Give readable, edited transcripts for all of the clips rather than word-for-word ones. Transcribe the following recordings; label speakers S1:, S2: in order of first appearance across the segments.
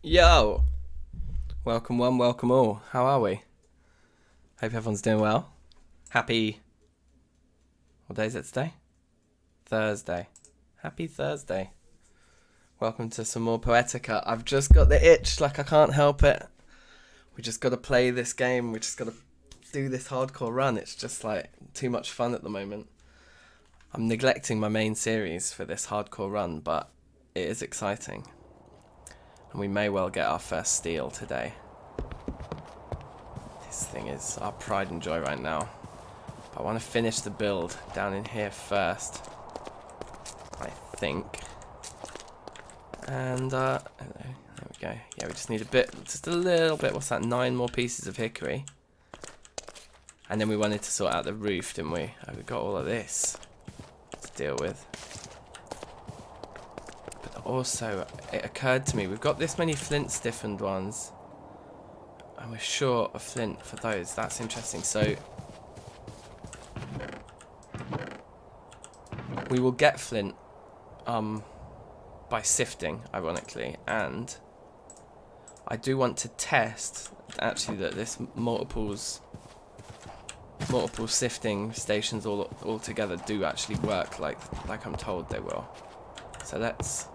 S1: Yo! Welcome one, welcome all. How are we? Hope everyone's doing well. Happy... What day is it today? Thursday. Happy Thursday. Welcome to some more Poetica. I've just got the itch, like I can't help it. We just got to play this game. We just got to do this hardcore run. It's just like too much fun at the moment. I'm neglecting my main series for this hardcore run, but it is exciting. And we may well get our first steal today. This thing is our pride and joy right now. But I want to finish the build down in here first, I think. And there we go. Yeah, we just need a bit, just a little bit. What's that? 9 more pieces of hickory. And then we wanted to sort out the roof, didn't we? Oh, we got all of this to deal with. But also, it occurred to me, we've got this many flint stiffened ones, and we're short of flint for those. That's interesting. So we will get flint by sifting, ironically, and I do want to test actually that this multiple sifting stations all together do actually work like I'm told they will. So let's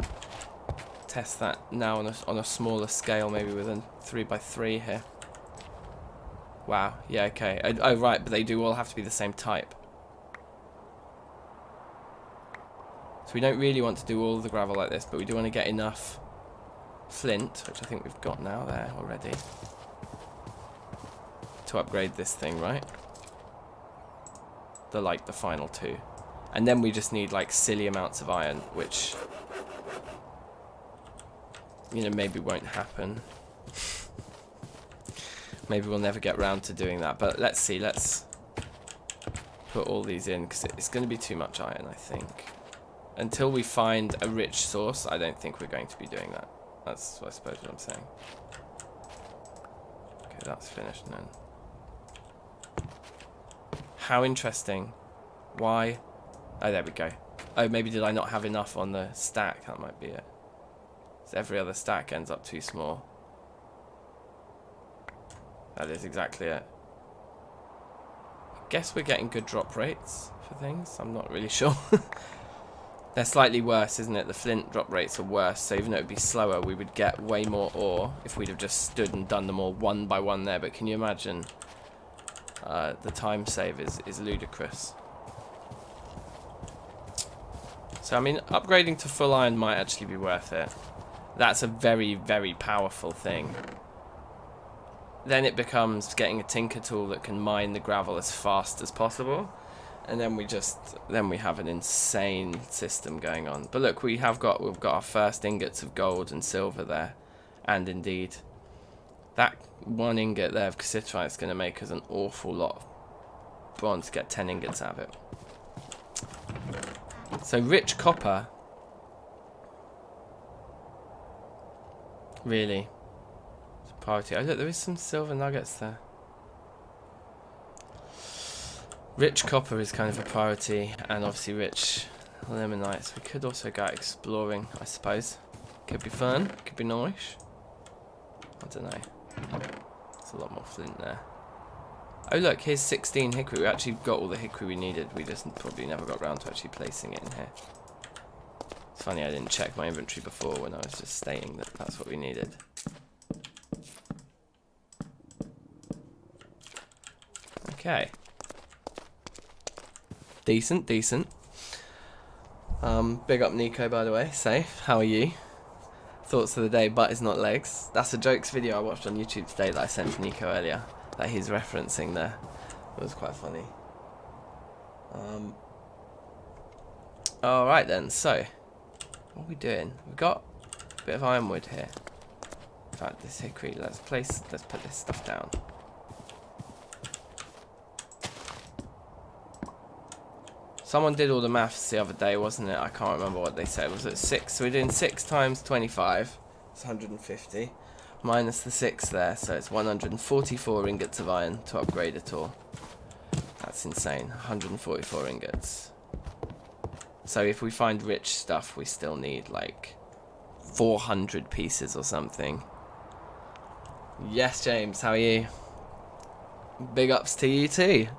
S1: test that now on a smaller scale, maybe with a 3x3 here. Wow, yeah, okay. Oh right, but they do all have to be the same type. So we don't really want to do all the gravel like this, but we do want to get enough flint, which I think we've got now there already, to upgrade this thing, right? The final two. And then we just need like silly amounts of iron, which, you know, maybe won't happen. Maybe we'll never get round to doing that, but let's see. Let's put all these in, because it's going to be too much iron, I think. Until we find a rich source, I don't think we're going to be doing that. That's, I suppose, what I'm saying. Okay, that's finished then. How interesting. Why? Oh, there we go. Oh, maybe did I not have enough on the stack? That might be it. So every other stack ends up too small. That is exactly it. I guess we're getting good drop rates for things. I'm not really sure. They're slightly worse, isn't it? The flint drop rates are worse, so even though it would be slower, we would get way more ore if we'd have just stood and done them all one by one there. But can you imagine? The time save is ludicrous. So, I mean, upgrading to full iron might actually be worth it. That's a very, very powerful thing. Then it becomes getting a tinker tool that can mine the gravel as fast as possible. And then we have an insane system going on. But look, we've got our first ingots of gold and silver there. And indeed, that one ingot there of cassiterite is going to make us an awful lot of bronze to get 10 ingots out of it. So rich copper, really, it's a priority. Oh look, there is some silver nuggets there. Rich copper is kind of a priority, and obviously rich limonites. We could also go exploring, I suppose. Could be fun, could be nice. I don't know. There's a lot more flint there. Oh look, here's 16 hickory. We actually got all the hickory we needed. We just probably never got around to actually placing it in here. It's funny I didn't check my inventory before when I was just stating that that's what we needed. Okay. Decent, decent. Big up Nico, by the way. Safe. How are you? Thoughts of the day, butt is not legs. That's a jokes video I watched on YouTube today that I sent to Nico earlier, that he's referencing there. It was quite funny. Alright then, so what are we doing? We've got a bit of ironwood here. In fact, this hickory, let's put this stuff down. Someone did all the maths the other day, wasn't it? I can't remember what they said. Was it 6? So we're doing 6 times 25. It's 150. Minus the 6 there, so it's 144 ingots of iron to upgrade it all. That's insane. 144 ingots. So if we find rich stuff, we still need like 400 pieces or something. Yes, James, how are you? Big ups to you too.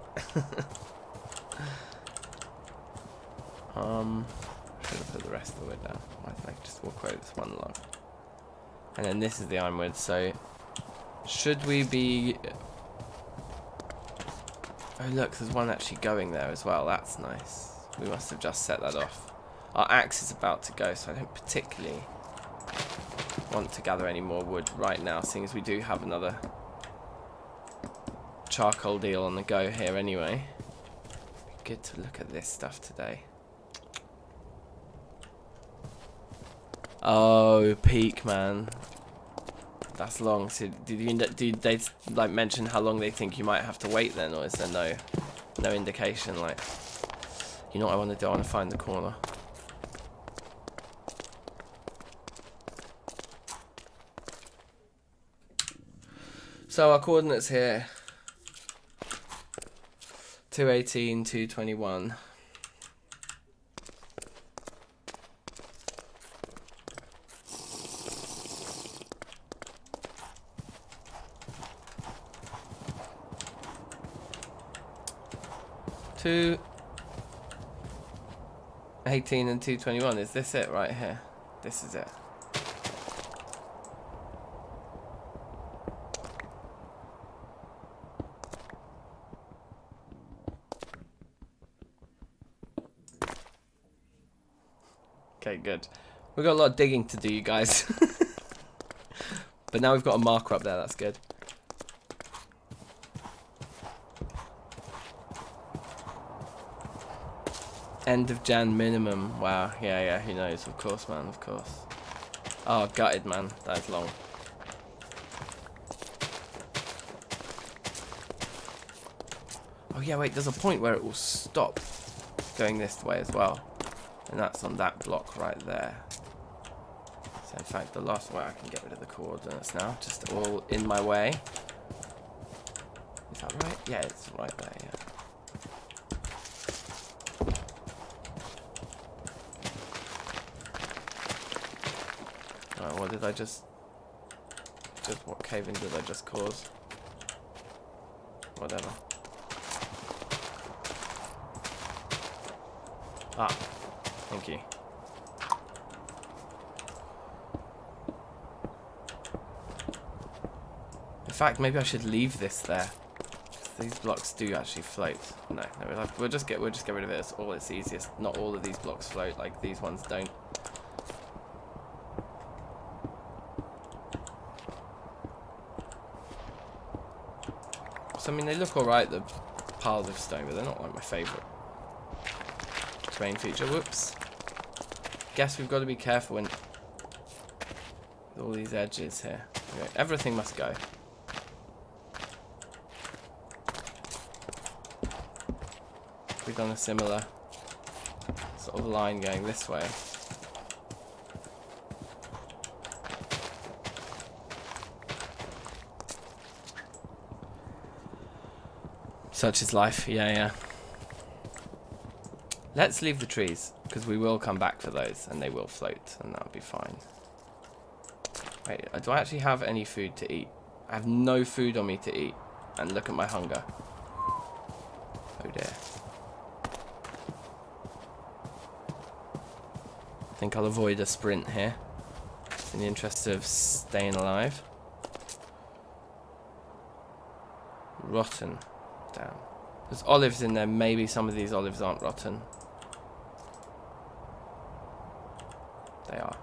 S1: Should have put the rest of the wood down. Why did I just walk away with this one log? And then this is the ironwood, so should we be... Oh look, there's one actually going there as well. That's nice. We must have just set that off. Our axe is about to go, so I don't particularly want to gather any more wood right now, seeing as we do have another charcoal deal on the go here anyway. Good to look at this stuff today. Oh, peak, man. That's long. So did they like mention how long they think you might have to wait then, or is there no indication? Like, you know what I want to do? I want to find the corner. So our coordinates here: 218, 221. Two 18 and 221. Is this it right here? This is it. Okay, good. We've got a lot of digging to do, you guys. But now we've got a marker up there, that's good. End of Jan minimum. Wow, yeah, who knows? Of course, man, of course. Oh, gutted, man. That is long. Oh, yeah, wait, there's a point where it will stop going this way as well. And that's on that block right there. So, in fact, the last way I can get rid of the coordinates now. Just all in my way. Is that right? Yeah, it's right there, yeah. Right, what did I just what cave-in did I just cause? Whatever. Ah, thank you. In fact, maybe I should leave this there. These blocks do actually float. No, we'll just get rid of it. It's all it's easiest. Not all of these blocks float like these ones don't. So I mean, they look alright, the piles of stone, but they're not like my favourite terrain feature. Whoops. Guess we've got to be careful with all these edges here. Okay, everything must go. We've done a similar sort of line going this way. Such is life, yeah. Let's leave the trees, because we will come back for those, and they will float, and that'll be fine. Wait, do I actually have any food to eat? I have no food on me to eat, and look at my hunger. Oh dear. I think I'll avoid a sprint here, in the interest of staying alive. Rotten. Damn. There's olives in there. Maybe some of these olives aren't rotten. They are.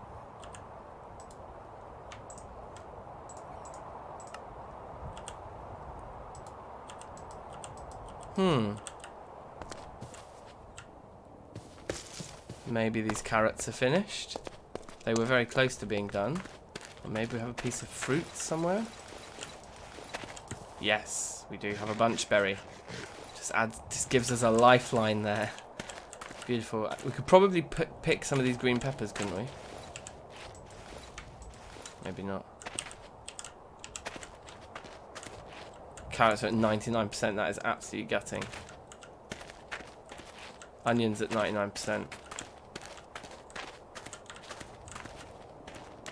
S1: Maybe these carrots are finished. They were very close to being done. Or maybe we have a piece of fruit somewhere. Yes, we do have a bunchberry. Just gives us a lifeline there. Beautiful. We could probably pick some of these green peppers, couldn't we? Maybe not. Carrots are at 99%. That is absolutely gutting. Onions at 99%.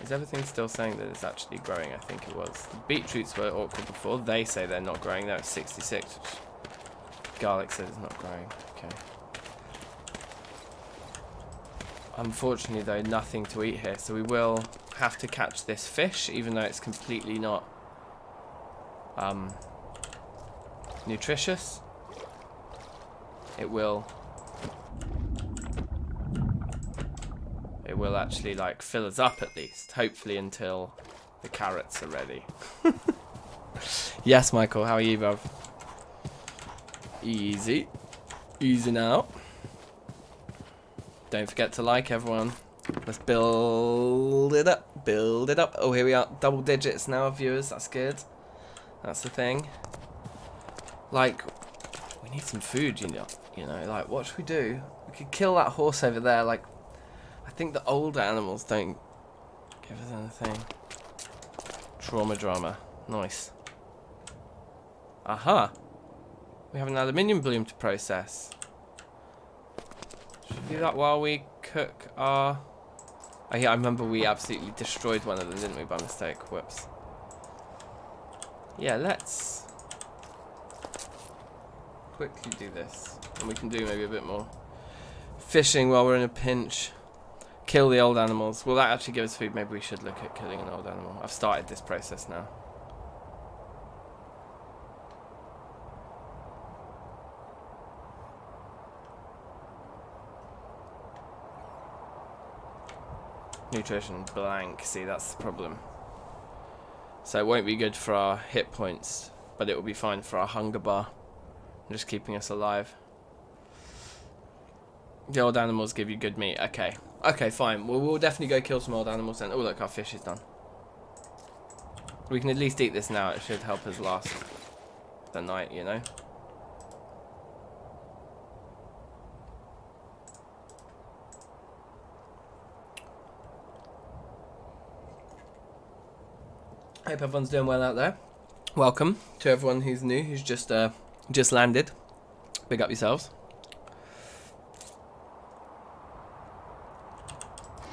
S1: Is everything still saying that it's actually growing? I think it was. The beetroots were awkward before. They say they're not growing. They're at 66, which garlic says it's not growing. Okay. Unfortunately, though, nothing to eat here, so we will have to catch this fish, even though it's completely not nutritious. It will actually like fill us up at least, hopefully, until the carrots are ready. Yes, Michael, how are you, bruv? Easy. Easy now. Don't forget to like, everyone. Let's build it up. Build it up. Oh, here we are. Double digits now, viewers. That's good. That's the thing. Like, we need some food, you know. Like, what should we do? We could kill that horse over there. Like, I think the older animals don't give us anything. Trauma drama. Nice. Aha. We have an aluminium bloom to process. Should we do that while we cook our... Oh yeah, I remember we absolutely destroyed one of them, didn't we, by mistake? Whoops. Yeah, let's quickly do this. And we can do maybe a bit more fishing while we're in a pinch. Kill the old animals. Will that actually give us food? Maybe we should look at killing an old animal. I've started this process now. Nutrition blank. See, that's the problem. So it won't be good for our hit points, but it will be fine for our hunger bar. Just keeping us alive. The old animals give you good meat. Okay. Okay, fine. Well, we'll definitely go kill some old animals then. Oh, look, our fish is done. We can at least eat this now. It should help us last the night, you know? Hope everyone's doing well out there. Welcome to everyone who's new, who's just landed. Big up yourselves.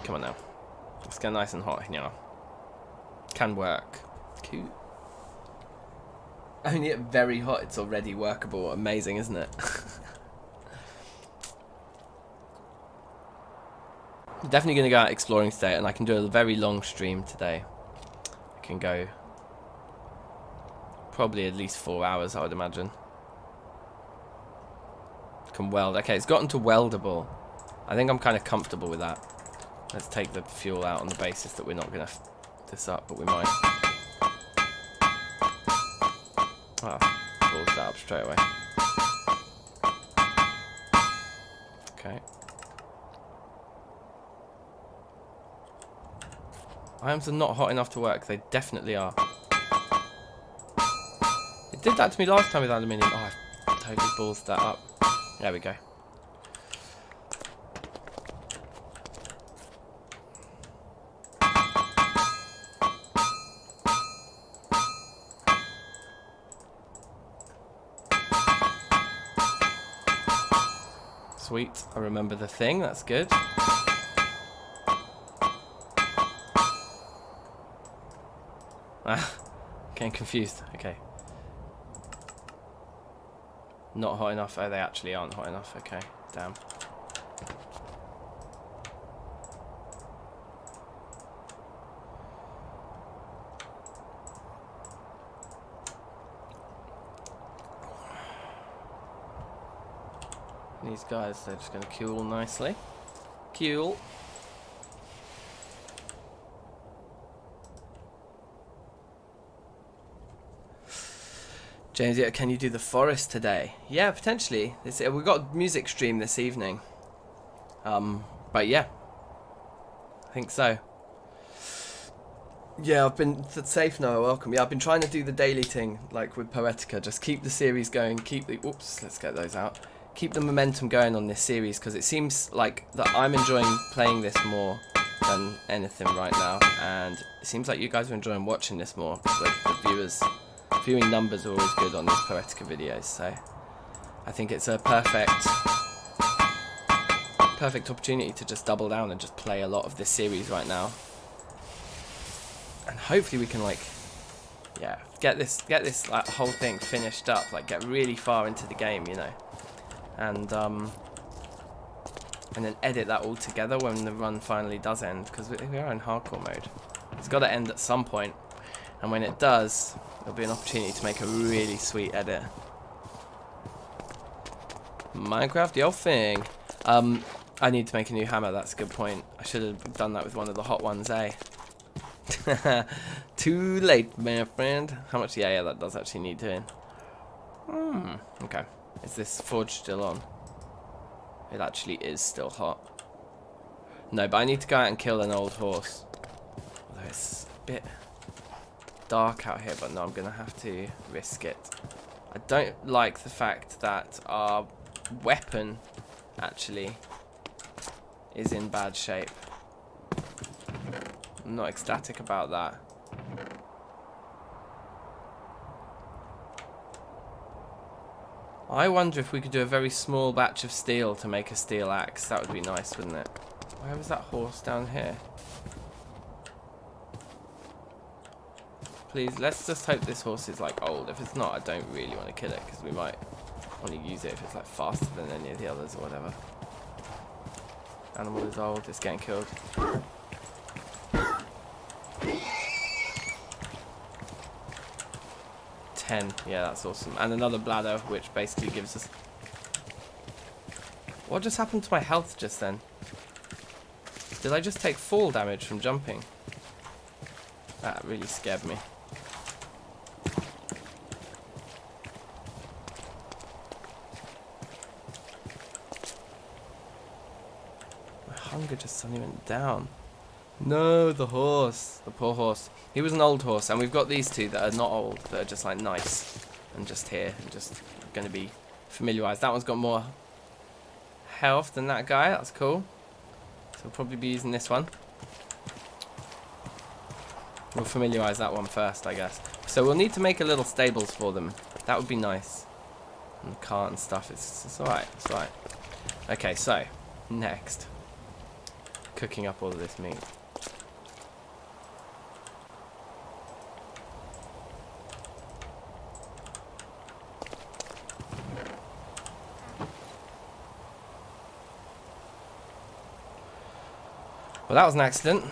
S1: Come on now. Let's get nice and hot here. Can work. Cute. Only at very hot it's already workable. Amazing, isn't it? I'm definitely going to go out exploring today, and I can do a very long stream today. I can go probably at least 4 hours, I would imagine. Can weld. Okay, it's gotten to weldable. I think I'm kind of comfortable with that. Let's take the fuel out on the basis that we're not going to f this up, but we might. Ah, balls that up straight away. Okay. Irons are not hot enough to work. They definitely are. It did that to me last time with aluminium. Oh, I totally balls that up. There we go. Sweet, I remember the thing, that's good. Ah, getting confused, okay. Not hot enough, oh they actually aren't hot enough, okay, damn. These guys, they're just going to cool nicely. Cool. James, yeah, can you do the forest today? Yeah, potentially. We've got a music stream this evening. But yeah. I think so. Yeah, I've been safe now. Welcome. Yeah, I've been trying to do the daily thing, like with Poetica. Just keep the series going. Keep the... Oops, let's get those out. Keep the momentum going on this series, because it seems like that I'm enjoying playing this more than anything right now, and it seems like you guys are enjoying watching this more. The viewing numbers are always good on these Poetica videos, so I think it's a perfect opportunity to just double down and just play a lot of this series right now, and hopefully we can yeah, get this like whole thing finished up, like get really far into the game, you know. And then edit that all together when the run finally does end, because we are in hardcore mode. It's got to end at some point, and when it does, there'll be an opportunity to make a really sweet edit. Minecraft, your thing. I need to make a new hammer. That's a good point. I should have done that with one of the hot ones, eh? Too late, my friend. How much? Yeah, that does actually need doing. Okay. Is this forge still on? It actually is still hot. No, but I need to go out and kill an old horse. Although it's a bit dark out here, but no, I'm going to have to risk it. I don't like the fact that our weapon actually is in bad shape. I'm not ecstatic about that. I wonder if we could do a very small batch of steel to make a steel axe. That would be nice, wouldn't it? Where was that horse down here? Please, let's just hope this horse is like old. If it's not, I don't really want to kill it, because we might want to use it if it's like faster than any of the others or whatever. Animal is old, it's getting killed. 10. Yeah, that's awesome. And another bladder, which basically gives us... What just happened to my health just then? Did I just take fall damage from jumping? That really scared me. My hunger just suddenly went down. No, the horse. The poor horse. He was an old horse, and we've got these two that are not old, that are just like nice. And just here, and just going to be familiarised. That one's got more health than that guy. That's cool. So we'll probably be using this one. We'll familiarise that one first, I guess. So we'll need to make a little stables for them. That would be nice. And the cart and stuff. It's alright. It's alright. Okay, so next, cooking up all of this meat. Well, that was an accident.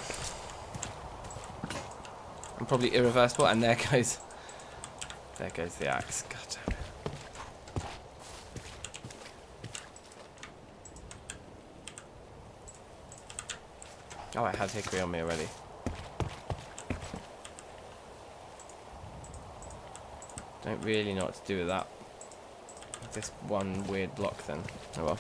S1: And probably irreversible. And there goes the axe. God damn it. Oh, I had hickory on me already. Don't really know what to do with that. This one weird block then. Oh well.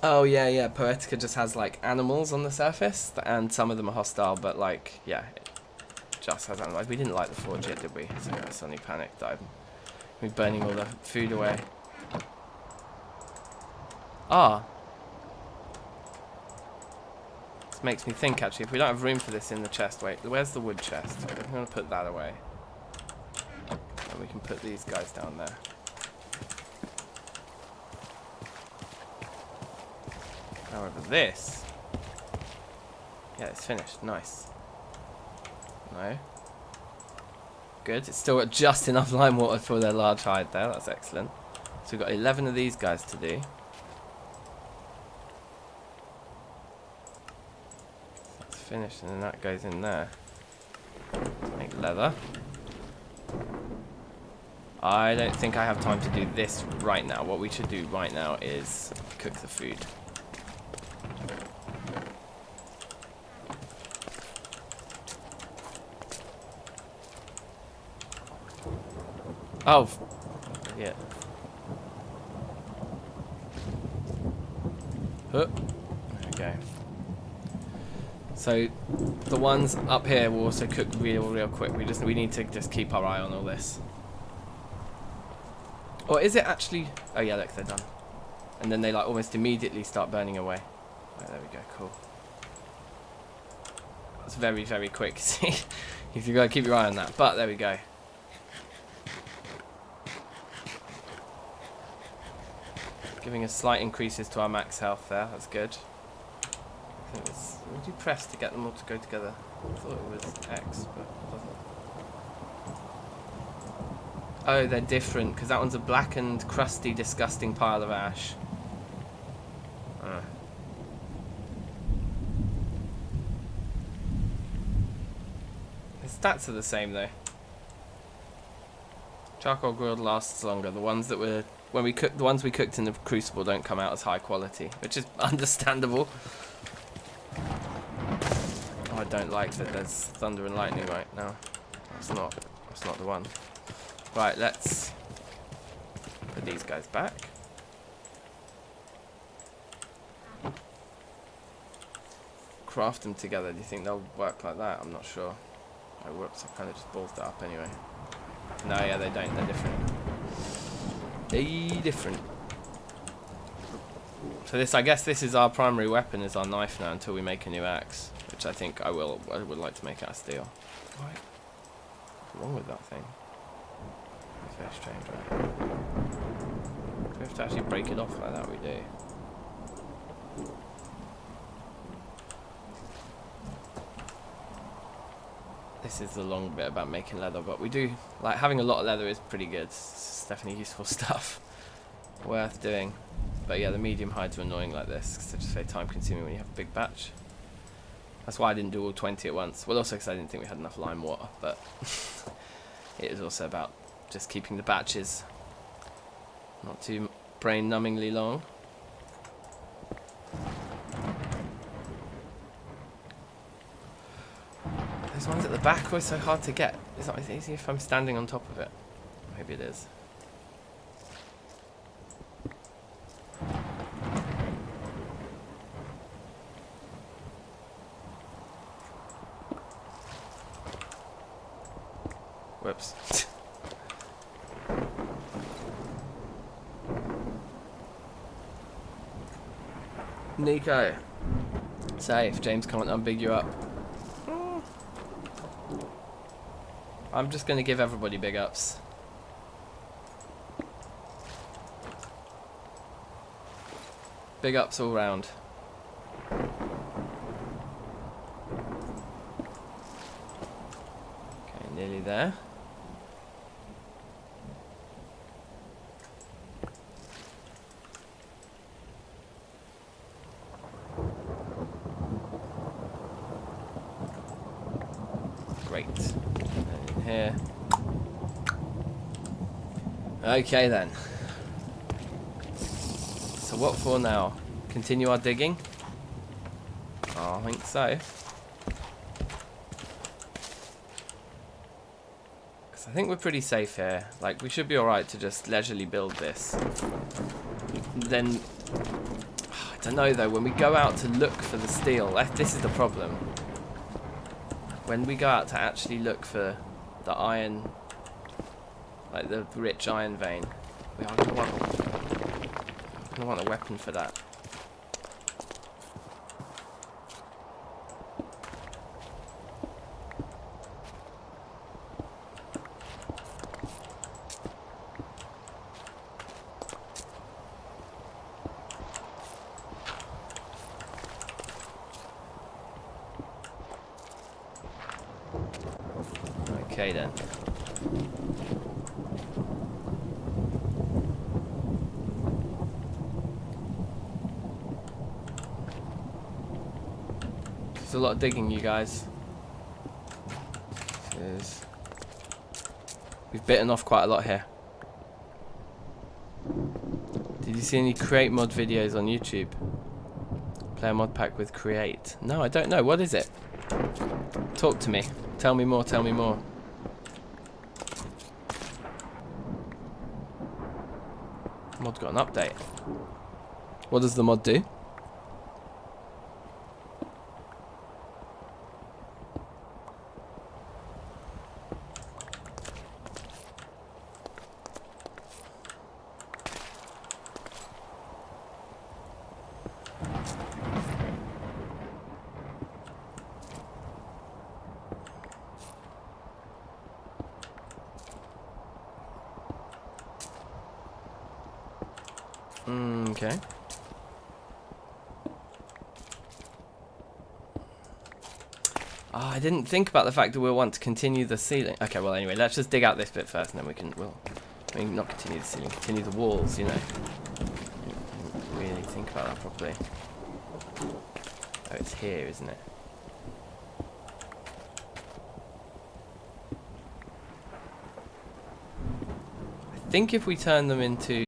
S1: Oh yeah, yeah. Poetica just has like animals on the surface, and some of them are hostile, but like, yeah, it just has animals. We didn't like the forge yet, did we? So I suddenly panicked. We're burning all the food away. Ah. This makes me think actually, if we don't have room for this in the chest, wait, where's the wood chest? I'm gonna put that away. And we can put these guys down there. However, this... Yeah, it's finished. Nice. No. Good. It's still got just enough lime water for their large hide there. That's excellent. So we've got 11 of these guys to do. That's finished, and then that goes in there. Make leather. I don't think I have time to do this right now. What we should do right now is cook the food. Oh, yeah. There we go. So the ones up here will also cook real quick. We need to just keep our eye on all this. Or is it actually? Oh yeah, look, they're done. And then they like almost immediately start burning away. Right, there we go. Cool. It's very quick. See, if you gotta keep your eye on that. But there we go. Giving us slight increases to our max health there. That's good. I think it's, what do you press to get them all to go together? I thought it was X, but it doesn't. Oh, they're different because that one's a blackened, crusty, disgusting pile of ash. The stats are the same though. Charcoal grilled lasts longer. The ones that were the ones we cooked in the crucible don't come out as high quality, which is understandable. Oh, I don't like that there's thunder and lightning right now. That's not the one. Right, let's put these guys back. Craft them together. Do you think they'll work like that? I'm not sure. Oh, whoops, I kind of just ballsed that up anyway. No, yeah, they don't. They're different. They're different. So this, I guess this is our primary weapon, is our knife now until we make a new axe, which I think I would like to make out of steel. What's wrong with that thing? It's very strange, right? Do we have to actually break it off like that? We do. This is the long bit about making leather, but we do like having a lot of leather is pretty good. It's definitely useful stuff, worth doing. But yeah, the medium hides are annoying like this because they're just very time consuming when you have a big batch. That's why I didn't do all 20 at once. Well, also because I didn't think we had enough lime water, but it is also about just keeping the batches not too brain-numbingly long. Those ones at the back were so hard to get. It's not as easy if I'm standing on top of it. Maybe it is. Whoops. Nico. Safe. James can't unbig you up. I'm just going to give everybody big ups. Big ups all round. Okay, nearly there. Great. And in here. Okay then. So what for now? Continue our digging? Oh, I think so. Because I think we're pretty safe here. Like, we should be alright to just leisurely build this. Then, I don't know though, when we go out to look for the steel, this is the problem. When we go out to actually look for the iron, like the rich iron vein, we are going to want a weapon for that. Okay then. There's a lot of digging, you guys. We've bitten off quite a lot here. Did you see any create mod videos on YouTube? Play a mod pack with create. No, I don't know. What is it? Talk to me. Tell me more, tell me more. Mod's got an update. What does the mod do? Okay. I didn't think about the fact that we'll want to continue the ceiling. Okay, well anyway, let's just dig out this bit first and then I mean, not continue the ceiling, continue the walls, you know. Didn't really think about that properly. Oh, it's here, isn't it? I think if we turn them into...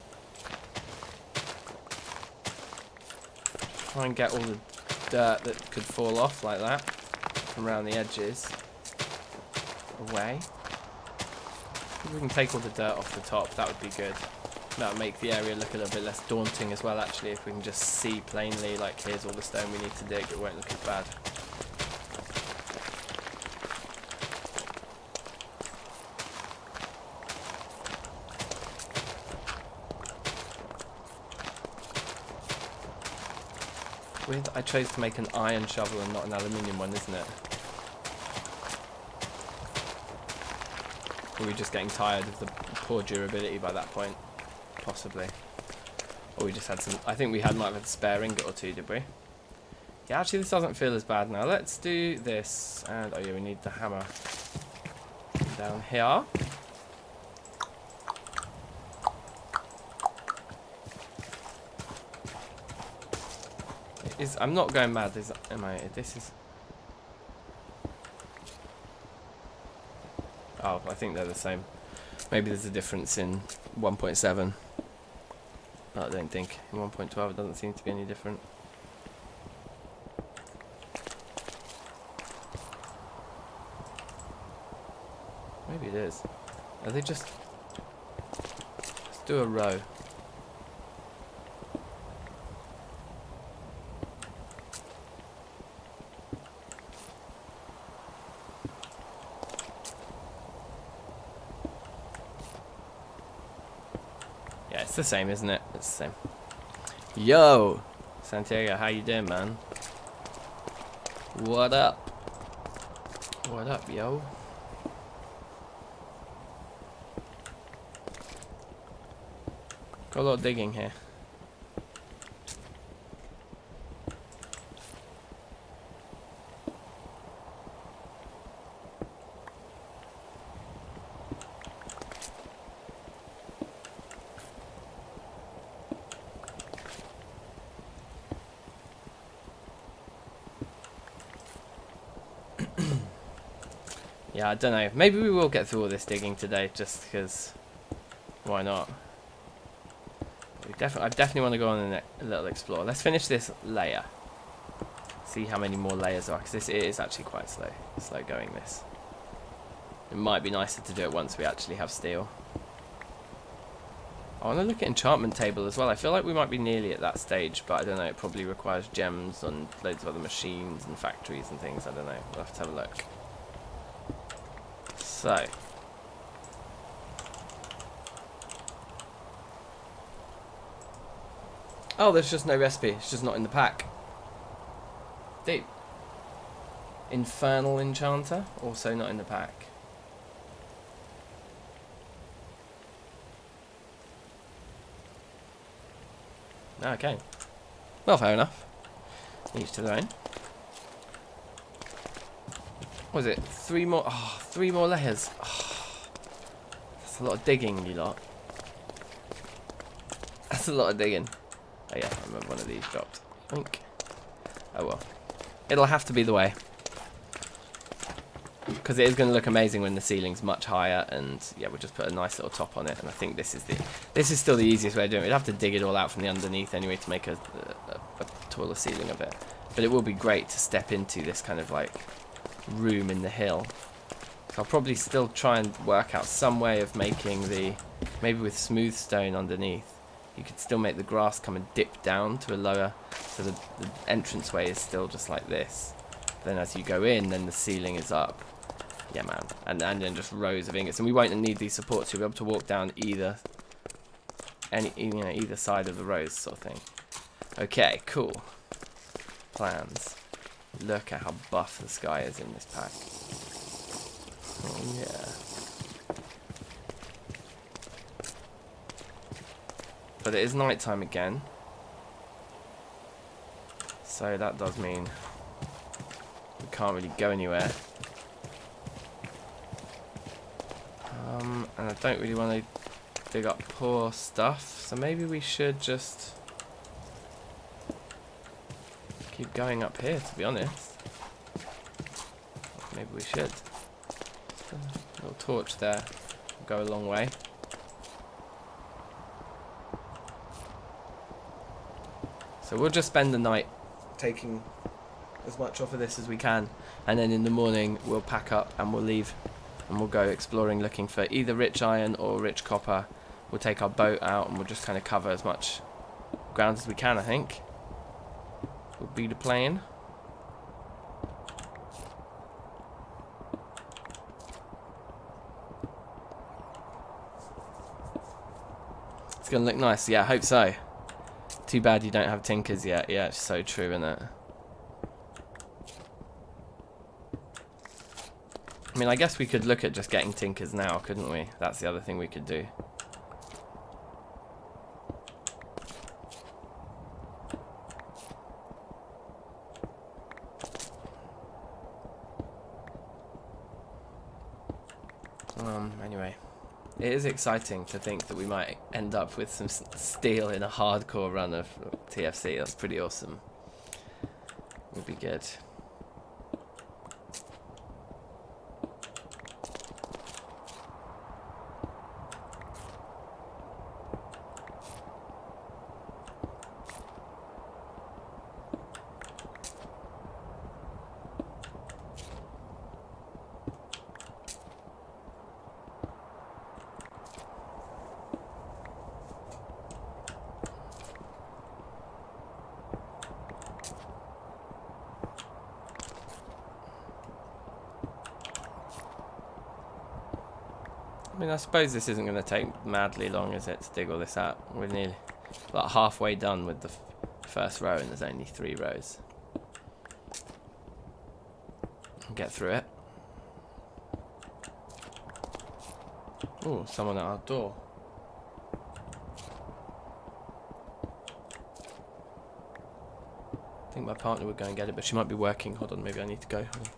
S1: Try and get all the dirt that could fall off like that from around the edges away. If we can take all the dirt off the top, that would be good. That would make the area look a little bit less daunting as well, actually, if we can just see plainly, like, here's all the stone we need to dig, it won't look as bad. Weird that I chose to make an iron shovel and not an aluminium one, isn't it? Were we just getting tired of the poor durability by that point? Possibly. Or we just had some... I think we might have had a spare ingot or two, did we? Yeah, actually this doesn't feel as bad now. Let's do this. And, oh yeah, we need the hammer down here. I'm not going mad, am I? This is... Oh, I think they're the same. Maybe there's a difference in 1.7. I don't think. In 1.12 it doesn't seem to be any different. Maybe it is. Are they just... Let's do a row. Yeah, it's the same, isn't it? It's the same. Yo! Santiago, how you doing, man? What up? What up, yo? Got a lot of digging here. Yeah, I don't know. Maybe we will get through all this digging today, just because. Why not? I definitely want to go on a little explore. Let's finish this layer. See how many more layers there are, because it is actually quite slow going. This. It might be nicer to do it once we actually have steel. I want to look at enchantment table as well. I feel like we might be nearly at that stage, but I don't know. It probably requires gems and loads of other machines and factories and things. I don't know. We'll have to have a look. So. Oh, there's just no recipe. It's just not in the pack. Deep. Infernal Enchanter, also not in the pack. Okay. Well, fair enough. Each to their own. What is it? 3 more? Oh, 3 more layers. Oh, that's a lot of digging, you lot. That's a lot of digging. Oh yeah, I remember one of these dropped. Oink. Oh well. It'll have to be the way. Because it is going to look amazing when the ceiling's much higher, and yeah, we'll just put a nice little top on it. And I think this is still the easiest way of doing it. We'd have to dig it all out from the underneath anyway to make a taller ceiling of it. But it will be great to step into this kind of like room in the hill. So I'll probably still try and work out some way of making maybe with smooth stone underneath. You could still make the grass come and dip down to a lower, so the entranceway is still just like this. Then as you go in, then the ceiling is up. Yeah, man. And then just rows of ingots. And we won't need these supports. You'll be able to walk down either side of the rows, sort of thing. Okay, cool. Plans. Look at how buff the sky is in this pack. Oh, yeah. But it is nighttime again. So that does mean we can't really go anywhere. And I don't really want to dig up poor stuff. So maybe we should just keep going up here, to be honest. Maybe we should. A little torch there will go a long way. So we'll just spend the night taking as much off of this as we can, and then in the morning we'll pack up and we'll leave and we'll go exploring, looking for either rich iron or rich copper. We'll take our boat out and we'll just kind of cover as much ground as we can, I think. Would be the plan. It's gonna look nice. Yeah, I hope so. Too bad you don't have tinkers yet. Yeah, it's so true, isn't it? I mean, I guess we could look at just getting tinkers now, couldn't we? That's the other thing we could do. Anyway. It is exciting to think that we might end up with some steel in a hardcore run of TFC. That's pretty awesome. Would be good. I mean, I suppose this isn't going to take madly long, is it, to dig all this out? We're nearly like halfway done with the first row, and there's only 3 rows. I'll get through it. Oh, someone at our door. I think my partner would go and get it, but she might be working. Hold on, maybe I need to go. Hold on.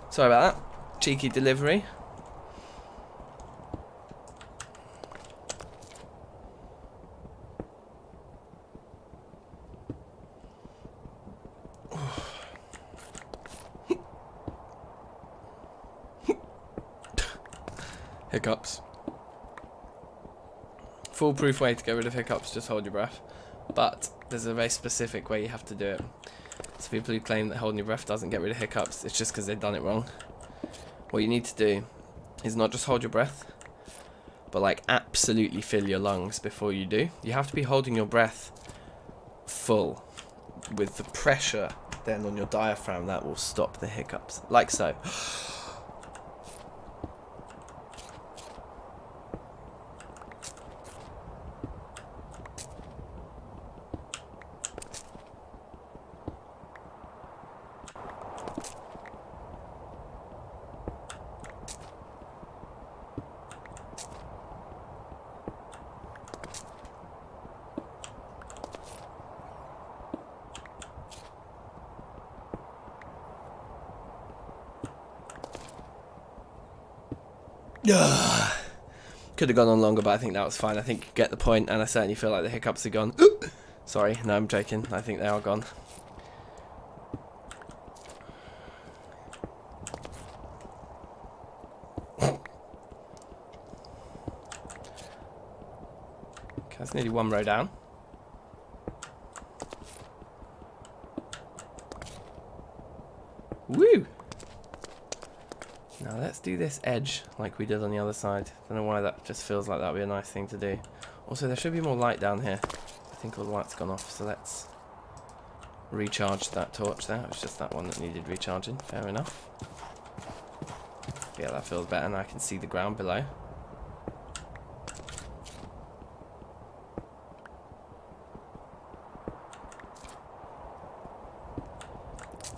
S1: Sorry about that. Cheeky delivery. Hiccups. Foolproof way to get rid of hiccups, just hold your breath. But there's a very specific way you have to do it. So people who claim that holding your breath doesn't get rid of hiccups, it's just because they've done it wrong. What you need to do is not just hold your breath, but like absolutely fill your lungs before you do. You have to be holding your breath full with the pressure then on your diaphragm that will stop the hiccups, like so. Could have gone on longer, but I think that was fine. I think you get the point, and I certainly feel like the hiccups are gone. Sorry, no, I'm joking. I think they are gone. Okay, that's nearly 1 row down. Woo! Now let's do this edge like we did on the other side. Don't know why that just feels like that would be a nice thing to do. Also, there should be more light down here. I think all the light's gone off, so let's recharge that torch there. It was just that one that needed recharging. Fair enough. Yeah, that feels better, and I can see the ground below.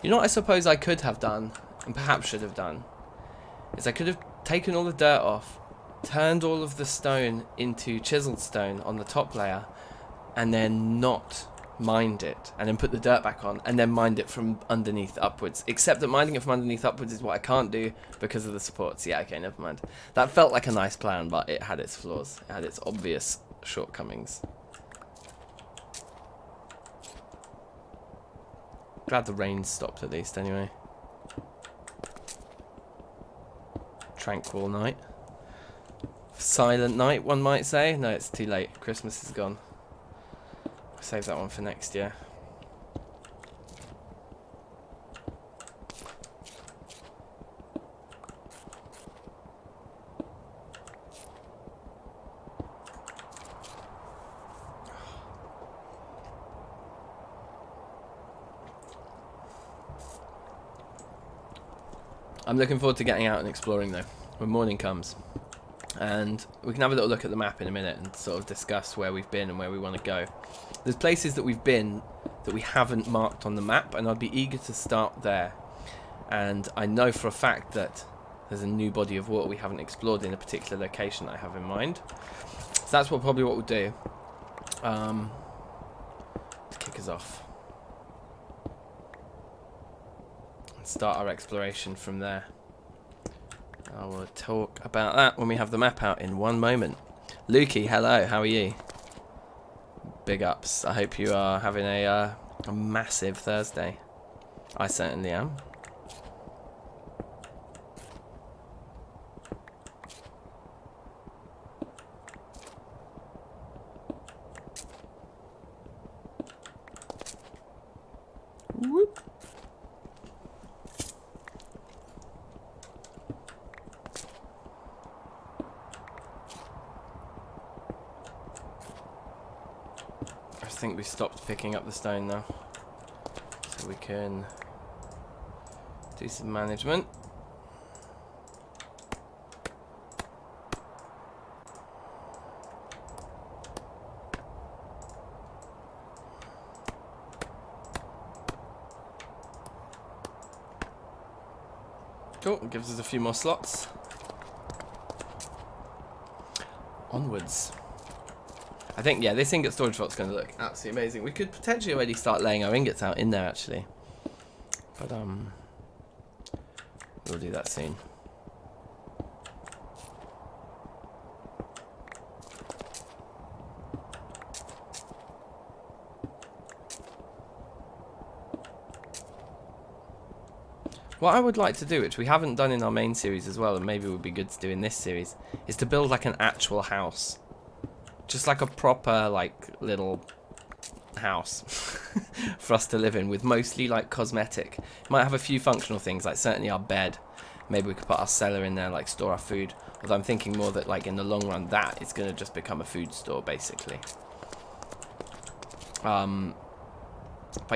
S1: You know what I suppose I could have done, and perhaps should have done, is I could have taken all the dirt off, turned all of the stone into chiseled stone on the top layer, and then not mined it, and then put the dirt back on, and then mined it from underneath upwards. Except that mining it from underneath upwards is what I can't do because of the supports. Yeah, okay, never mind. That felt like a nice plan, but it had its flaws. It had its obvious shortcomings. Glad the rain stopped at least, anyway. Tranquil night. Silent night, one might say. No, it's too late. Christmas is gone. Save that one for next year. I'm looking forward to getting out and exploring though, when morning comes. And we can have a little look at the map in a minute and sort of discuss where we've been and where we want to go. There's places that we've been that we haven't marked on the map, and I'd be eager to start there. And I know for a fact that there's a new body of water we haven't explored in a particular location that I have in mind. So that's probably what we'll do to kick us off. Start our exploration from there. I will talk about that when we have the map out in one moment. Lukey, hello, how are you? Big ups. I hope you are having a massive Thursday. I certainly am. Whoop. I think we stopped picking up the stone now, so we can do some management. Cool, it gives us a few more slots. Onwards. I think, yeah, this ingot storage vault's going to look absolutely amazing. We could potentially already start laying our ingots out in there, actually. But, we'll do that soon. What I would like to do, which we haven't done in our main series as well, and maybe would be good to do in this series, is to build like an actual house. Just like a proper, like, little house for us to live in, with mostly like cosmetic. Might have a few functional things, like certainly our bed. Maybe we could put our cellar in there, like store our food. Although I'm thinking more that like in the long run that is going to just become a food store basically. But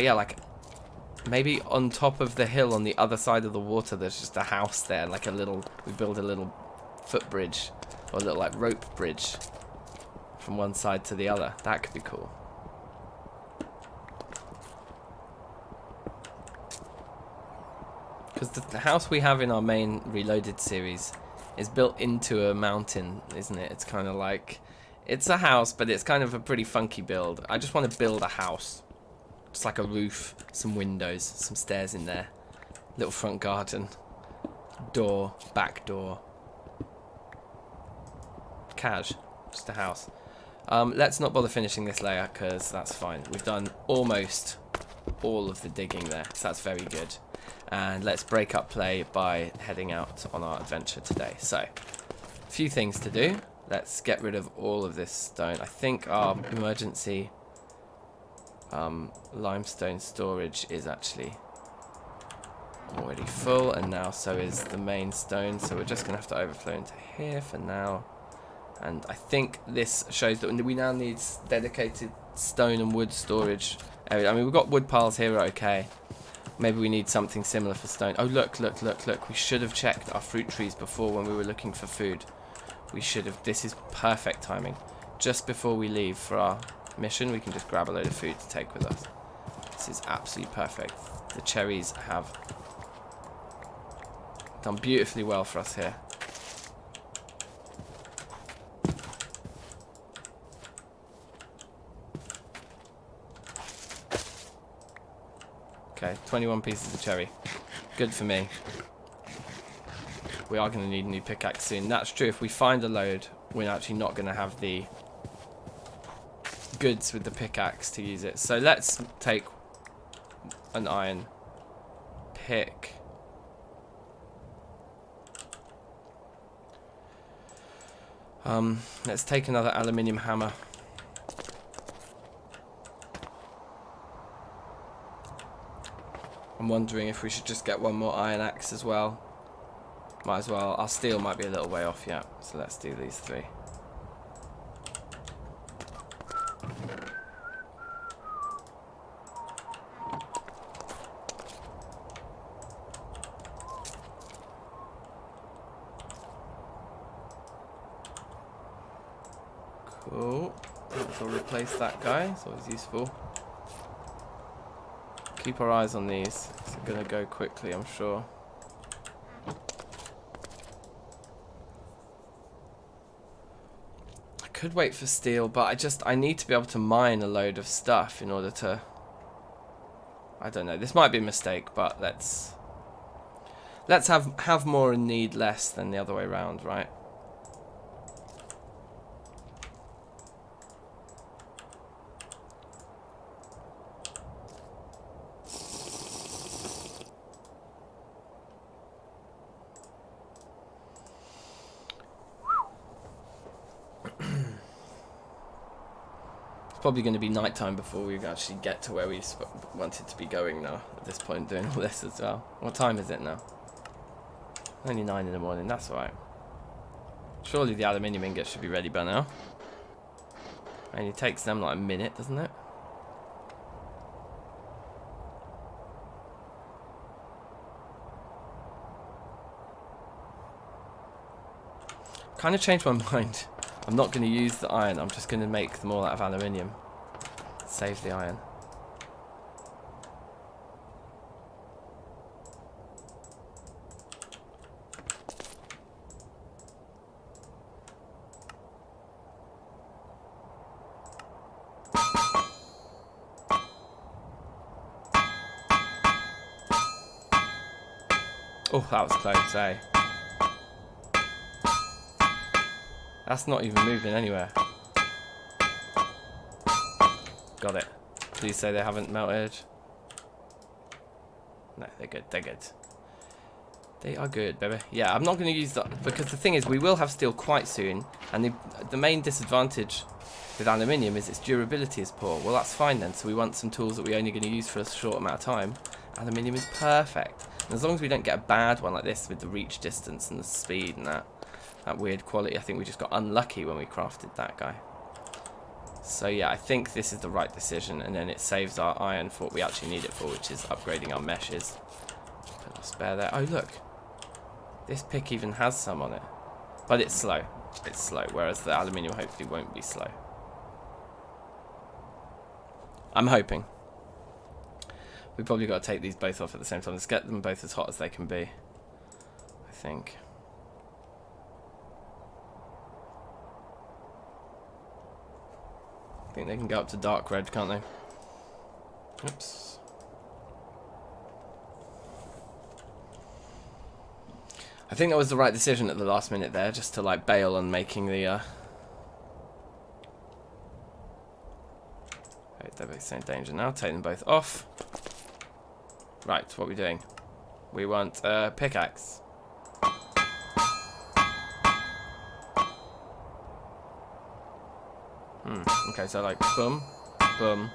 S1: yeah, like maybe on top of the hill on the other side of the water there's just a house there, like a little, we build a little footbridge or a little like rope bridge from one side to the other. That could be cool. Because the house we have in our main Reloaded series is built into a mountain, isn't it? It's kind of like, it's a house, but it's kind of a pretty funky build. I just want to build a house. Just like a roof, some windows, some stairs in there. Little front garden. Door, back door. Cash. Just a house. Let's not bother finishing this layer, because that's fine. We've done almost all of the digging there, so that's very good. And let's break up play by heading out on our adventure today. So, a few things to do. Let's get rid of all of this stone. I think our emergency limestone storage is actually already full, and now so is the main stone. So we're just going to have to overflow into here for now. And I think this shows that we now need dedicated stone and wood storage area. I mean, we've got wood piles here, okay. Maybe we need something similar for stone. Oh, look, look, look, look. We should have checked our fruit trees before when we were looking for food. We should have. This is perfect timing. Just before we leave for our mission, we can just grab a load of food to take with us. This is absolutely perfect. The cherries have done beautifully well for us here. Okay, 21 pieces of cherry. Good for me. We are going to need a new pickaxe soon. That's true. If we find a load, we're actually not going to have the goods with the pickaxe to use it. So let's take an iron pick. Let's take another aluminium hammer. I'm wondering if we should just get one more iron axe as well. Might as well. Our steel might be a little way off yet, so let's do these three. Cool. So we'll replace that guy. It's always useful. Keep our eyes on these. It's going to go quickly, I'm sure. I could wait for steel, but I need to be able to mine a load of stuff in order to... I don't know. This might be a mistake, but let's Let's have more and need less than the other way around, right? Probably going to be nighttime before we actually get to where we wanted to be going now, at this point, doing all this as well. What time is it now? Only 9 in the morning, that's alright. Surely the aluminium ingot should be ready by now. Only takes them like a minute, doesn't it? Kind of changed my mind. I'm not going to use the iron, I'm just going to make them all out of aluminium. Save the iron. Oh, that was close, eh? That's not even moving anywhere. Got it. Please say they haven't melted. No, they're good, they're good. They are good, baby. Yeah, I'm not going to use that, because the thing is, we will have steel quite soon, and the main disadvantage with aluminium is its durability is poor. Well, that's fine then, so we want some tools that we're only going to use for a short amount of time. Aluminium is perfect. And as long as we don't get a bad one like this with the reach distance and the speed and that weird quality, I think we just got unlucky when we crafted that guy. So yeah, I think this is the right decision, and then it saves our iron for what we actually need it for, which is upgrading our meshes. Put our spare there. Oh look, this pick even has some on it, but it's slow. It's slow, whereas the aluminium hopefully won't be slow. I'm hoping. We've probably got to take these both off at the same time. Let's get them both as hot as they can be, I think. I think they can go up to dark red, can't they? Oops. I think that was the right decision at the last minute there, just to like bail on making the they're both in danger now. Take them both off. Right, what are we doing? We want a pickaxe. Okay, so like boom, boom,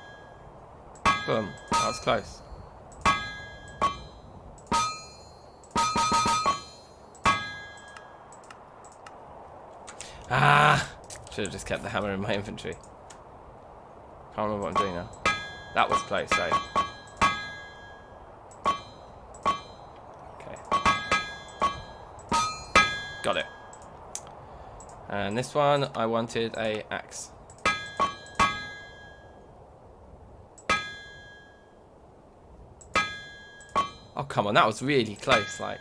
S1: boom. That was close. Ah! Should have just kept the hammer in my inventory. Can't remember what I'm doing now. That was close, so. Okay. Got it. And this one, I wanted a axe. Oh, come on, that was really close, like.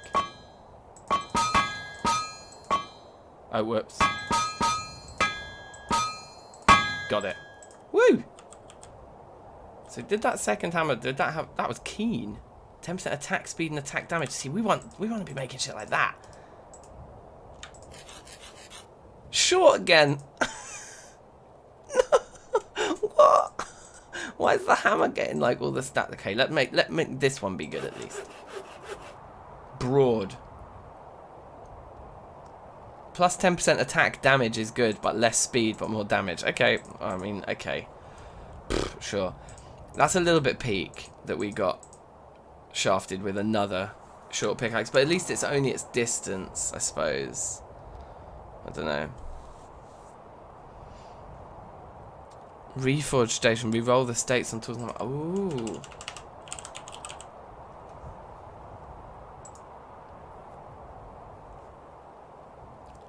S1: Oh, whoops. Got it. Woo! So did that second hammer, did that have, that was keen. 10% attack speed and attack damage. See, we want to be making shit like that. Short again. What? Why is the hammer getting like all the stats? Okay, let make this one be good at least. Broad. Plus 10% attack damage is good, but less speed, but more damage. Okay, I mean, okay. Pfft, sure. That's a little bit peak that we got shafted with another short pickaxe, but at least it's only its distance, I suppose. I don't know. Reforge station. Re-roll the states on tools. Ooh.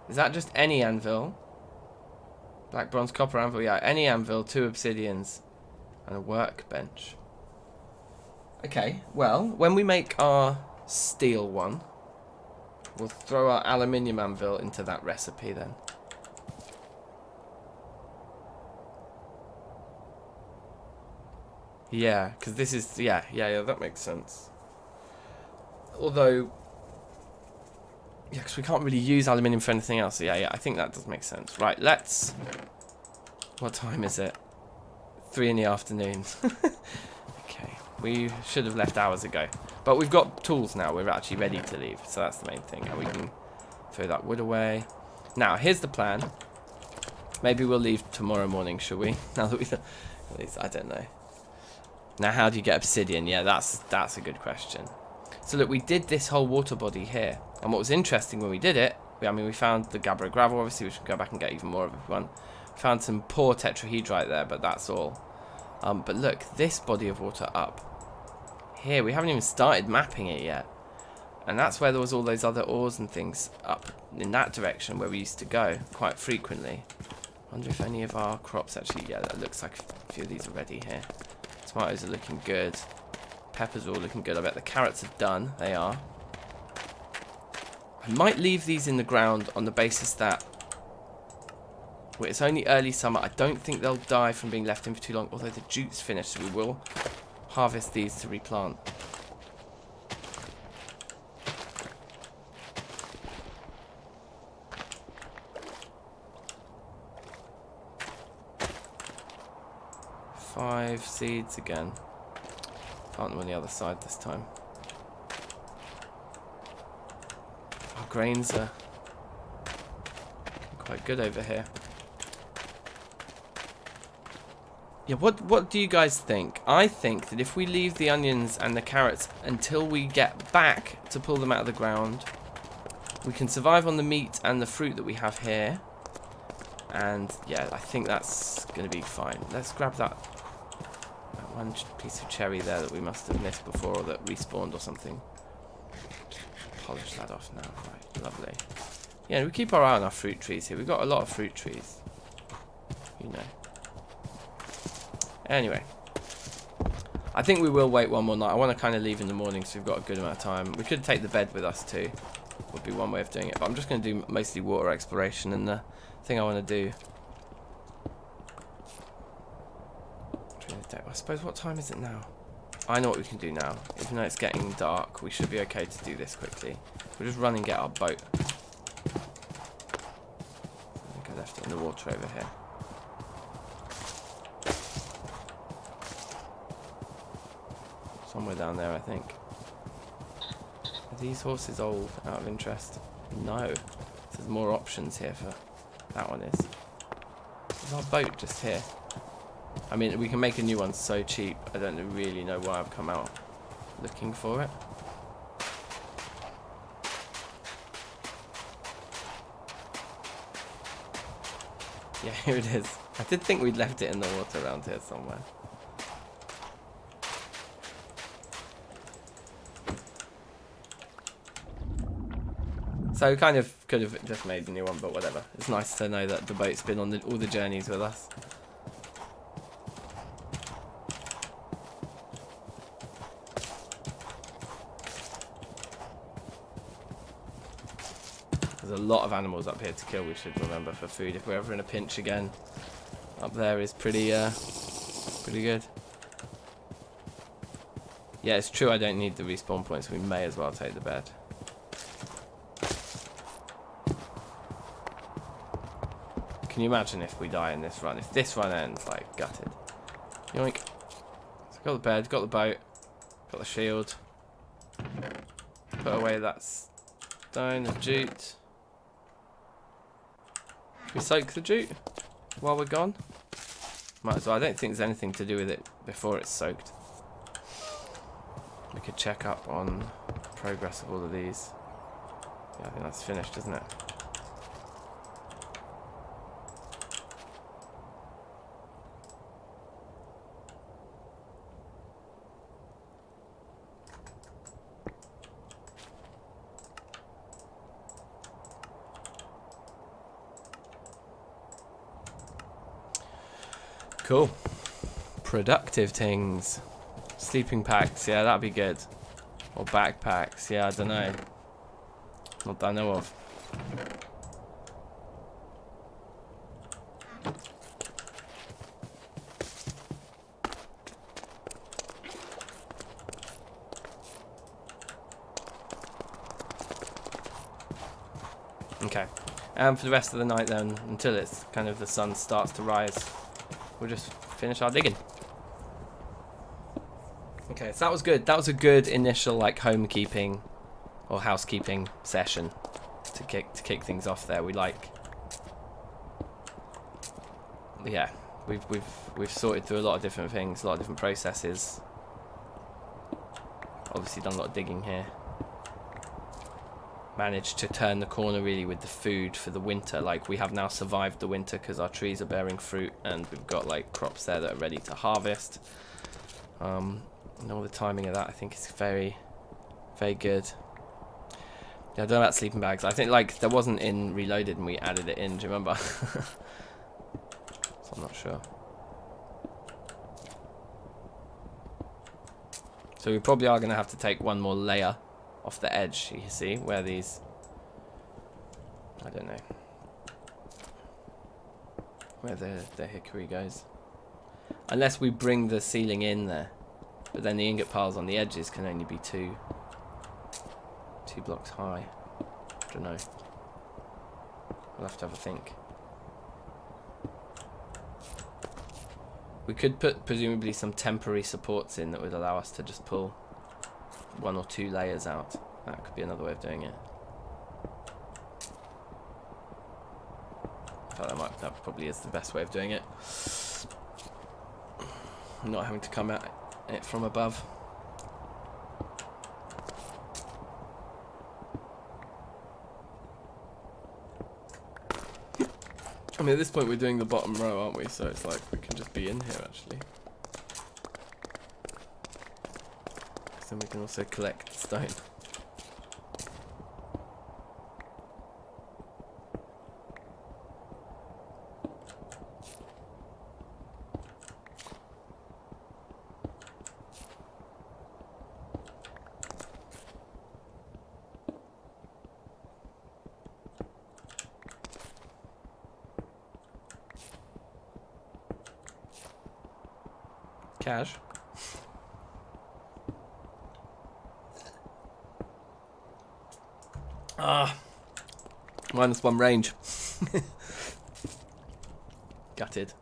S1: Is that just any anvil? Black, bronze, copper anvil. Yeah, any anvil, 2 obsidians, and a workbench. Okay, well, when we make our steel one, we'll throw our aluminium anvil into that recipe then. Yeah, because this is, yeah, that makes sense. Although, Yeah, because we can't really use aluminium for anything else. So yeah, I think that does make sense. Right, let's... What time is it? 3 in the afternoon. Okay, we should have left hours ago. But we've got tools now. We're actually ready to leave. So that's the main thing. And we can throw that wood away. Now, here's the plan. Maybe we'll leave tomorrow morning, shall we? Now that we've... At least, I don't know. Now, how do you get obsidian? Yeah, that's a good question. So look, we did this whole water body here. And what was interesting when we did it, we found the gabbro gravel, obviously, which we can go back and get even more of if we want. We found some poor tetrahedrite there, but that's all. But look, this body of water up here, we haven't even started mapping it yet. And that's where there was all those other ores and things up in that direction where we used to go quite frequently. I wonder if any of our crops actually, yeah, that looks like a few of these are ready here. Tomatoes are looking good. Peppers are all looking good. I bet the carrots are done. They are. I might leave these in the ground on the basis that well, it's only early summer. I don't think they'll die from being left in for too long, although the jute's finished, so we will harvest these to replant. Five seeds again. Plant them on the other side this time. Our grains are quite good over here. Yeah, what do you guys think? I think that if we leave the onions and the carrots until we get back to pull them out of the ground, we can survive on the meat and the fruit that we have here. And yeah, I think that's going to be fine. Let's grab that one piece of cherry there that we must have missed before or that respawned or something. Polish that off now. Right, lovely. Yeah, we keep our eye on our fruit trees here. We've got a lot of fruit trees. You know. Anyway. I think we will wait one more night. I want to kind of leave in the morning so we've got a good amount of time. We could take the bed with us too. Would be one way of doing it. But I'm just going to do mostly water exploration. And the thing I want to do... I suppose, what time is it now? I know what we can do now. Even though it's getting dark, we should be okay to do this quickly. We'll just run and get our boat. I think I left it in the water over here. Somewhere down there, I think. Are these horses old, out of interest? No. There's more options here for... That one is. There's our boat just here. I mean, we can make a new one so cheap. I don't really know why I've come out looking for it. Yeah, here it is. I did think we'd left it in the water around here somewhere. So kind of could have just made a new one, but whatever. It's nice to know that the boat's been on all the journeys with us. There's a lot of animals up here to kill, we should remember, for food. If we're ever in a pinch again, up there is pretty good. Yeah, it's true I don't need the respawn points. We may as well take the bed. Can you imagine if we die in this run? If this run ends, like, gutted. Yoink. So got the bed, got the boat, got the shield. Put away that stone of jute. Should we soak the jute while we're gone? Might as well. I don't think there's anything to do with it before it's soaked. We could check up on progress of all of these. Yeah, I think that's finished, isn't it? Cool. Productive things. Sleeping packs, yeah, that'd be good. Or backpacks, yeah, I don't know. Not that I know of. Okay. And for the rest of the night then, until it's kind of the sun starts to rise, we'll just finish our digging. Okay, so that was good. That was a good initial like homekeeping or housekeeping session to kick things off there. Yeah, we've sorted through a lot of different things, a lot of different processes. Obviously done a lot of digging here. Managed to turn the corner really with the food for the winter. Like, we have now survived the winter because our trees are bearing fruit and we've got like crops there that are ready to harvest. And all the timing of that I think is very, very good. Yeah, I don't know about sleeping bags. I think like there wasn't in Reloaded and we added it in, do you remember? So I'm not sure. So we probably are going to have to take one more layer off the edge, you see, where these, I don't know, where the hickory goes. Unless we bring the ceiling in there. But then the ingot piles on the edges can only be two blocks high. I don't know. We'll have to have a think. We could put presumably some temporary supports in that would allow us to just pull 1 or 2 layers out. That could be another way of doing it. I feel that probably is the best way of doing it. Not having to come at it from above. I mean, at this point we're doing the bottom row, aren't we? So it's like we can just be in here actually. Then we can also collect stone. Cash. -1 range. Gutted.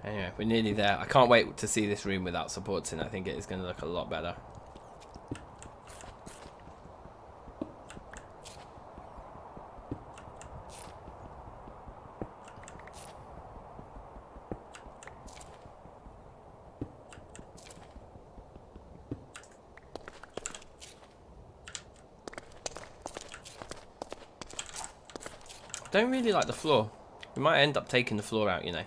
S1: Anyway, we're nearly there. I can't wait to see this room without supports in. I think it is going to look a lot better. Don't really like the floor. We might end up taking the floor out, you know.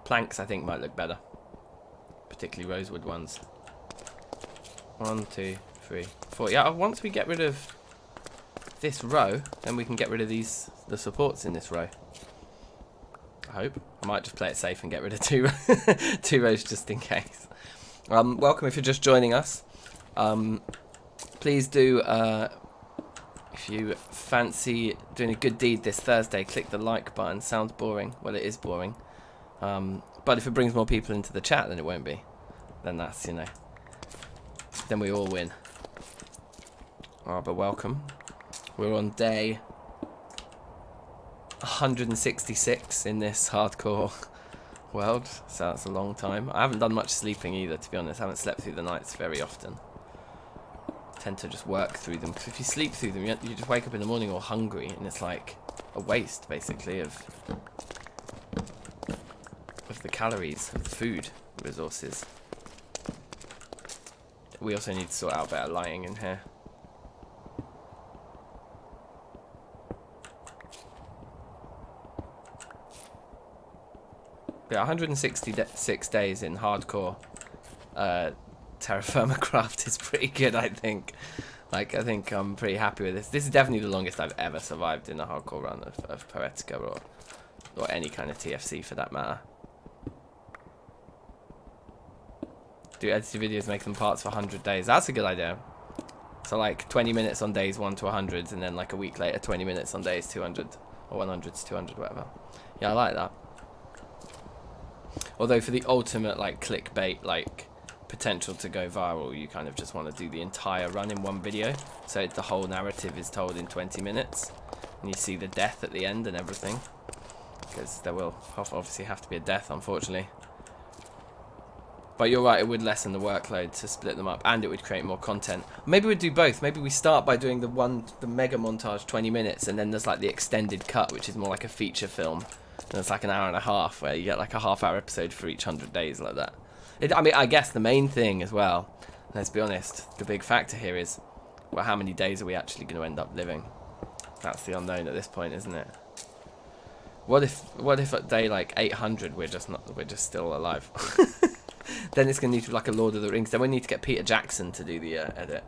S1: Planks, I think, might look better. Particularly rosewood ones. 1, 2, 3, 4. Yeah, once we get rid of this row, then we can get rid of the supports in this row. I hope. I might just play it safe and get rid of 2 rows just in case. Welcome if you're just joining us. Please do... if you fancy doing a good deed this Thursday, click the like button. Sounds boring. Well, it is boring. But if it brings more people into the chat, then it won't be. Then that's, you know, then we all win. But welcome. We're on day 166 in this hardcore world, so that's a long time. I haven't done much sleeping either, to be honest. I haven't slept through the nights very often. Tend to just work through them, because if you sleep through them you just wake up in the morning all hungry and it's like a waste basically of the calories, of the food resources. We also need to sort out better lighting in here. Yeah, 166 days in hardcore Terrafirmacraft is pretty good, I think. Like, I think I'm pretty happy with this. This is definitely the longest I've ever survived in a hardcore run of Poetica or any kind of TFC for that matter. Do edited videos, make them parts for 100 days. That's a good idea. So like 20 minutes on days 1 to 100, and then like a week later 20 minutes on days 200 or 100 to 200, whatever. Yeah, I like that. Although for the ultimate like clickbait, like potential to go viral, you kind of just want to do the entire run in one video, so the whole narrative is told in 20 minutes, and you see the death at the end and everything, because there will obviously have to be a death, unfortunately. But you're right, it would lessen the workload to split them up, and it would create more content. Maybe we'd do both. Maybe we start by doing the mega montage, 20 minutes, and then there's like the extended cut, which is more like a feature film. And it's like an hour and a half, where you get like a half-hour episode for each 100 days, like that. I mean, I guess the main thing as well, let's be honest, the big factor here is, well, how many days are we actually going to end up living? That's the unknown at this point, isn't it? What if at day like 800 we're just still alive? Then it's going to need to be like a Lord of the Rings. Then we need to get Peter Jackson to do the edit.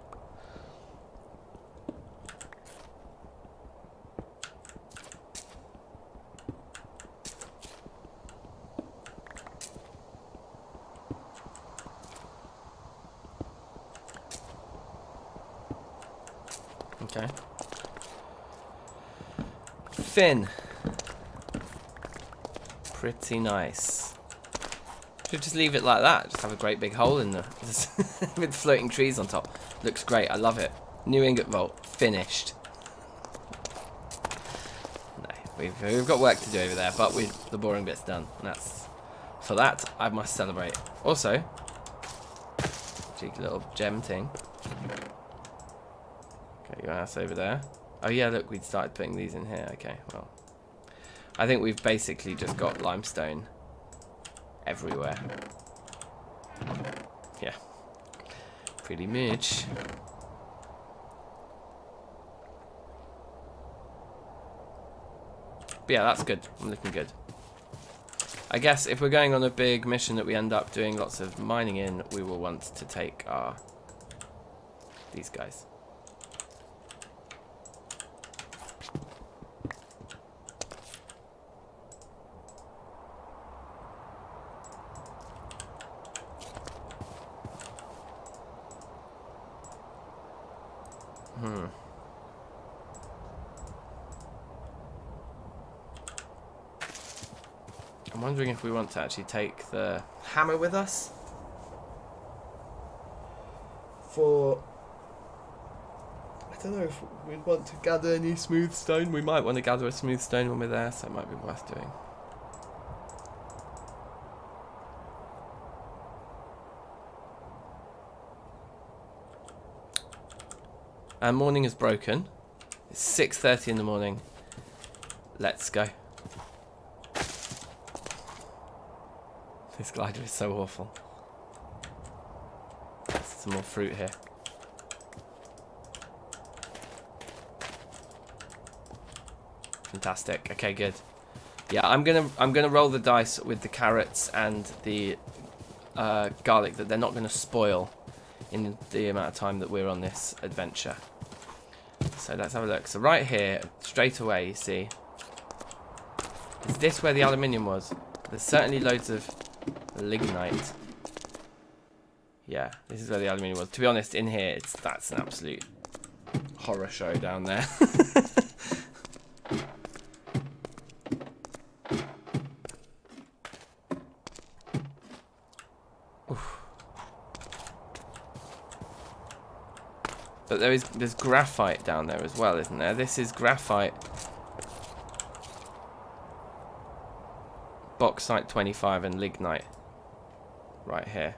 S1: Okay. Fin. Pretty nice. Should just leave it like that. Just have a great big hole in there with floating trees on top. Looks great. I love it. New ingot vault finished. No, we've got work to do over there, but the boring bit's done. And for that I must celebrate. Also, cheeky little gem thing. Okay, your ass over there. Oh yeah, look, we'd started putting these in here. Okay, well, I think we've basically just got limestone everywhere. Yeah, pretty much. But yeah, that's good. I'm looking good. I guess if we're going on a big mission that we end up doing lots of mining in, we will want to take these guys. I'm wondering if we want to actually take the hammer with us for... I don't know if we'd want to gather any smooth stone. We might want to gather a smooth stone when we're there, so it might be worth doing. Our morning is broken. It's 6:30 in the morning. Let's go. This glider is so awful. Some more fruit here. Fantastic. Okay, good. Yeah, I'm gonna roll the dice with the carrots and the garlic that they're not gonna spoil in the amount of time that we're on this adventure. So let's have a look. So right here, straight away, you see, is this where the aluminium was? There's certainly loads of lignite. Yeah, this is where the aluminium was. To be honest, in here, that's an absolute horror show down there. But there's graphite down there as well, isn't there? This is graphite. Bauxite 25 and lignite. Right here.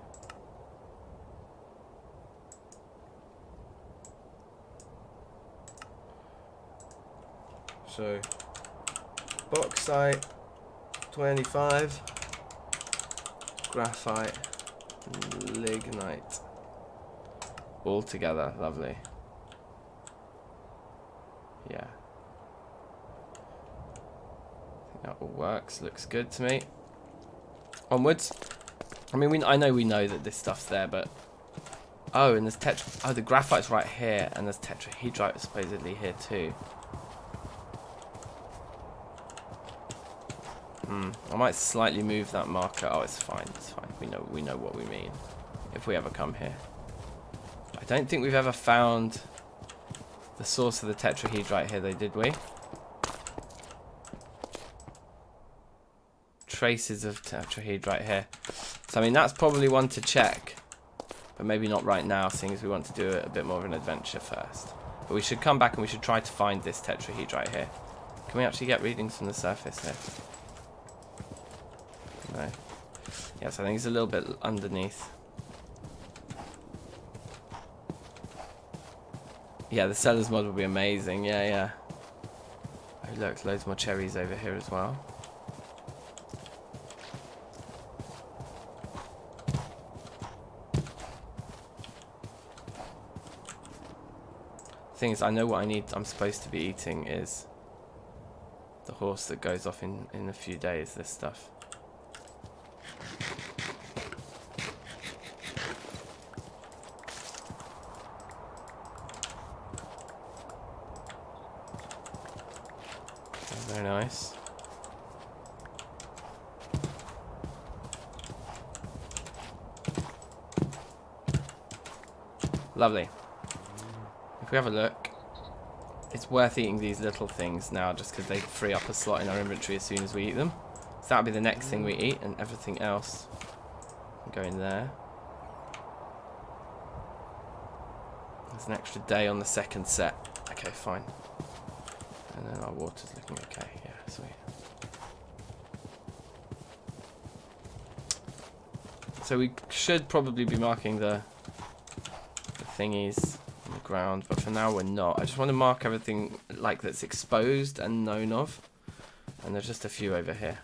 S1: So, bauxite 25, graphite, lignite. All together, lovely. Yeah. I think that all works. Looks good to me. Onwards. I mean, I know we know that this stuff's there, but oh, and there's the graphite's right here, and there's tetrahedrite supposedly here too. I might slightly move that marker. Oh, it's fine. It's fine. We know what we mean if we ever come here. I don't think we've ever found the source of the tetrahedrite here, though, did we? Traces of tetrahedrite here. So, I mean, that's probably one to check. But maybe not right now, seeing as we want to do a bit more of an adventure first. But we should come back and we should try to find this tetrahedrite here. Can we actually get readings from the surface here? No. Yes, I think it's a little bit underneath. Yeah, the seller's mod would be amazing. Yeah, yeah. Oh, look, loads more cherries over here as well. Thing is, I know what I'm supposed to be eating is the horse that goes off in a few days, this stuff. Very nice. Lovely. If we have a look, it's worth eating these little things now just because they free up a slot in our inventory as soon as we eat them. So that'll be the next thing we eat, and everything else can go in there. There's an extra day on the second set. Okay, fine. And then our water's looking okay. Yeah, sweet. So we should probably be marking the thingies on the ground, but for now we're not. I just want to mark everything like that's exposed and known of. And there's just a few over here.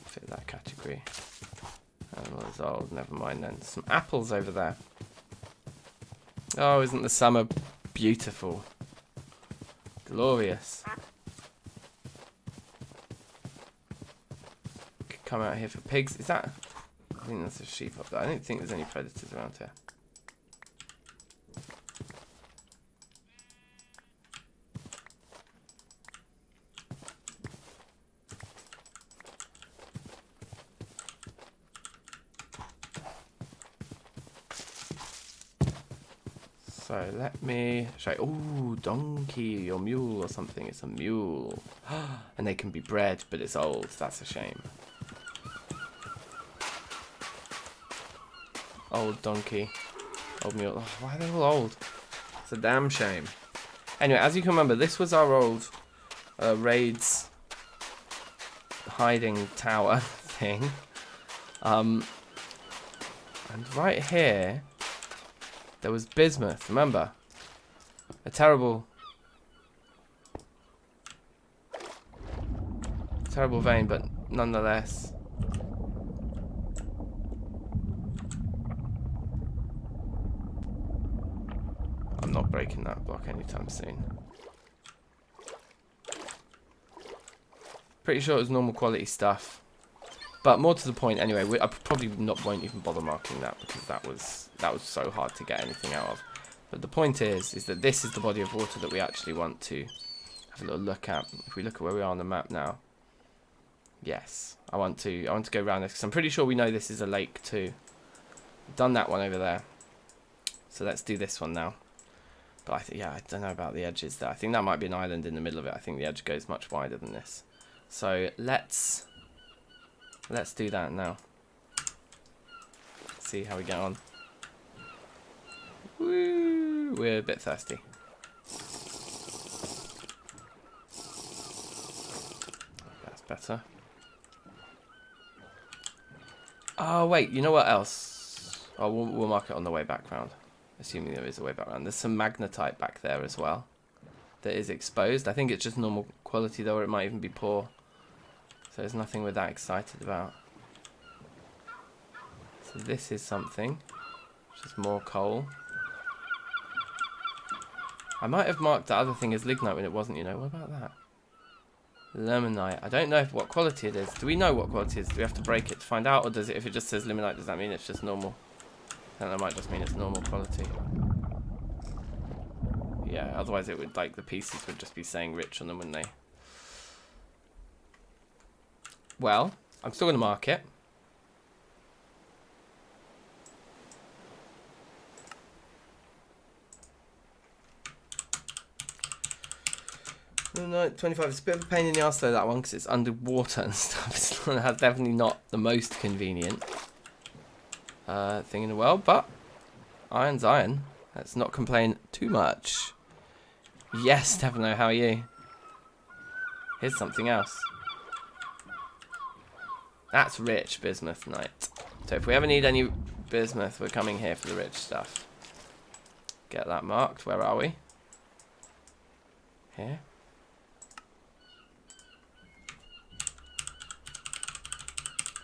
S1: Fit that category. Animal is old, never mind then. Some apples over there. Oh, isn't the summer beautiful? Glorious. Could come out here for pigs. Is that? I think that's a sheep up there. I don't think there's any predators around here. So let me show you. Ooh, donkey or mule or something. It's a mule. And they can be bred, but it's old. That's a shame. Old donkey. Old mule. Oh, why are they all old? It's a damn shame. Anyway, as you can remember, this was our old raids hiding tower thing. And right here, there was bismuth, remember? A terrible vein, but nonetheless. I'm not breaking that block anytime soon. Pretty sure it was normal quality stuff. But more to the point, anyway, I probably won't even bother marking that because that was so hard to get anything out of. But the point is that this is the body of water that we actually want to have a little look at. If we look at where we are on the map now, yes, I want to go around this because I'm pretty sure we know this is a lake too. We've done that one over there, so let's do this one now. But I don't know about the edges there. I think that might be an island in the middle of it. I think the edge goes much wider than this. So let's do that now. See how we get on. Woo! We're a bit thirsty. That's better. Oh wait, you know what else? Oh, we'll mark it on the way back round. Assuming there is a way back round. There's some magnetite back there as well that is exposed. I think it's just normal quality though, or it might even be poor. So there's nothing we're that excited about. So this is something, which is more coal. I might have marked the other thing as lignite when it wasn't, you know. What about that? Limonite. I don't know what quality it is. Do we know what quality it is? Do we have to break it to find out? Or does it, if it just says limonite, does that mean it's just normal? I think that might just mean it's normal quality. Yeah, otherwise it would, like, the pieces would just be saying rich on them, wouldn't they? Well, I'm still going to mark it. No, 25. It's a bit of a pain in the arse though, that one, because it's underwater and stuff. It's definitely not the most convenient. thing in the world, but iron's iron. Let's not complain too much. Yes, Stefano, how are you? Here's something else. That's rich bismuth night. So if we ever need any bismuth, we're coming here for the rich stuff. Get that marked. Where are we? Here.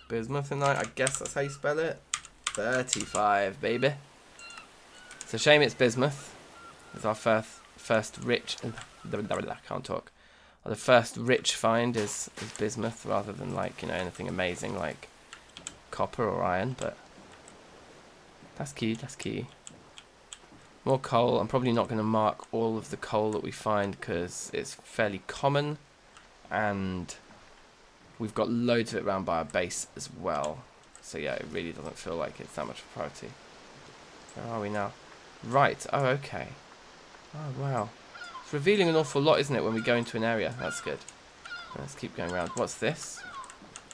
S1: Bismuth night, I guess that's how you spell it. 35, baby. It's a shame it's bismuth. It's our first rich... I can't talk. The first rich find is bismuth rather than, like, you know, anything amazing like copper or iron, but that's key, that's key. More coal. I'm probably not going to mark all of the coal that we find because it's fairly common and we've got loads of it around by our base as well. So yeah, it really doesn't feel like it's that much of a priority. Where are we now? Right, oh okay. Oh wow. It's revealing an awful lot, isn't it, when we go into an area? That's good. Let's keep going around. What's this?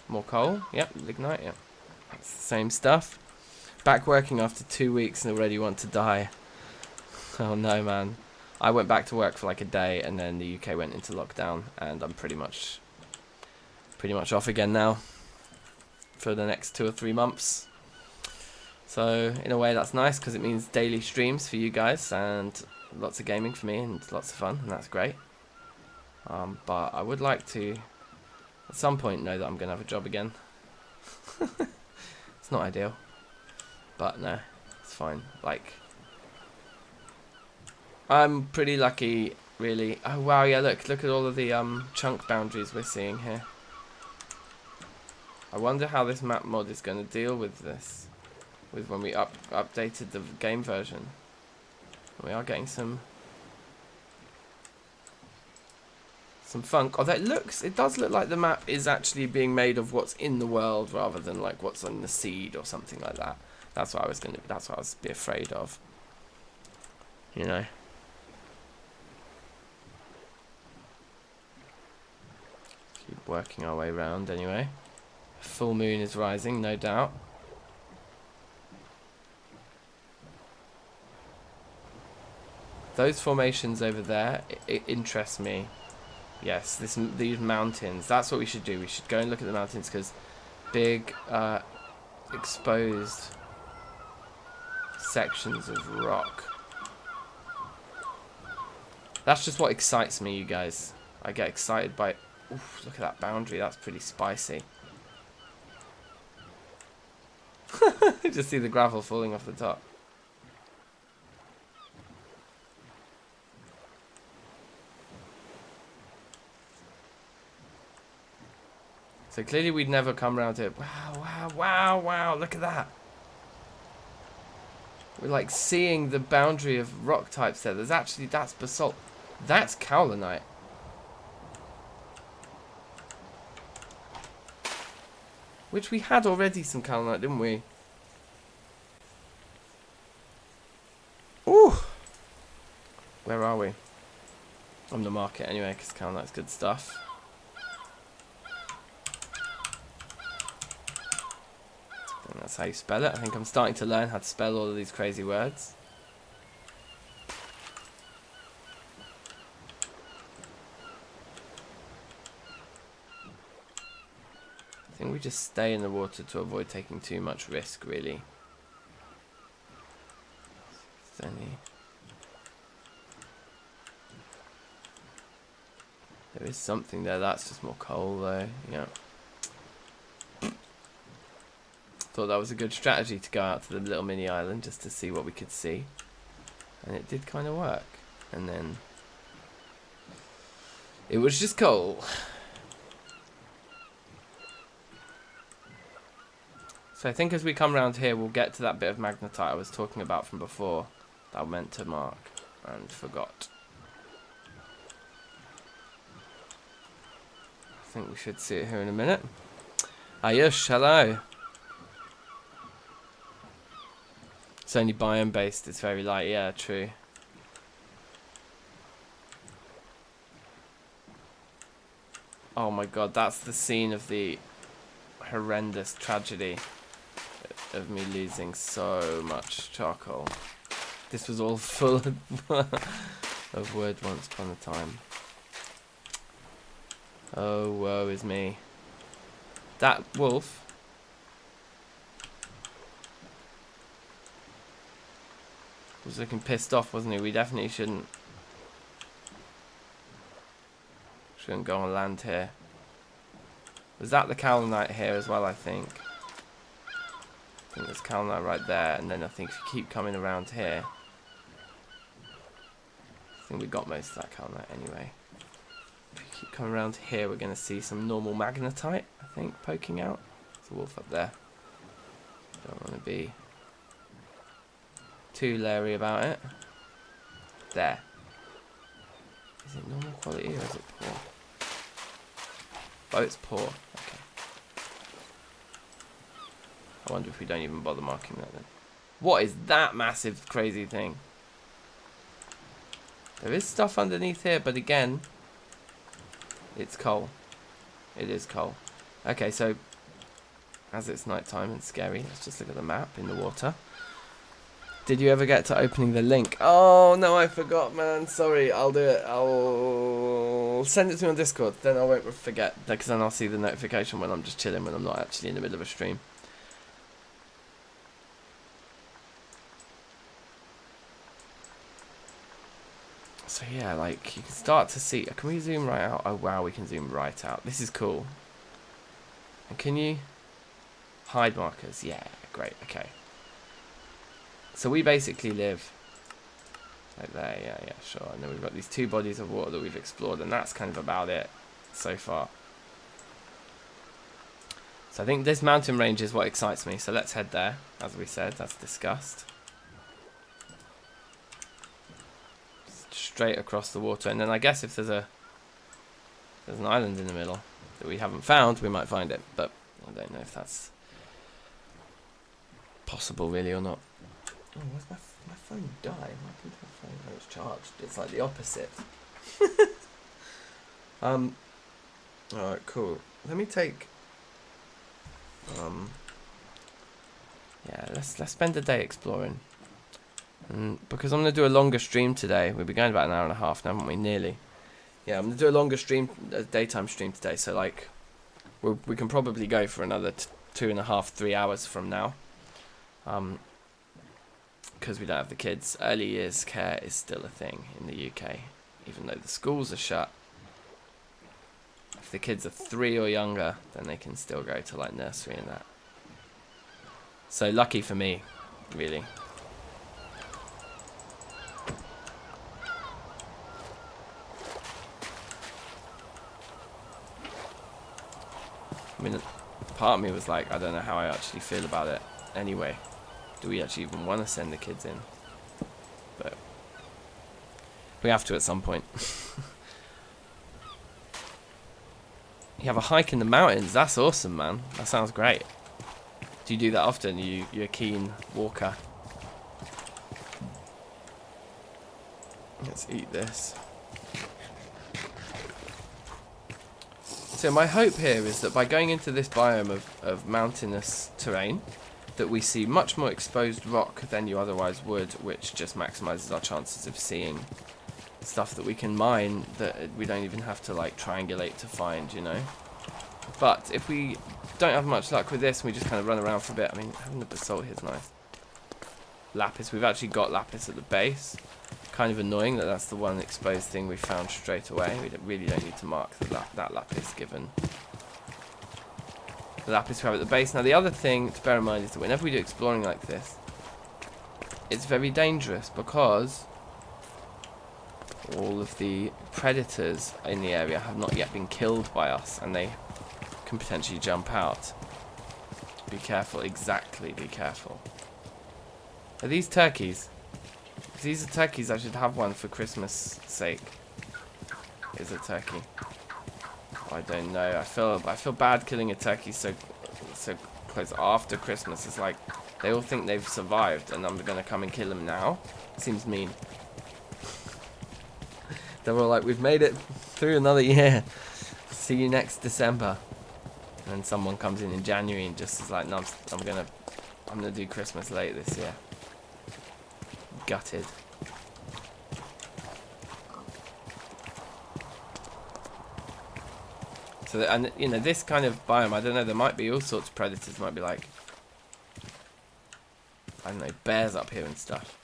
S1: More coal? Yep, lignite, yep. It's the same stuff. Back working after 2 weeks and already want to die. Oh no, man. I went back to work for like a day and then the UK went into lockdown and I'm pretty much off again now for the next 2 or 3 months. So in a way that's nice because it means daily streams for you guys and lots of gaming for me and lots of fun, and that's great. But I would like to, at some point, know that I'm going to have a job again. It's not ideal, but no, it's fine. Like, I'm pretty lucky, really. Oh wow, yeah, look at all of the chunk boundaries we're seeing here. I wonder how this map mod is going to deal with this, with when we updated the game version. We are getting some funk. Oh, it does look like the map is actually being made of what's in the world rather than like what's on the seed or something like that. That's what I was be afraid of. You know. Keep working our way around anyway. Full moon is rising, no doubt. Those formations over there, it interests me. Yes, these mountains. That's what we should do. We should go and look at the mountains because big exposed sections of rock. That's just what excites me, you guys. I get excited by... Oof, look at that boundary. That's pretty spicy. Just see the gravel falling off the top. So clearly we'd never come around to it. Wow, wow, wow, wow, look at that. We're like seeing the boundary of rock types there. That's basalt. That's kaolinite. Which we had already some kaolinite, didn't we? Ooh! Where are we? On the market anyway, because kaolinite's good stuff. And that's how you spell it. I think I'm starting to learn how to spell all of these crazy words. I think we just stay in the water to avoid taking too much risk, really. There is something there. That's just more coal, though. Yeah. Thought that was a good strategy to go out to the little mini island just to see what we could see. And it did kind of work. And then it was just coal. So I think as we come around here, we'll get to that bit of magnetite I was talking about from before that I meant to mark and forgot. I think we should see it here in a minute. Ayush, hello. It's only biome based, it's very light, yeah, true. Oh my god, that's the scene of the horrendous tragedy of me losing so much charcoal. This was all full of wood once upon a time. Oh, woe is me. That wolf was looking pissed off, wasn't he? We definitely shouldn't go on land here. Was that the Calamite here as well, I think? I think there's Calamite right there, and then I think if you keep coming around here, I think we got most of that Calamite anyway. If we keep coming around here, we're going to see some normal magnetite, I think, poking out. There's a wolf up there. Don't want to be too leery about it. There. Is it normal quality or is it poor? Oh, it's poor. Okay. I wonder if we don't even bother marking that then. What is that massive crazy thing? There is stuff underneath here, but again, it's coal. It is coal. Okay, so as it's nighttime and scary, let's just look at the map in the water. Did you ever get to opening the link? Oh, no, I forgot, man. Sorry, I'll do it. I'll send it to you on Discord. Then I won't forget, because then I'll see the notification when I'm just chilling, when I'm not actually in the middle of a stream. So, yeah, like, you can start to see. Can we zoom right out? Oh, wow, we can zoom right out. This is cool. And can you hide markers? Yeah, great, okay. So we basically live like there, yeah, sure. And then we've got these two bodies of water that we've explored, and that's kind of about it so far. So I think this mountain range is what excites me. So let's head there, as we said, that's discussed. Straight across the water, and then I guess if there's an island in the middle that we haven't found, we might find it, but I don't know if that's possible really or not. Oh, where's my phone die? What happened to my phone? Oh, it's charged. It's like the opposite. Alright, cool. Let me take yeah, let's spend the day exploring. And because I'm gonna do a longer stream today, we'll be going about an hour and a half now, haven't we? Nearly. Yeah, I'm gonna do a longer stream, a daytime stream today, so like we can probably go for another 2.5, 3 hours from now. Because we don't have the kids. Early years care is still a thing in the UK, even though the schools are shut. If the kids are 3 or younger, then they can still go to like nursery and that. So lucky for me, really. I mean, part of me was like, I don't know how I actually feel about it anyway. Do we actually even want to send the kids in? But we have to at some point. You have a hike in the mountains. That's awesome, man. That sounds great. Do you do that often? You're a keen walker. Let's eat this. So my hope here is that by going into this biome of mountainous terrain, that we see much more exposed rock than you otherwise would, which just maximizes our chances of seeing stuff that we can mine that we don't even have to like triangulate to find, you know. But if we don't have much luck with this and we just kind of run around for a bit, I mean, having the basalt here is nice. Lapis, we've actually got lapis at the base. Kind of annoying that that's the one exposed thing we found straight away. We really don't need to mark that lapis given the lapis we have at the base. Now the other thing to bear in mind is that whenever we do exploring like this, it's very dangerous because all of the predators in the area have not yet been killed by us and they can potentially jump out. Be careful, exactly, be careful. Are these turkeys? If these are turkeys, I should have one for Christmas' sake. Is a turkey? I don't know. I feel bad killing a turkey so close after Christmas. It's like they all think they've survived, and I'm gonna come and kill them now. Seems mean. They're all like, we've made it through another year. See you next December. And someone comes in January and just is like, no, I'm gonna I'm going to do Christmas late this year. Gutted. So, and you know, this kind of biome, I don't know, there might be all sorts of predators. Might be like, I don't know, bears up here and stuff.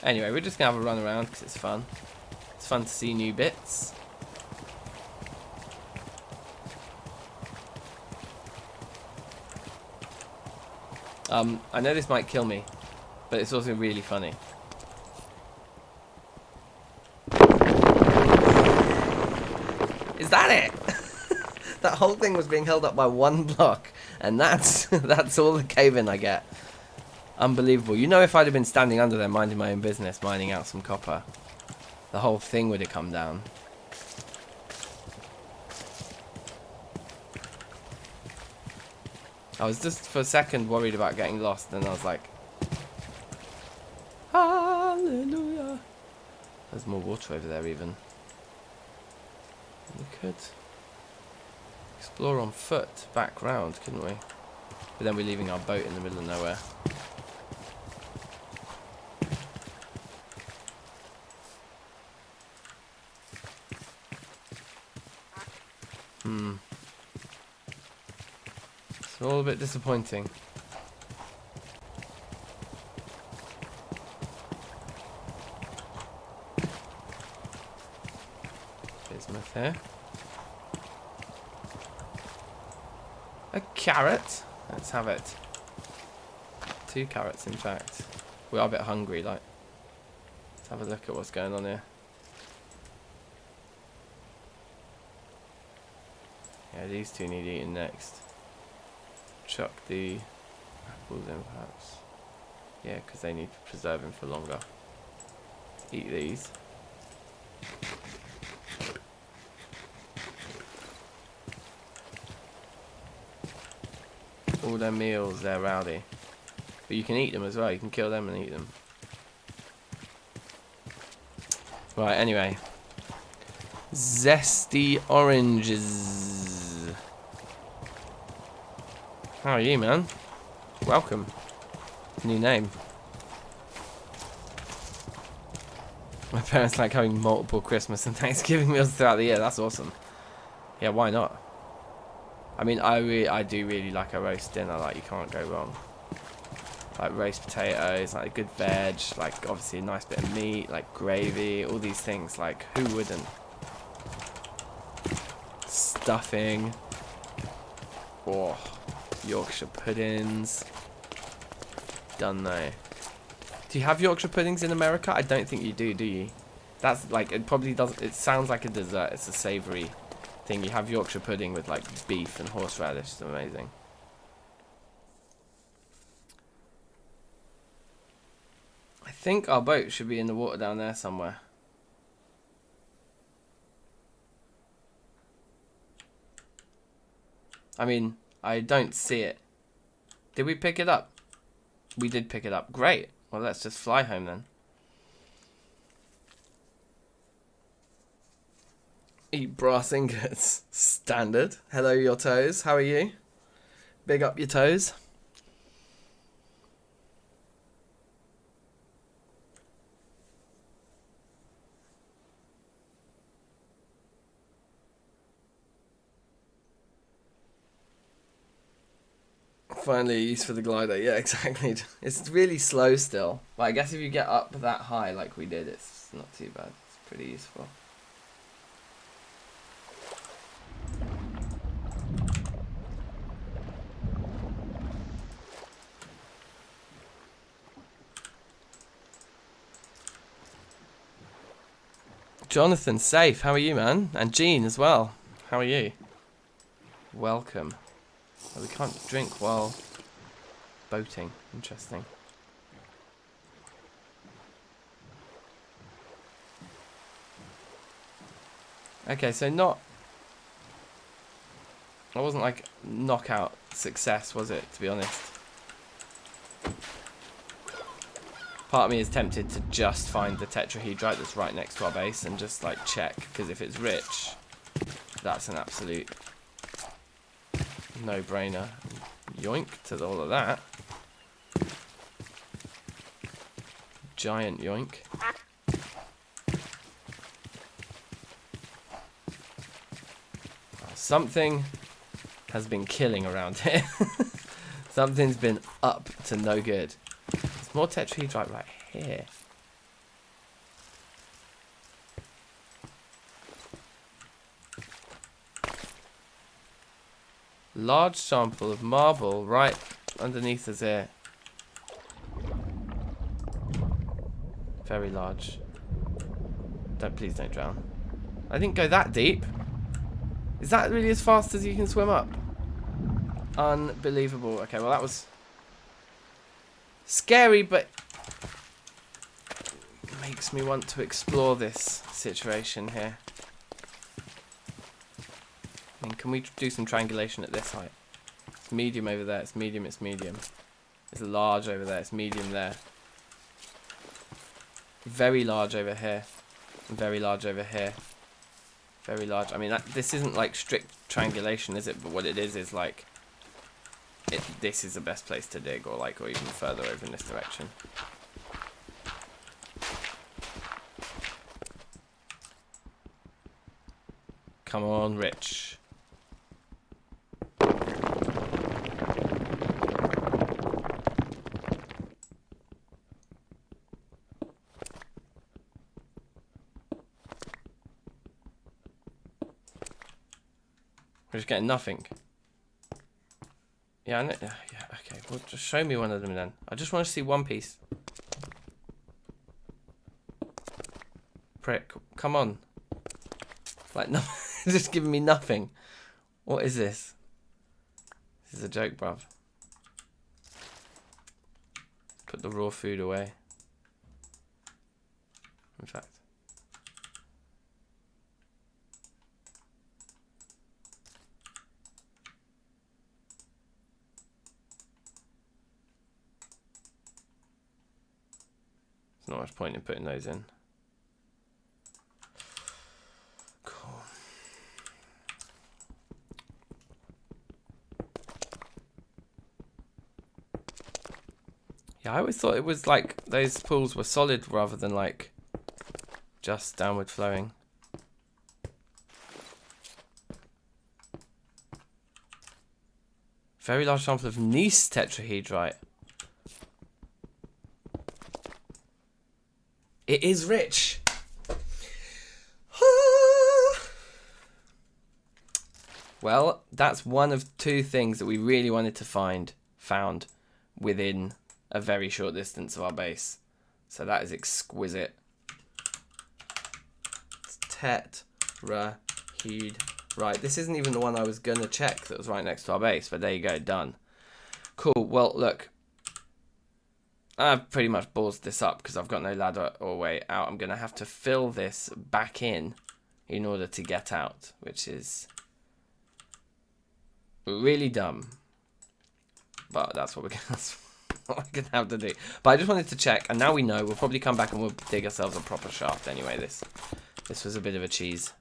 S1: Anyway, we're just going to have a run around because it's fun. It's fun to see new bits. I know this might kill me, but it's also really funny. Is that it? That whole thing was being held up by one block, and that's all the cave-in I get. Unbelievable. You know, if I'd have been standing under there minding my own business, mining out some copper, the whole thing would have come down. I was just for a second worried about getting lost, and I was like, hallelujah. There's more water over there even. We could explore on foot back round, couldn't we? But then we're leaving our boat in the middle of nowhere. It's all a bit disappointing. Bismuth here. A carrot. Let's have it. 2 carrots, in fact. We are a bit hungry, like. Let's have a look at what's going on here. Yeah, these 2 need eating next. Chuck the apples in, perhaps. Yeah, because they need preserving for longer. Eat these. All their meals, they're rowdy. But you can eat them as well. You can kill them and eat them. Right, anyway. Zesty oranges. How are you, man? Welcome. New name. My parents like having multiple Christmas and Thanksgiving meals throughout the year. That's awesome. Yeah, why not? I mean, I do really like a roast dinner. Like, you can't go wrong. Like roast potatoes, like a good veg, like obviously a nice bit of meat, like gravy, all these things. Like, who wouldn't? Stuffing. Oh, Yorkshire puddings. Done though. Do you have Yorkshire puddings in America? I don't think you do you? That's like, it probably does. It sounds like a dessert. It's a savoury thing. You have Yorkshire pudding with like beef and horseradish. It's amazing. I think our boat should be in the water down there somewhere. I mean, I don't see it. Did we pick it up? We did pick it up. Great. Well, let's just fly home then. Eat brass ingots. Standard. Hello, your toes. How are you? Big up your toes. Finally a use for the glider. Yeah, exactly. It's really slow still. But I guess if you get up that high like we did, it's not too bad. It's pretty useful. Jonathan, safe. How are you, man? And Jean as well. How are you? Welcome. Oh, we can't drink while boating. Interesting. Okay, so not... It wasn't like knockout success, was it, to be honest? Part of me is tempted to just find the tetrahedrite that's right next to our base and just like check, because if it's rich, that's an absolute No-brainer. Yoink to all of that. Giant yoink. Something has been killing around here. Something's been up to no good. There's more tetrahedrite right here. Large sample of marble right underneath us here. Very large. Please don't drown. I didn't go that deep. Is that really as fast as you can swim up? Unbelievable. Okay, well that was scary, but makes me want to explore this situation here. I mean, can we do some triangulation at this height? It's medium over there. It's medium. It's medium. It's large over there. It's medium there. Very large over here. Very large over here. Very large. I mean, this isn't like strict triangulation, is it? But what it is like, this is the best place to dig, or even further over in this direction. Come on, Rich. We're just getting nothing. Yeah, I know. Yeah, okay. Well, just show me one of them then. I just want to see one piece. Prick. Come on. Like, no. Just giving me nothing. What is this? This is a joke, bruv. Put the raw food away. In fact. There's not much point in putting those in. Cool. Yeah, I always thought it was like those pools were solid rather than like just downward flowing. Very large sample of gneiss tetrahedrite. It is rich. Well, that's one of two things that we really wanted to found within a very short distance of our base. So that is exquisite. It's tetrahedrite. This isn't even the one I was going to check that was right next to our base, but there you go, done. Cool, well, look. I've pretty much ballsed this up because I've got no ladder or way out. I'm going to have to fill this back in order to get out, which is really dumb. But that's what we're going to have to do. But I just wanted to check, and now we know. We'll probably come back and we'll dig ourselves a proper shaft anyway. This was a bit of a cheese.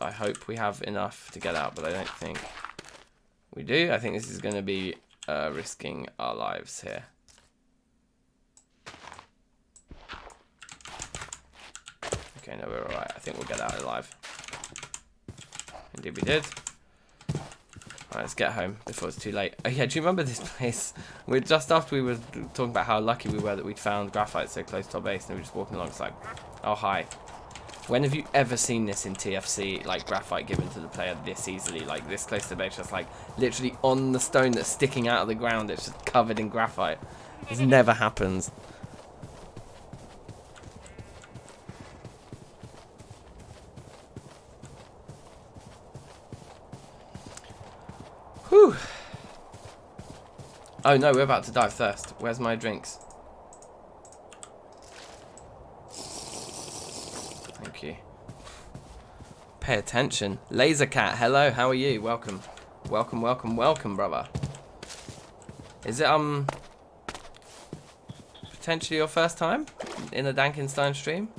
S1: I hope we have enough to get out, but I don't think we do. I think this is going to be risking our lives here. Okay, no, we're alright. I think we'll get out alive. Indeed we did. Alright, let's get home before it's too late. Oh yeah, do you remember this place? Just after we were talking about how lucky we were that we'd found graphite so close to our base, and we were just walking along, it's like, oh hi. When have you ever seen this in TFC, like graphite given to the player this easily, like this close to the base, just like literally on the stone that's sticking out of the ground, it's just covered in graphite. This never happens. Whew. Oh no, we're about to die of thirst. Where's my drinks? Thank you. Pay attention. Laser Cat, hello, how are you? Welcome. Welcome, welcome, welcome, brother. Is it potentially your first time in a DankNStein stream?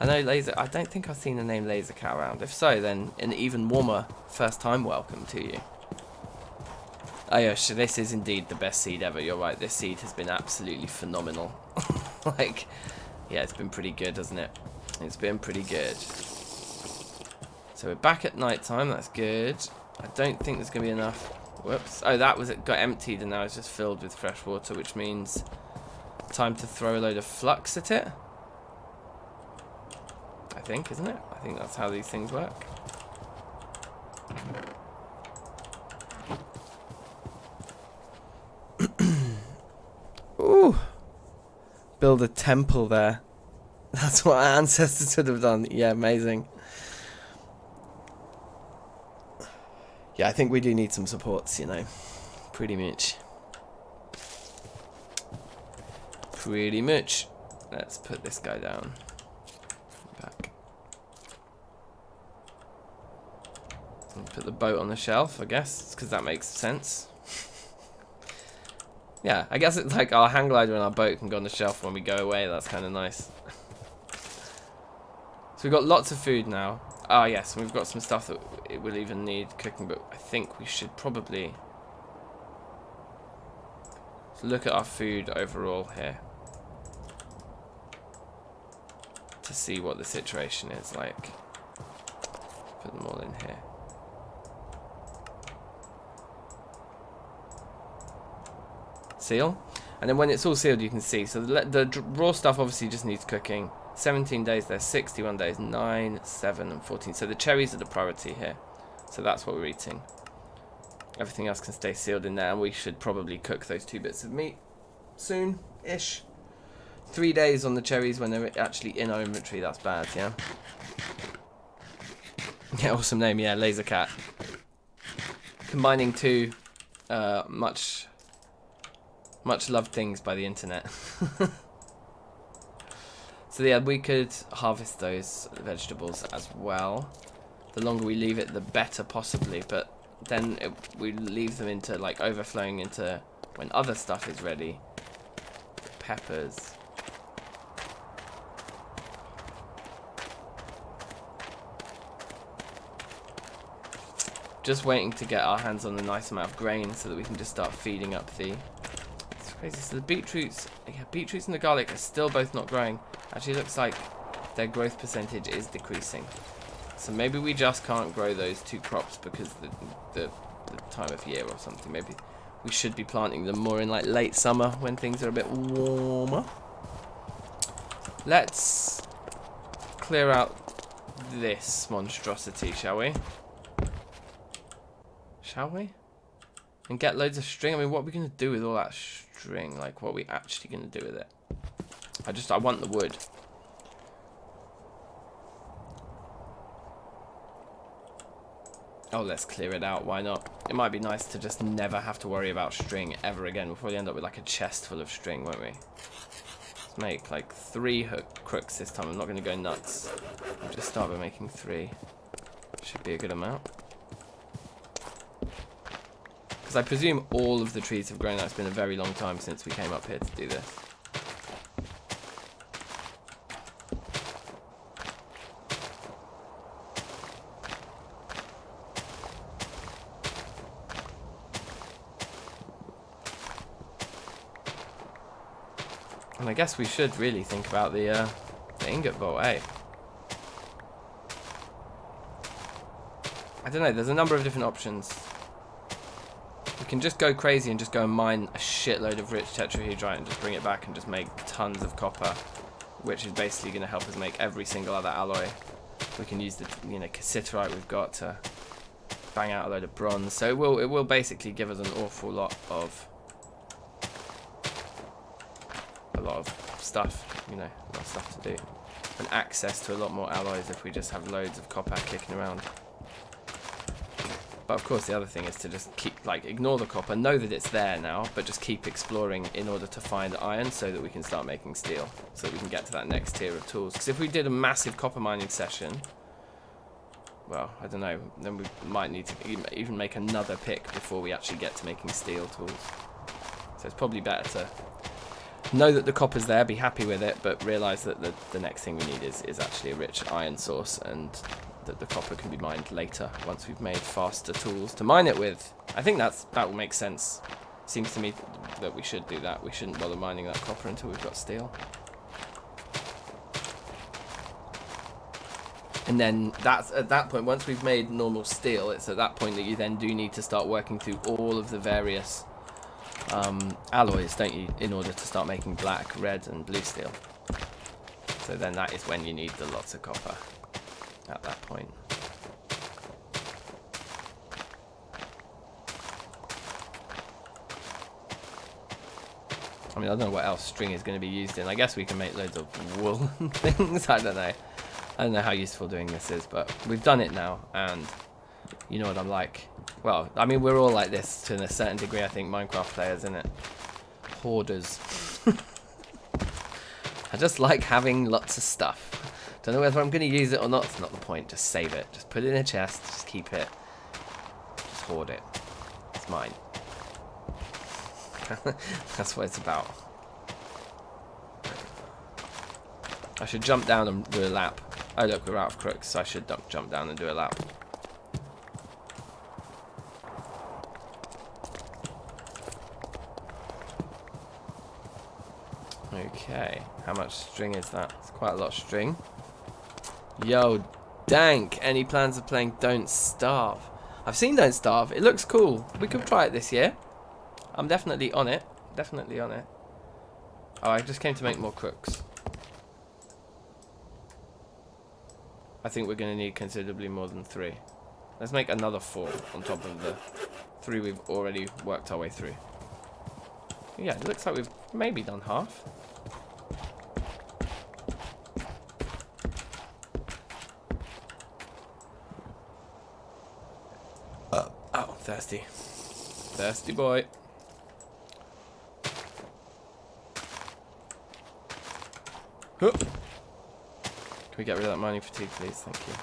S1: I know Laser. I don't think I've seen the name Laser Cat around. If so, then an even warmer first-time welcome to you. Oh yeah, so this is indeed the best seed ever. You're right. This seed has been absolutely phenomenal. Like, yeah, it's been pretty good, hasn't it? It's been pretty good. So we're back at night time. That's good. I don't think there's gonna be enough. Whoops. Oh, that was it. Got emptied and now it's just filled with fresh water, which means time to throw a load of flux at it. I think, isn't it? I think that's how these things work. Ooh. Build a temple there. That's what our ancestors would have done. Yeah, amazing. Yeah, I think we do need some supports, you know. Pretty much. Pretty much. Let's put this guy down. Back. And put the boat on the shelf, I guess, because that makes sense. Yeah, I guess it's like our hang glider and our boat can go on the shelf when we go away. That's kind of nice. So we've got lots of food now. Ah, yes, we've got some stuff that it will even need cooking, but I think we should probably look at our food overall here to see what the situation is like. Put them all in here. Seal, and then when it's all sealed you can see, so the raw stuff obviously just needs cooking. 17 days there, 61 days, 9, 7 and 14, so the cherries are the priority here, so that's what we're eating. Everything else can stay sealed in there, and we should probably cook those 2 bits of meat soon-ish. 3 days on the cherries when they're actually in our inventory. That's bad. Yeah, yeah, awesome name. Yeah, Laser Cat, combining 2 much loved things by the internet. So yeah, we could harvest those vegetables as well. The longer we leave it, the better possibly, but then we leave them into like overflowing into when other stuff is ready. Peppers. Just waiting to get our hands on a nice amount of grain so that we can just start feeding up the... It's crazy. So the beetroots, yeah, beetroots and the garlic are still both not growing. Actually, looks like their growth percentage is decreasing. So maybe we just can't grow those 2 crops because the time of year or something. Maybe we should be planting them more in like late summer when things are a bit warmer. Let's clear out this monstrosity, shall we? Shall we? And get loads of string. I mean, what are we going to do with all that string? Like, what are we actually going to do with it? I want the wood. Oh, let's clear it out. Why not? It might be nice to just never have to worry about string ever again. We'll probably end up with like a chest full of string, won't we? Let's make like 3 crooks this time. I'm not going to go nuts. I'll just start by making 3. Should be a good amount. Because I presume all of the trees have grown out. It's been a very long time since we came up here to do this. And I guess we should really think about the ingot vault, eh? I don't know, there's a number of different options. We can just go crazy and just go and mine a shitload of rich tetrahedrite and just bring it back and just make tons of copper, which is basically going to help us make every single other alloy. We can use the cassiterite we've got to bang out a load of bronze. So it will basically give us an awful lot of stuff, a lot of stuff to do, and access to a lot more alloys if we just have loads of copper kicking around. But of course the other thing is to just ignore the copper, know that it's there now, but just keep exploring in order to find iron so that we can start making steel, so that we can get to that next tier of tools. Because if we did a massive copper mining session, well, I don't know, then we might need to even make another pick before we actually get to making steel tools. So it's probably better to know that the copper's there, be happy with it, but realise that the next thing we need is actually a rich iron source, and that the copper can be mined later once we've made faster tools to mine it with. I think that will make sense. Seems to me that we should do that. We shouldn't bother mining that copper until we've got steel. And then that's at that point, once we've made normal steel, it's at that point that you then do need to start working through all of the various alloys, don't you, in order to start making black, red and blue steel. So then that is when you need the lots of copper at that point. I mean, I don't know what else string is going to be used in. I guess we can make loads of wool and things. I don't know. I don't know how useful doing this is, but we've done it now, and you know what I'm like. Well, I mean, we're all like this to a certain degree, I think, Minecraft players, isn't it? Hoarders. I just like having lots of stuff. Don't know whether I'm going to use it or not. It's not the point. Just save it. Just put it in a chest. Just keep it. Just hoard it. It's mine. That's what it's about. I should jump down and do a lap. Oh look, we're out of crooks, so I should jump down and do a lap. Okay, how much string is that? It's quite a lot of string. Yo, Dank, any plans of playing Don't Starve? I've seen Don't Starve, it looks cool. We could try it this year. I'm definitely on it. Definitely on it. Oh, I just came to make more crooks. I think we're going to need considerably more than 3. Let's make another 4 on top of the 3 we've already worked our way through. Yeah, it looks like we've maybe done half. Oh, thirsty. Thirsty boy. Huh. Can we get rid of that mining fatigue, please? Thank you.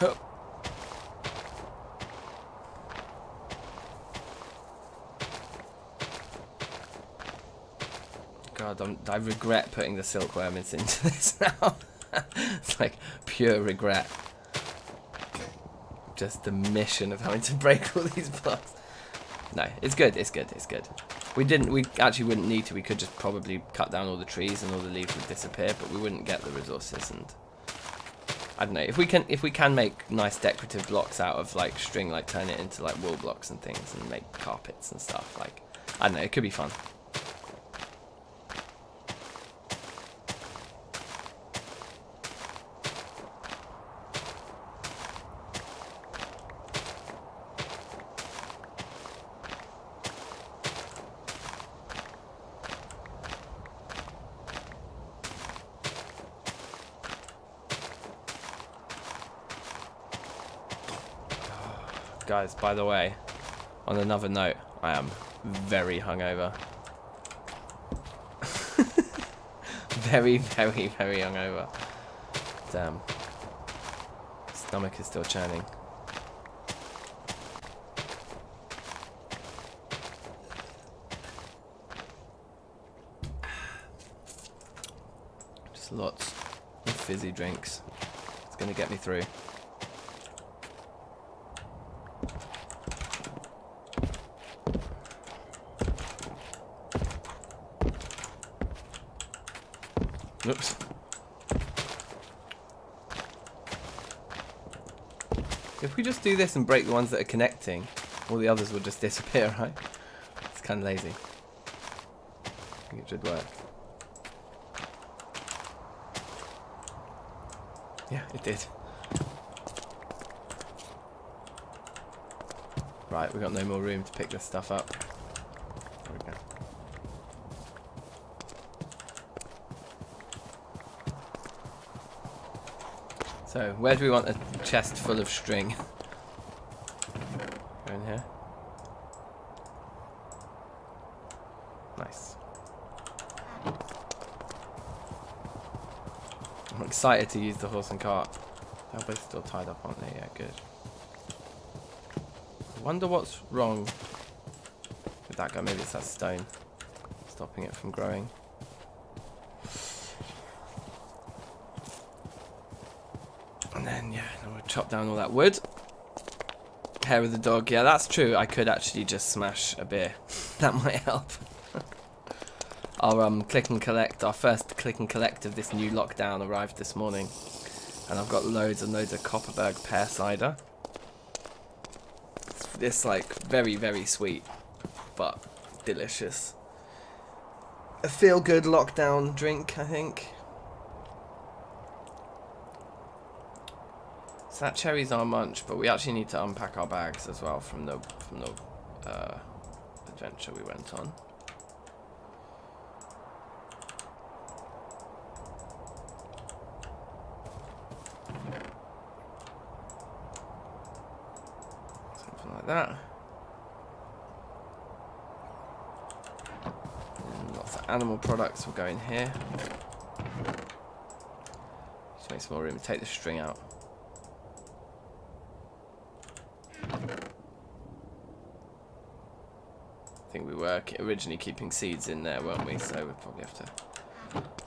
S1: Huh. God, I regret putting the silkworm into this now. It's like pure regret. Just the mission of having to break all these blocks. No, it's good, it's good, it's good. We actually wouldn't need to. We could just probably cut down all the trees and all the leaves would disappear, but we wouldn't get the resources. And I don't know, if we can make nice decorative blocks out of like string, like turn it into like wool blocks and things and make carpets and stuff, like, I don't know, it could be fun. Guys, by the way, on another note, I am very hungover. Very, very, very hungover. Damn. Stomach is still churning. Just lots of fizzy drinks. It's gonna get me through. Oops. If we just do this and break the ones that are connecting, all the others will just disappear, right? It's kind of lazy. I think it should work. Yeah, it did. Right, we've got no more room to pick this stuff up. There we go. So, where do we want a chest full of string? Go in here. Nice. I'm excited to use the horse and cart. They're both still tied up, aren't they? Yeah, good. I wonder what's wrong with that guy. Maybe it's that stone stopping it from growing. And then, yeah, then we'll chop down all that wood. Hair of the dog. Yeah, that's true. I could actually just smash a beer. That might help. Our click and collect, our first click and collect of this new lockdown arrived this morning. And I've got loads and loads of Copperberg pear cider. It's like very, very sweet, but delicious. A feel-good lockdown drink, I think. So that cherry's our munch, but we actually need to unpack our bags as well from the adventure we went on. Something like that. And lots of animal products will go in here. Just make some more room to take the string out. I think we were originally keeping seeds in there, weren't we? So we'll probably have to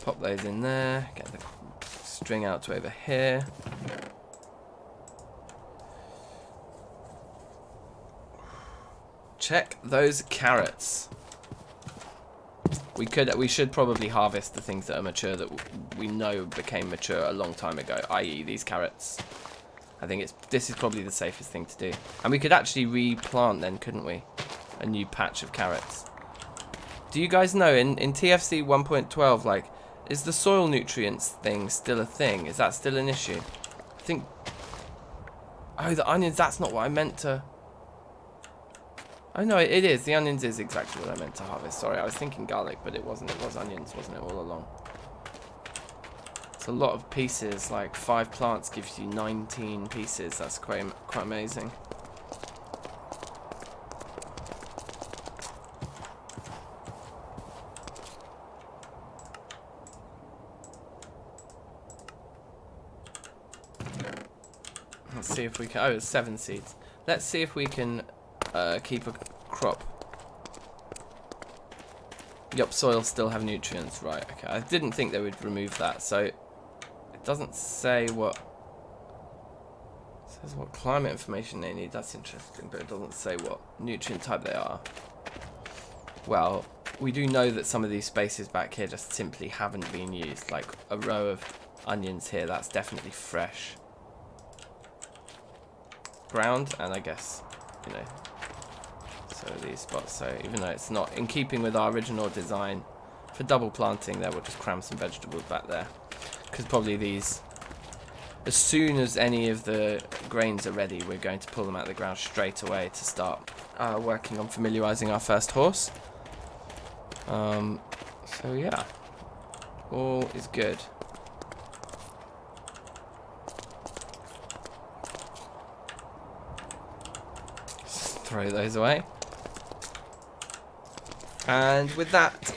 S1: pop those in there, get the string out to over here. Check those carrots. We should probably harvest the things that are mature that we know became mature a long time ago, i.e. these carrots. I think this is probably the safest thing to do. And we could actually replant then, couldn't we? A new patch of carrots. Do you guys know in TFC 1.12, like, is the soil nutrients thing still a thing? Is that still an issue? I think. Oh, the onions. That's not what I meant to. Oh no, it is. The onions is exactly what I meant to harvest. Sorry, I was thinking garlic, but it wasn't. It was onions, wasn't it, all along? It's a lot of pieces. Like 5 plants gives you 19 pieces. That's quite amazing. Let's see if we can. Oh, it's 7 seeds. Let's see if we can keep a crop. Yup, soils still have nutrients. Right, okay. I didn't think they would remove that, so it doesn't say what. It says what climate information they need. That's interesting, but it doesn't say what nutrient type they are. Well, we do know that some of these spaces back here just simply haven't been used. Like a row of onions here, that's definitely fresh ground, and I guess, you know, so these spots. So even though it's not in keeping with our original design for double planting, there we'll just cram some vegetables back there, because probably these, as soon as any of the grains are ready, we're going to pull them out of the ground straight away to start working on familiarizing our first horse. So yeah, all is good. Throw those away. And with that,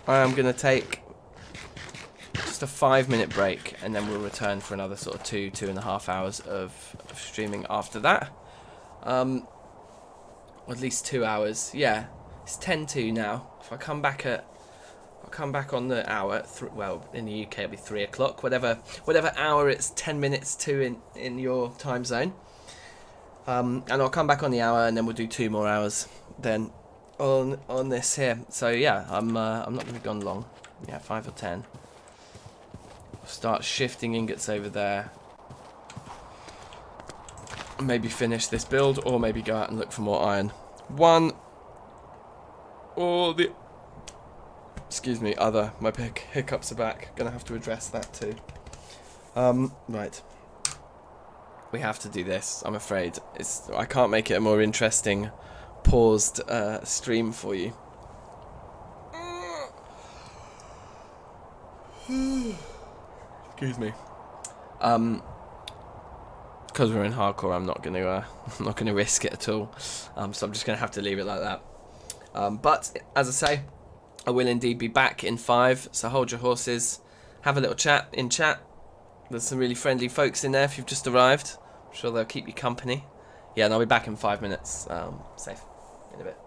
S1: I am going to take just a 5-minute break, and then we'll return for another sort of 2.5 hours of streaming after that. Or at least 2 hours. Yeah, it's 10:02 now. If I come back on the hour at well, in the UK it'll be 3 o'clock. Whatever hour it's 10 minutes to in your time zone. And I'll come back on the hour, and then we'll do 2 more hours then on this here. So yeah, I'm not going to be gone long. Yeah, 5 or 10. We'll start shifting ingots over there. Maybe finish this build, or maybe go out and look for more iron. One or the other. My big hiccups are back. Gonna have to address that too. Right. We have to do this, I'm afraid. I can't make it a more interesting paused stream for you. Excuse me. because we're in hardcore, I'm not gonna risk it at all. So I'm just gonna have to leave it like that. But as I say, I will indeed be back in 5. So hold your horses. Have a little chat in chat. There's some really friendly folks in there if you've just arrived. I'm sure they'll keep you company. Yeah, and I'll be back in 5 minutes. Safe. In a bit.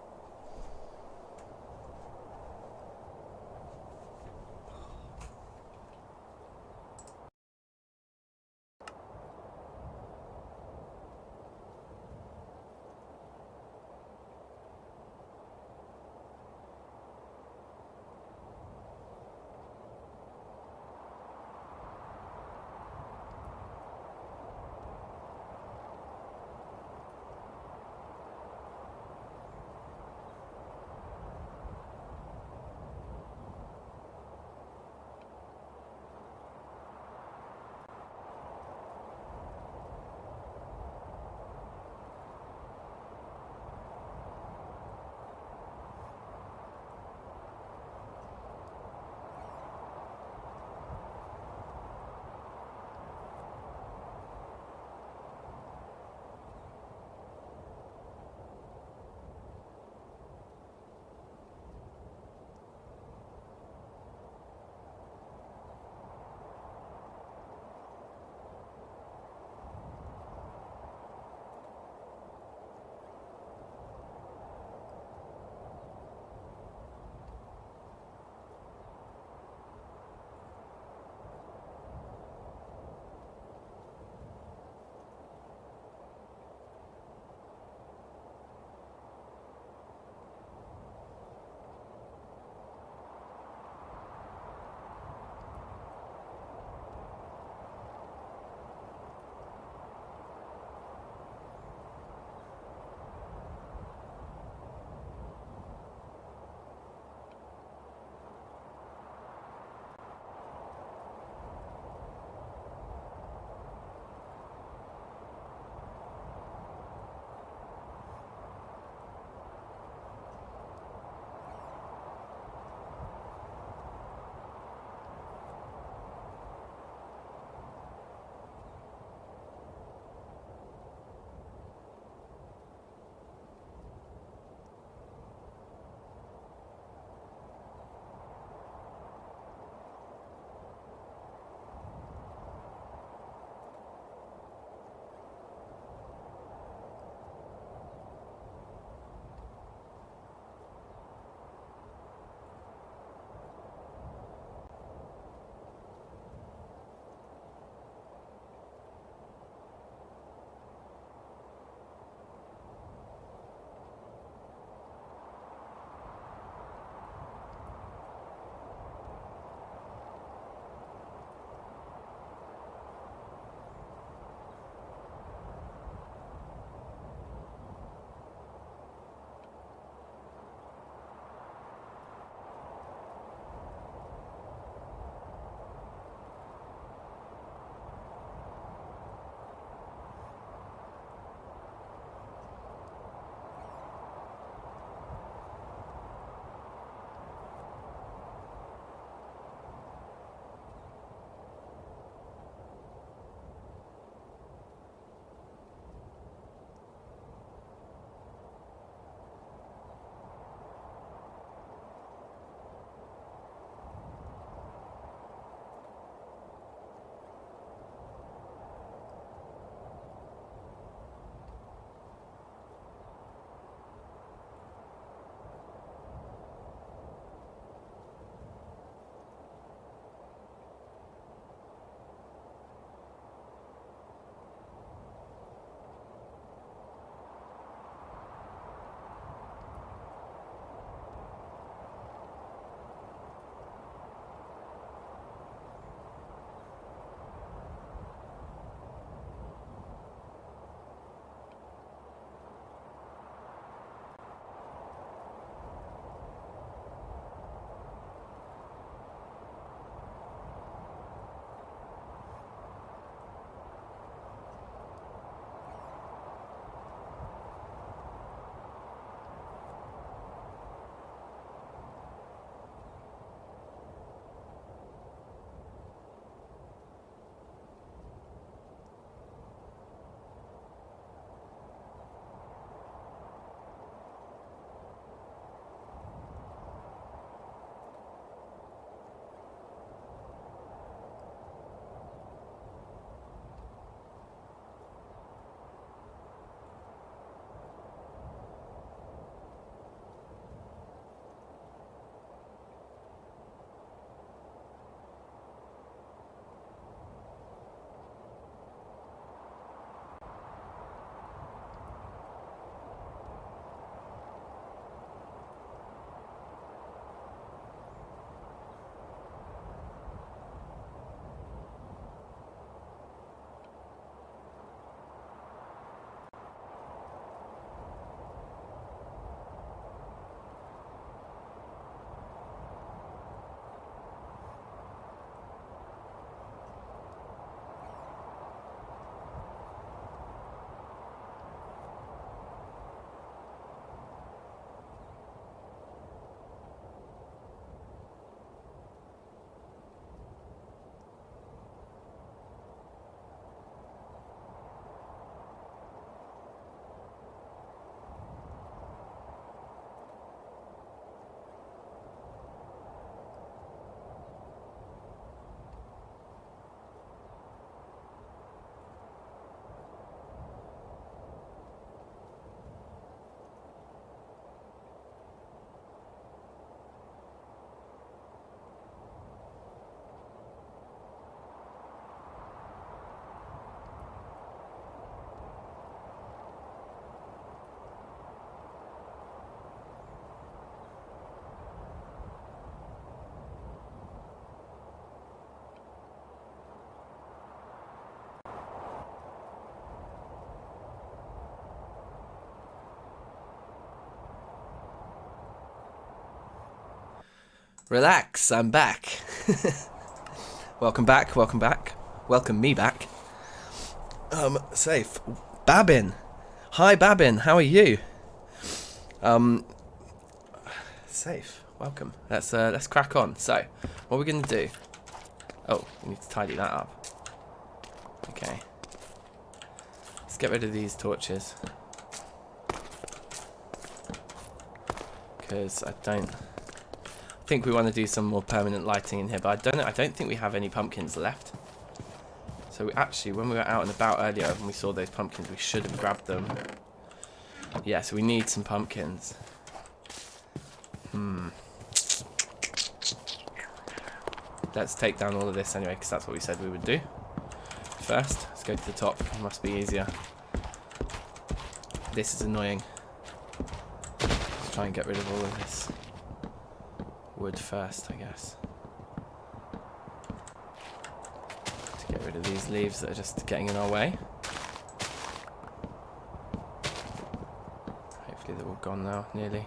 S1: Relax, I'm back. Welcome back, welcome back. Welcome me back. Safe. Babin. Hi Babin, how are you? Safe. Welcome. Let's crack on. So, what we're gonna do. Oh, we need to tidy that up. Okay. Let's get rid of these torches. Because I think we want to do some more permanent lighting in here, but I don't think we have any pumpkins left. So actually, when we were out and about earlier and we saw those pumpkins, we should have grabbed them. Yeah, so we need some pumpkins. Let's take down all of this anyway, because that's what we said we would do. First, let's go to the top. It must be easier. This is annoying. Let's try and get rid of all of this wood first, I guess. To get rid of these leaves that are just getting in our way. Hopefully they're all gone now, nearly.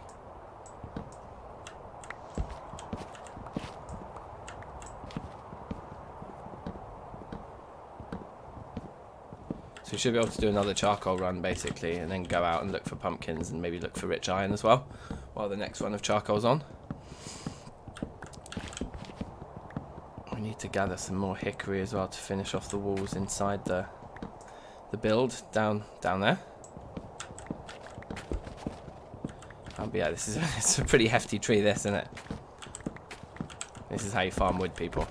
S1: So we should be able to do another charcoal run basically, and then go out and look for pumpkins and maybe look for rich iron as well, while the next run of charcoal's on. We need to gather some more hickory as well to finish off the walls inside the build down there. But yeah, it's a pretty hefty tree, this, isn't it? This is how you farm wood, people.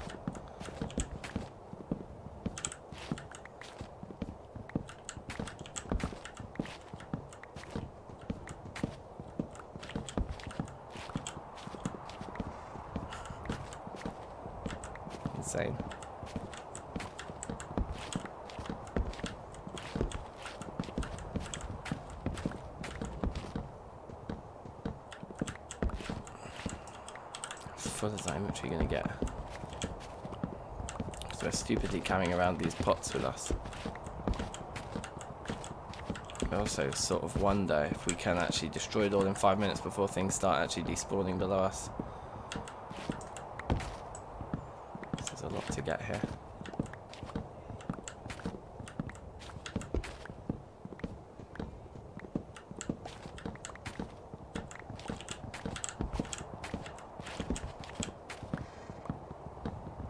S1: Insane. How full is that inventory going to get? So we're stupidly carrying around these pots with us. I also sort of wonder if we can actually destroy it all in 5 minutes before things start actually despawning below us. There's a lot to get here.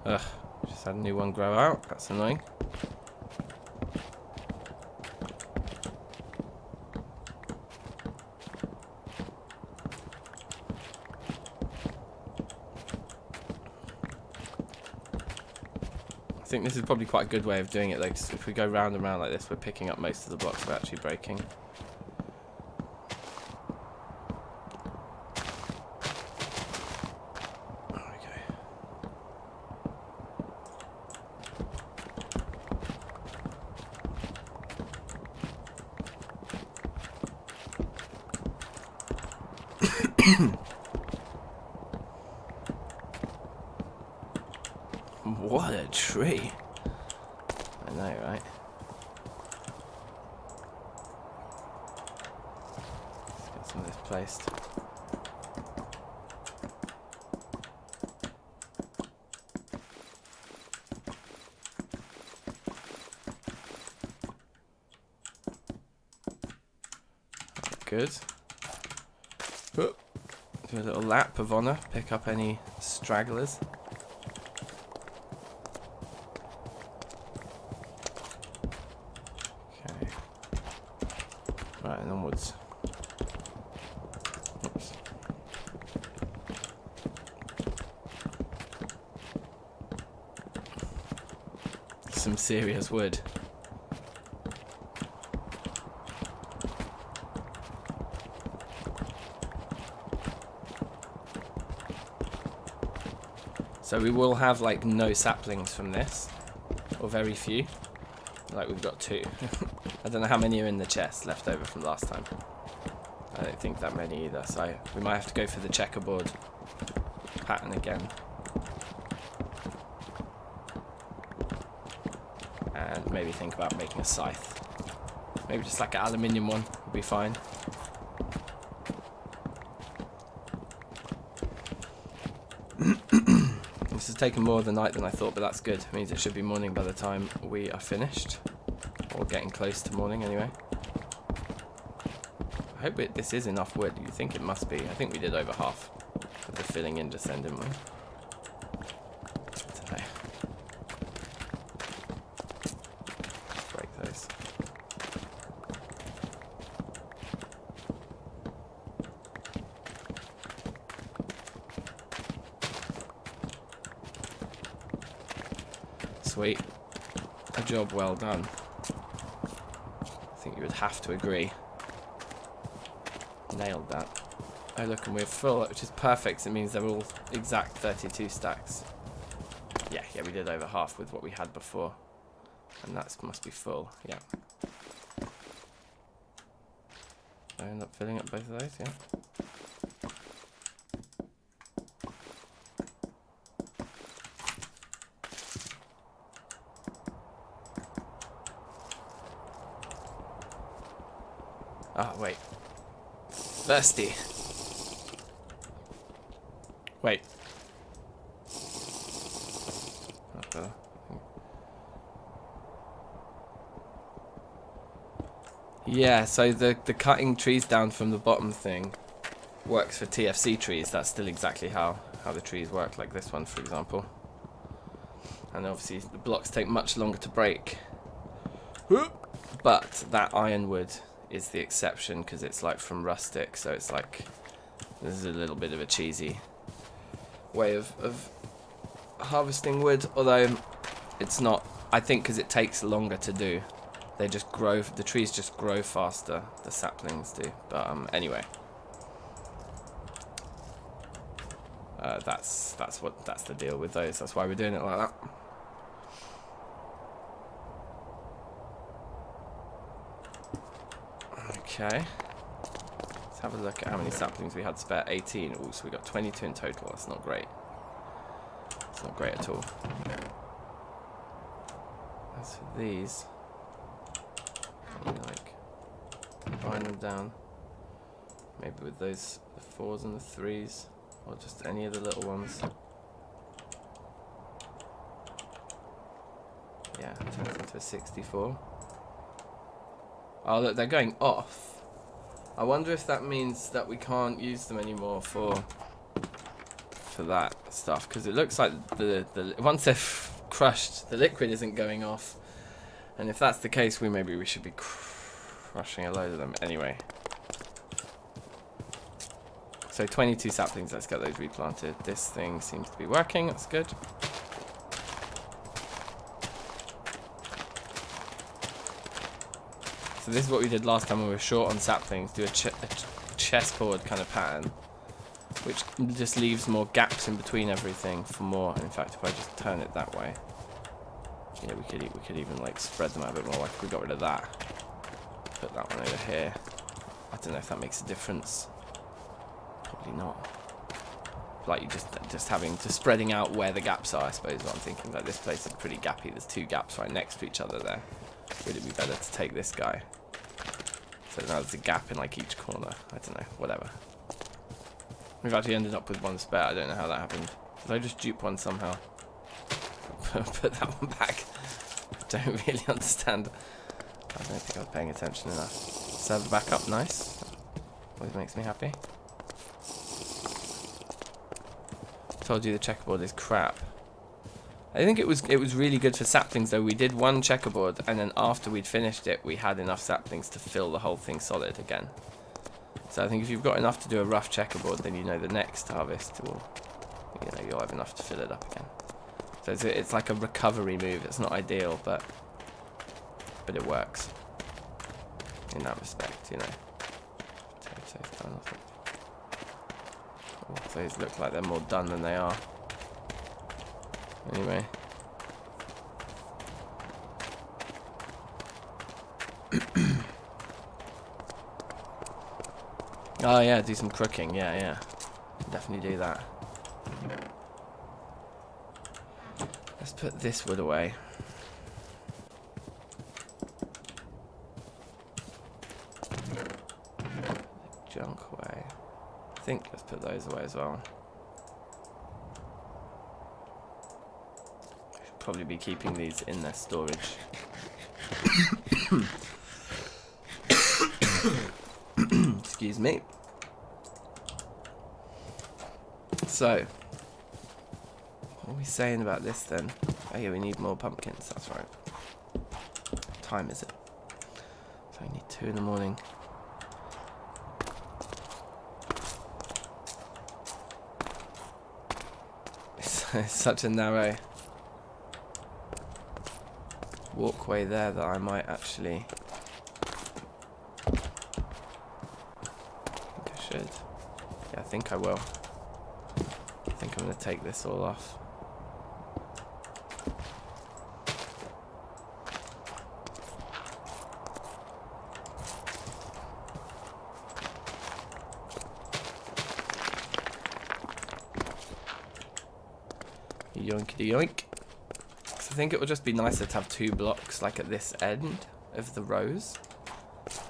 S1: Ugh, just had a new one grow out. That's annoying. I think this is probably quite a good way of doing it though, because if we go round and round like this, we're picking up most of the blocks we're actually breaking. There we go. What a tree! I know, right? Let's get some of this placed. Good. Do a little lap of honour, pick up any stragglers. Right, and onwards. Oops. Some serious wood. So we will have like no saplings from this, or very few. Like we've got 2. I don't know how many are in the chest left over from last time. I don't think that many either, so we might have to go for the checkerboard pattern again. And maybe think about making a scythe. Maybe just like an aluminium one would be fine. taken more of the night than I thought, but that's good. It means it should be morning by the time we are finished. Or getting close to morning, anyway. I hope this is enough wood. You think it must be. I think we did over half of the filling in just then, didn't we? Today. Break those. Sweet. A job well done. I think you would have to agree. Nailed that. Oh look, and we're full, which is perfect. It means they're all exact 32 stacks. Yeah, we did over half with what we had before. And that must be full, yeah. I end up filling up both of those, yeah. Ah, wait. Thirsty. Wait. That's better. Yeah, so the cutting trees down from the bottom thing works for TFC trees. That's still exactly how the trees work, like this one, for example. And obviously the blocks take much longer to break. But that ironwood is the exception because it's like from rustic, so it's like this is a little bit of a cheesy way of harvesting wood, although it's not, I think, because it takes longer to do. They just grow, the trees just grow faster, the saplings do. But anyway, that's the deal with those. That's why we're doing it like that. Okay, let's have a look at how many saplings we had spare. 18. Oh, so we got 22 in total. That's not great. It's not great at all. As for these, like combine them down, maybe with those the 4s and the 3s, or just any of the little ones. Yeah, it turns into a 64. Oh look, they're going off. I wonder if that means that we can't use them anymore for that stuff, because it looks like the once they've crushed, the liquid isn't going off. And if that's the case, maybe we should be crushing a load of them anyway. So 22 saplings, let's get those replanted. This thing seems to be working, that's good. So this is what we did last time when we were short on saplings, do a chessboard kind of pattern, which just leaves more gaps in between everything for more. In fact, if I just turn it that way, yeah, we could even like spread them out a bit more. Like if we got rid of that, put that one over here. I don't know if that makes a difference. Probably not. Like you just spreading out where the gaps are, I suppose. What I'm thinking, like this place is pretty gappy. There's 2 gaps right next to each other there. Would it be better to take this guy? So now there's a gap in like each corner. I don't know, whatever. We've actually ended up with 1 spare. I don't know how that happened. Did I just dupe one somehow? Put that one back. I don't really understand. I don't think I was paying attention enough. Server back up, nice. Always makes me happy. Told you the checkerboard is crap. I think it was really good for saplings though. We did 1 checkerboard, and then after we'd finished it, we had enough saplings to fill the whole thing solid again. So I think if you've got enough to do a rough checkerboard, then you know the next harvest will, you'll have enough to fill it up again. So it's like a recovery move. It's not ideal, but it works in that respect, you know. Oh, those look like they're more done than they are. Anyway. Oh yeah, do some crooking. Yeah. Definitely do that. Let's put this wood away. Junk away. I think let's put those away as well. probably be keeping these in their storage. Excuse me. So, what are we saying about this then? Oh yeah, we need more pumpkins, that's right. What time is it? So I need 2 in the morning. It's such a narrow walkway there that I might actually... I should. Yeah, I think I will. I think I'm going to take this all off. Yoinkity yoink. So I think it would just be nicer to have 2 blocks like at this end of the rows.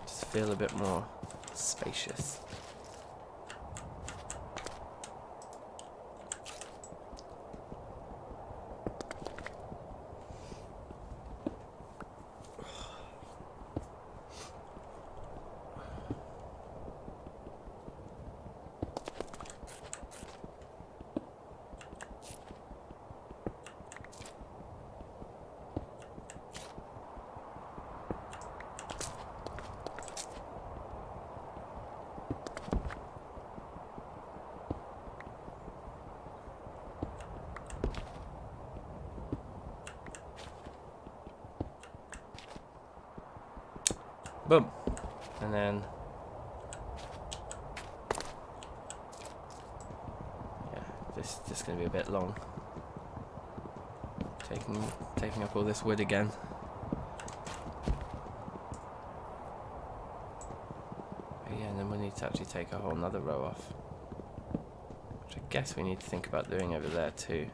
S1: Just feel a bit more spacious. Boom. And then, yeah, this is just going to be a bit long. Taking up all this wood again. But yeah, and then we need to actually take a whole nother row off. Which I guess we need to think about doing over there too.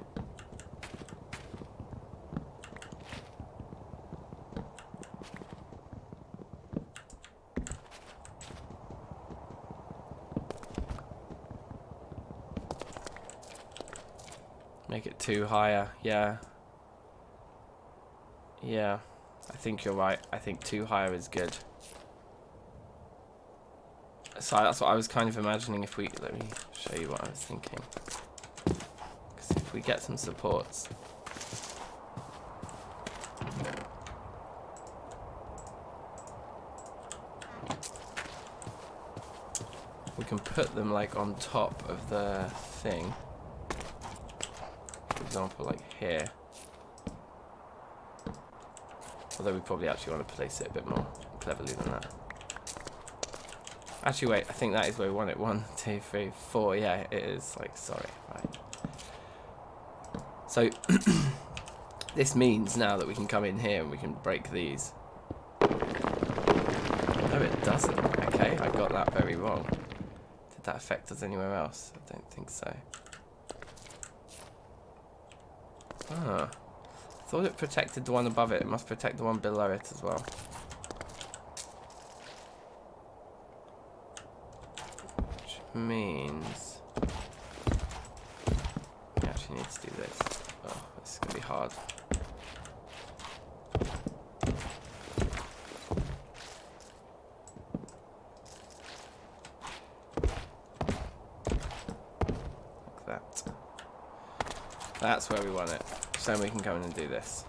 S1: Make it 2 higher, yeah. Yeah, I think you're right. I think 2 higher is good. So that's what I was kind of imagining if we... Let me show you what I was thinking. Because if we get some supports... We can put them like on top of the thing. For example, like here. Although we probably actually want to place it a bit more cleverly than that. Actually, wait, I think that is where we want it. 1, 2, 3, 4. Yeah, it is. Like, sorry. Right. So, this means now that we can come in here and we can break these. No, it doesn't. Okay, I got that very wrong. Did that affect us anywhere else? I don't think so. Ah. I thought it protected the one above it. It must protect the one below it as well. Which means... we actually need to do this. Oh, this is going to be hard. Like that. That's where we want it. So then we can come in and do this.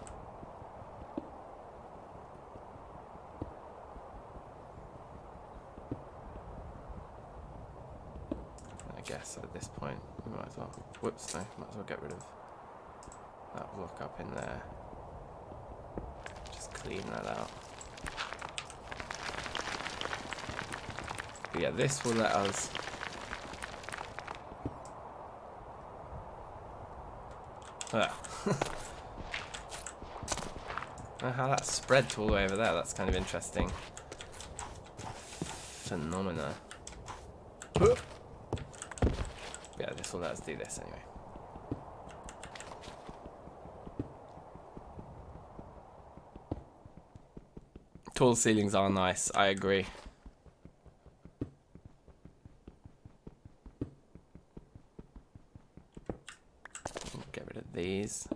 S1: I guess at this point we might as well... Whoops, no, might as well get rid of that block up in there. Just clean that out. But yeah, this will let us... how that spread to all the way over there, that's kind of interesting. Phenomena. Yeah, this will let us do this anyway. Tall ceilings are nice, I agree. Get rid of these.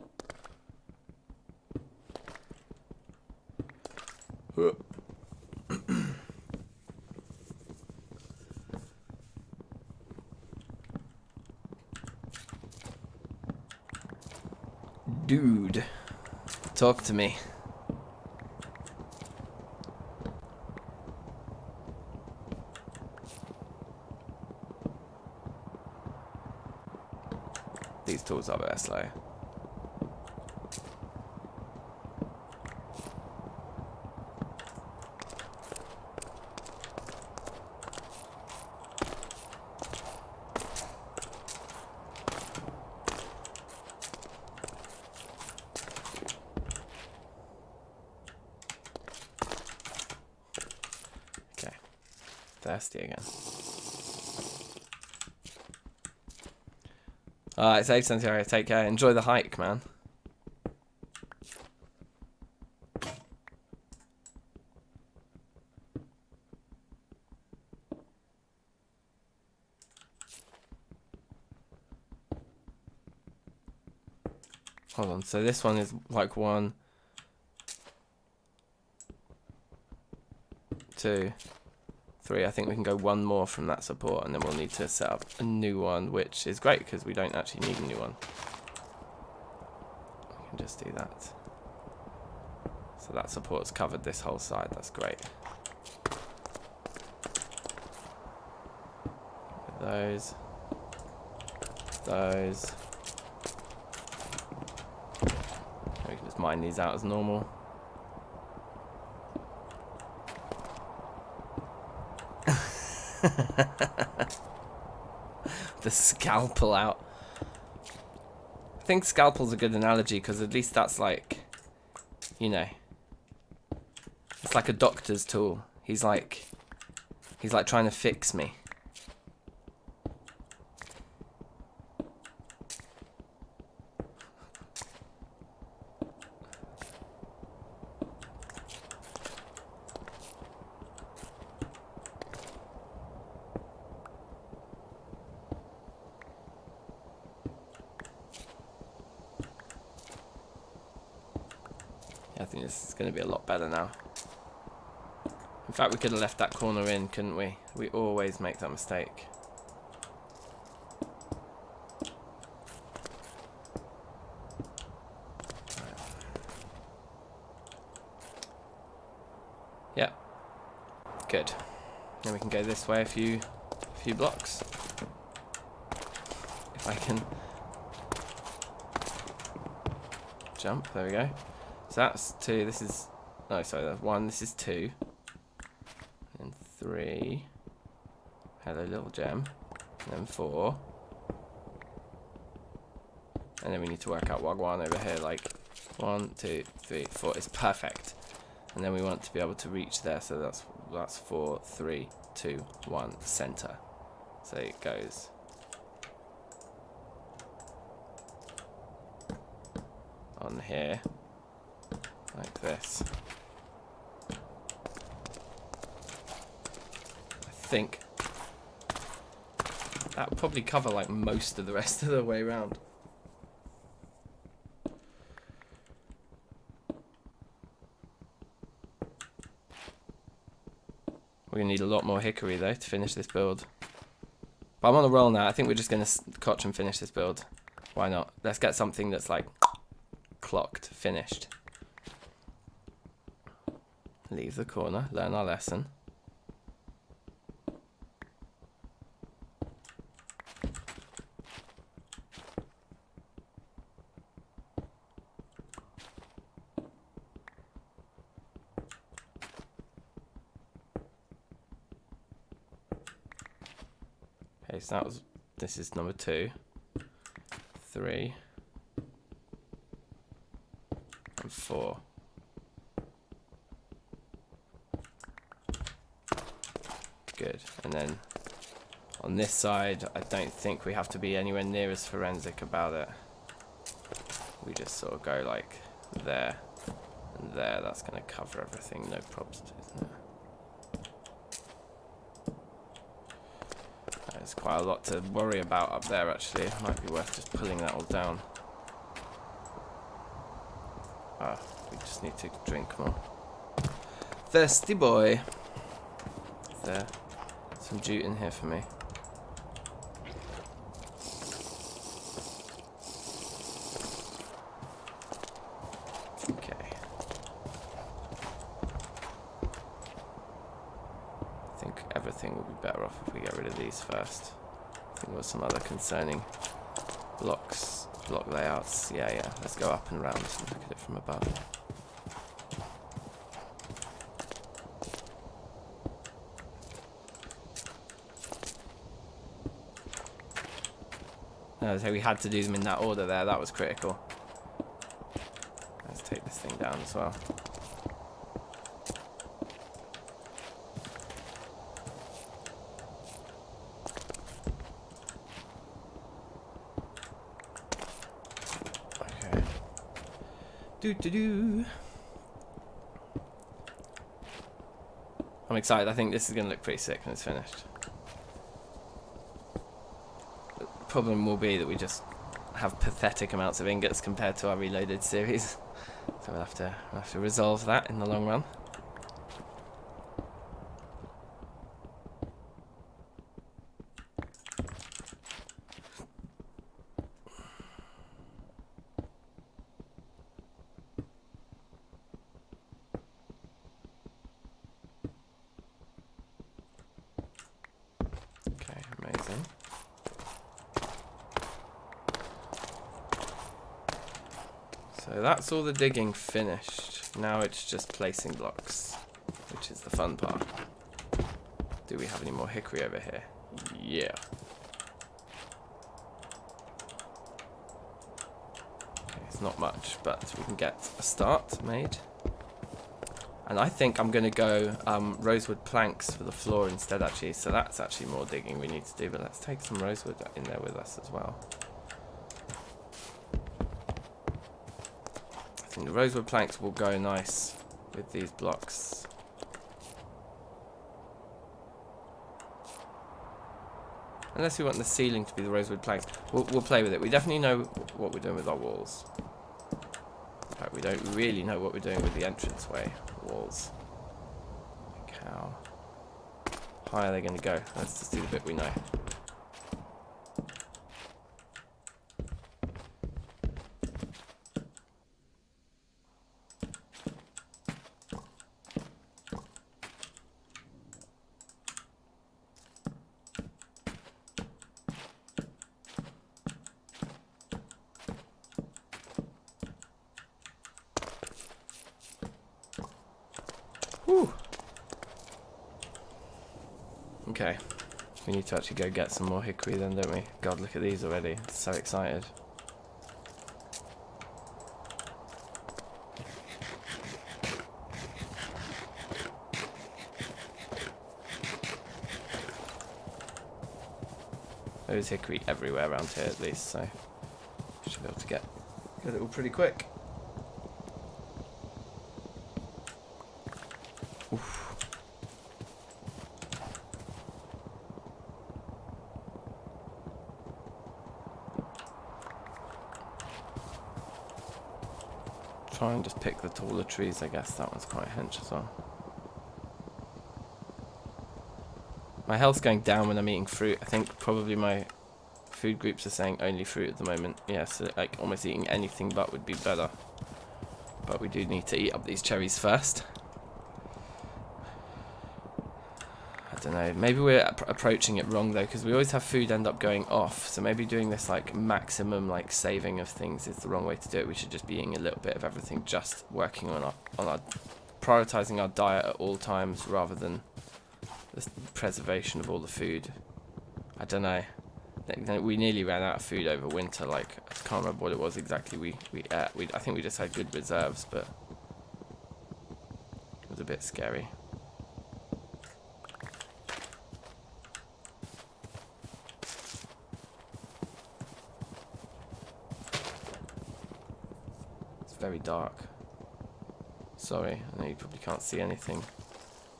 S1: Dude, talk to me. These tools are very slow. Okay, thirsty again. Alright, save Santiago, take care. Enjoy the hike, man. Hold on, so this one is like 1, 2, 3. I think we can go one more from that support, and then we'll need to set up a new one, which is great because we don't actually need a new one. We can just do that. So that support's covered this whole side. That's great. Those. We can just mine these out as normal. The scalpel out. I think scalpel's a good analogy because at least that's like, you know, it's like a doctor's tool. He's like trying to fix me. I think this is going to be a lot better now. In fact, we could have left that corner in, couldn't we? We always make that mistake. Right. Yep. Good. Then we can go this way a few blocks. If I can jump, there we go. So that's 2, this is, no, sorry, that's 1, this is 2, and 3, hello little gem, and then 4, and then we need to work out Wagwan over here, like 1, 2, 3, 4, it's perfect, and then we want to be able to reach there, so that's 4, 3, 2, 1, center, so it goes on here. Like this. I think that would probably cover like most of the rest of the way around. We're gonna need a lot more hickory though to finish this build. But I'm on a roll now. I think we're just gonna scotch and finish this build. Why not? Let's get something that's like clocked, finished. Leave the corner, learn our lesson. Okay, so this is number 2, 3, and 4. Good, and then on this side I don't think we have to be anywhere near as forensic about it. We just sort of go like there and there. That's going to cover everything, no problems, isn't it? There's quite a lot to worry about up there actually. It might be worth just pulling that all down. Ah, we just need to drink more. Thirsty boy. Is there some jute in here for me? first. I think there was some other concerning block layouts. Yeah, let's go up and round and look at it from above. No, so we had to do them in that order there. That was critical. Let's take this thing down as well. Okay. I'm excited. I think this is going to look pretty sick when it's finished. Problem will be that we just have pathetic amounts of ingots compared to our reloaded series, so we'll have to resolve that in the long run. Okay, amazing. So that's all the digging finished. Now it's just placing blocks, which is the fun part. Do we have any more hickory over here? Yeah. Okay, it's not much, but we can get a start made. And I think I'm going to go rosewood planks for the floor instead, actually. So that's actually more digging we need to do, but let's take some rosewood in there with us as well. The rosewood planks will go nice with these blocks. Unless we want the ceiling to be the rosewood planks, we'll play with it. We definitely know what we're doing with our walls. In fact, we don't really know what we're doing with the entranceway walls. Like how high are they going to go? Let's just do the bit we know. Whew. Okay, we need to actually go get some more hickory then, don't we? God, look at these already. So excited. There's hickory everywhere around here at least, so we should be able to get it all pretty quick. Oof. Try and just pick the taller trees, I guess. That one's quite hench as well. My health's going down when I'm eating fruit. I think probably my food groups are saying only fruit at the moment. Yeah, so like almost eating anything but would be better. But we do need to eat up these cherries first. I don't know, maybe we're approaching it wrong though, because we always have food end up going off, so maybe doing this like maximum like saving of things is the wrong way to do it. We should just be eating a little bit of everything, just working on our prioritizing our diet at all times rather than the preservation of all the food. I don't know, we nearly ran out of food over winter. Like, I can't remember what it was exactly I think we just had good reserves, but it was a bit scary. Very dark. Sorry, I know you probably can't see anything.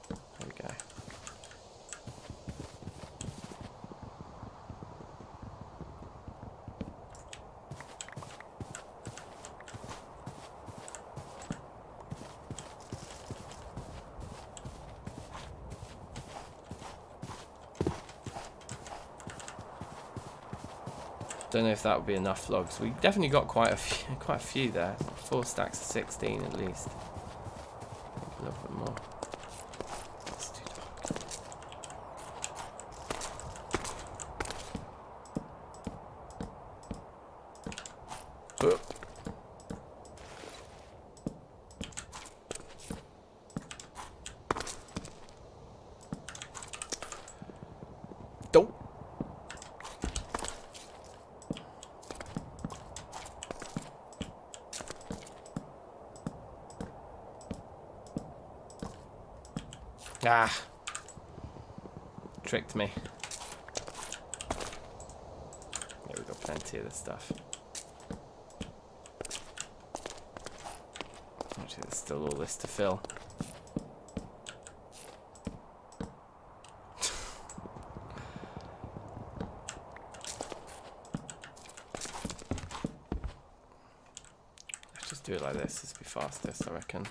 S1: There we go. Don't know if that would be enough logs. We definitely got quite a few there. 4 stacks of 16 at least. A little bit more. It's too dark. Ah! Tricked me. Yeah, we've got plenty of this stuff. Actually, there's still all this to fill. Let's just do it like this. This will be fastest, I reckon.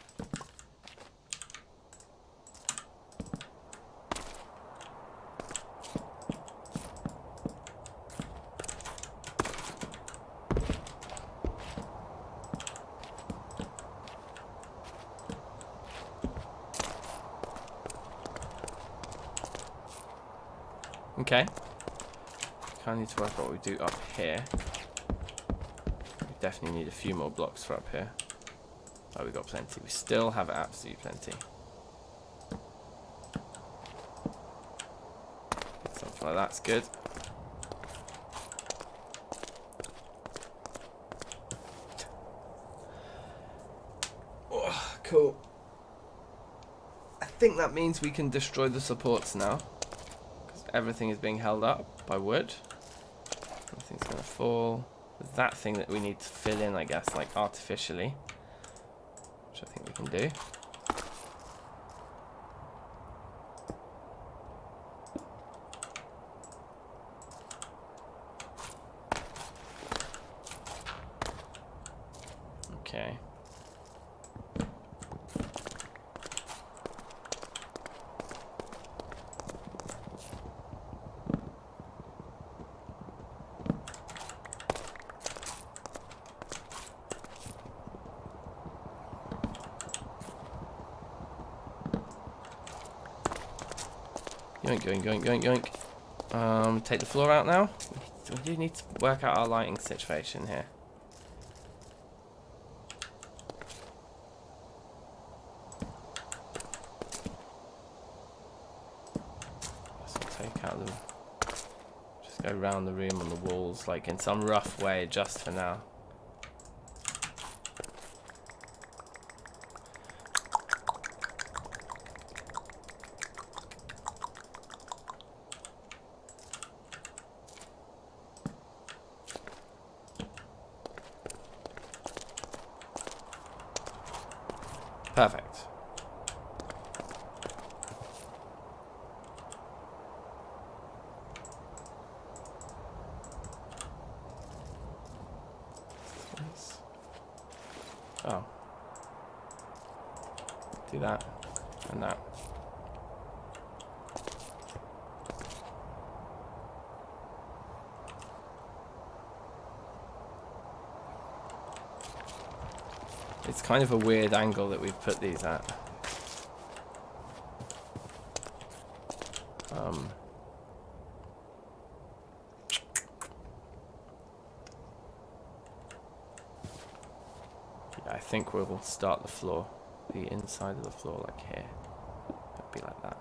S1: Okay. Kind of need to work out what we do up here. We definitely need a few more blocks for up here. Oh, we got plenty. We still have absolutely plenty. Something like that's good. Oh, cool. I think that means we can destroy the supports now. Everything is being held up by wood. Nothing's going to fall. There's that thing that we need to fill in, I guess, like artificially. Which I think we can do. Okay. Yoink, yoink, yoink, yoink, yoink. Take the floor out now. We do need to work out our lighting situation here. So take out the... Just go around the room on the walls, like in some rough way, just for now. Perfect. Oh. Do that and that. It's kind of a weird angle that we've put these at. Yeah, I think we'll start the floor, the inside of the floor, like here. It'll be like that.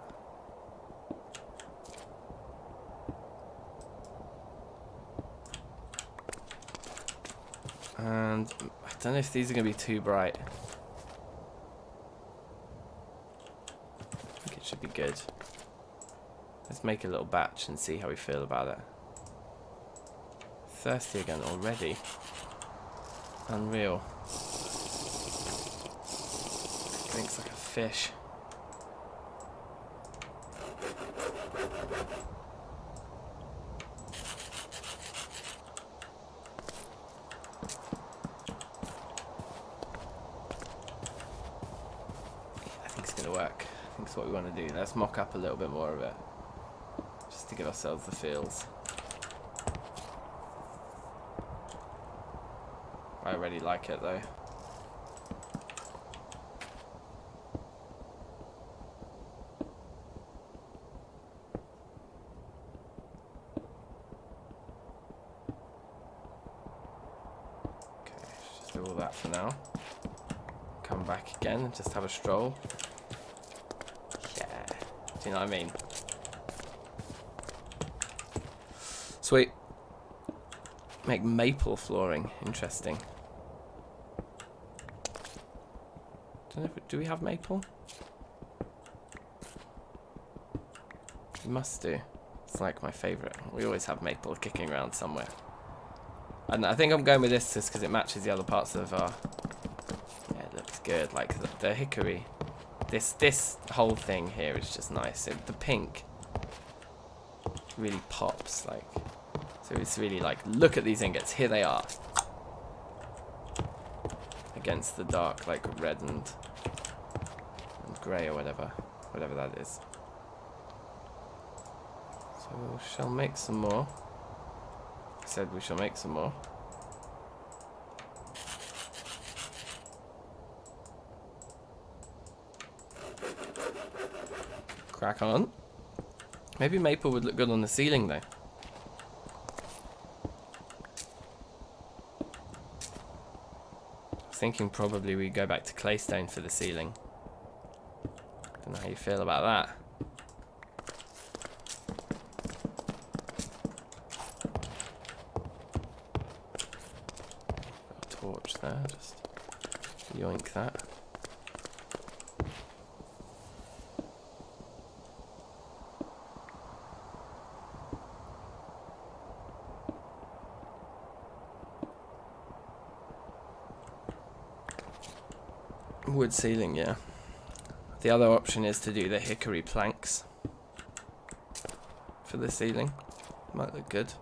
S1: And I don't know if these are going to be too bright. I think it should be good. Let's make a little batch and see how we feel about it. Thirsty again already. Unreal. Drinks like a fish. Work. I think it's what we want to do. Let's mock up a little bit more of it, just to give ourselves the feels. I already like it though. Okay, let's just do all that for now. Come back again and just have a stroll. You know what I mean? Sweet. Make maple flooring. Interesting. Don't know if do we have maple? You must do. It's like my favourite. We always have maple kicking around somewhere. And I think I'm going with this just because it matches the other parts of our... Yeah, it looks good. Like the hickory. This whole thing here is just nice. The pink really pops. Like, so it's really like, look at these ingots. Here they are. Against the dark, like red and grey or whatever that is. So we shall make some more. I said we shall make some more. Crack on. Maybe maple would look good on the ceiling though. Thinking probably we go back to claystone for the ceiling. Don't know how you feel about that. Got a torch there, just yoink that. Wood ceiling, yeah. The other option is to do the hickory planks for the ceiling. Might look good.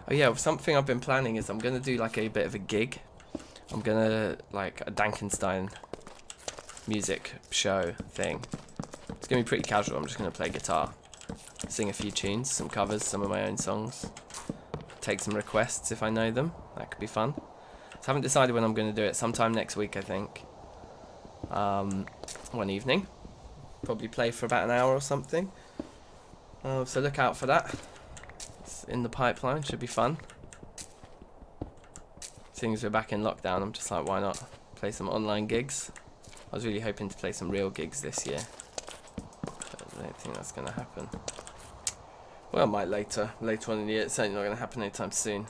S1: Oh yeah, something I've been planning is I'm going to do like a bit of a gig. I'm going to like a DankNStein music show thing. It's gonna be pretty casual. I'm just gonna play guitar, sing a few tunes, some covers, some of my own songs, take some requests if I know them. That could be fun. So I haven't decided when I'm gonna do it. Sometime next week, I think. One evening, probably play for about an hour or something. So look out for that. It's in the pipeline. Should be fun. Seeing as we're back in lockdown, I'm just like, why not play some online gigs? I was really hoping to play some real gigs this year, but I don't think that's going to happen. Well, it might later on in the year. It's certainly not going to happen anytime soon.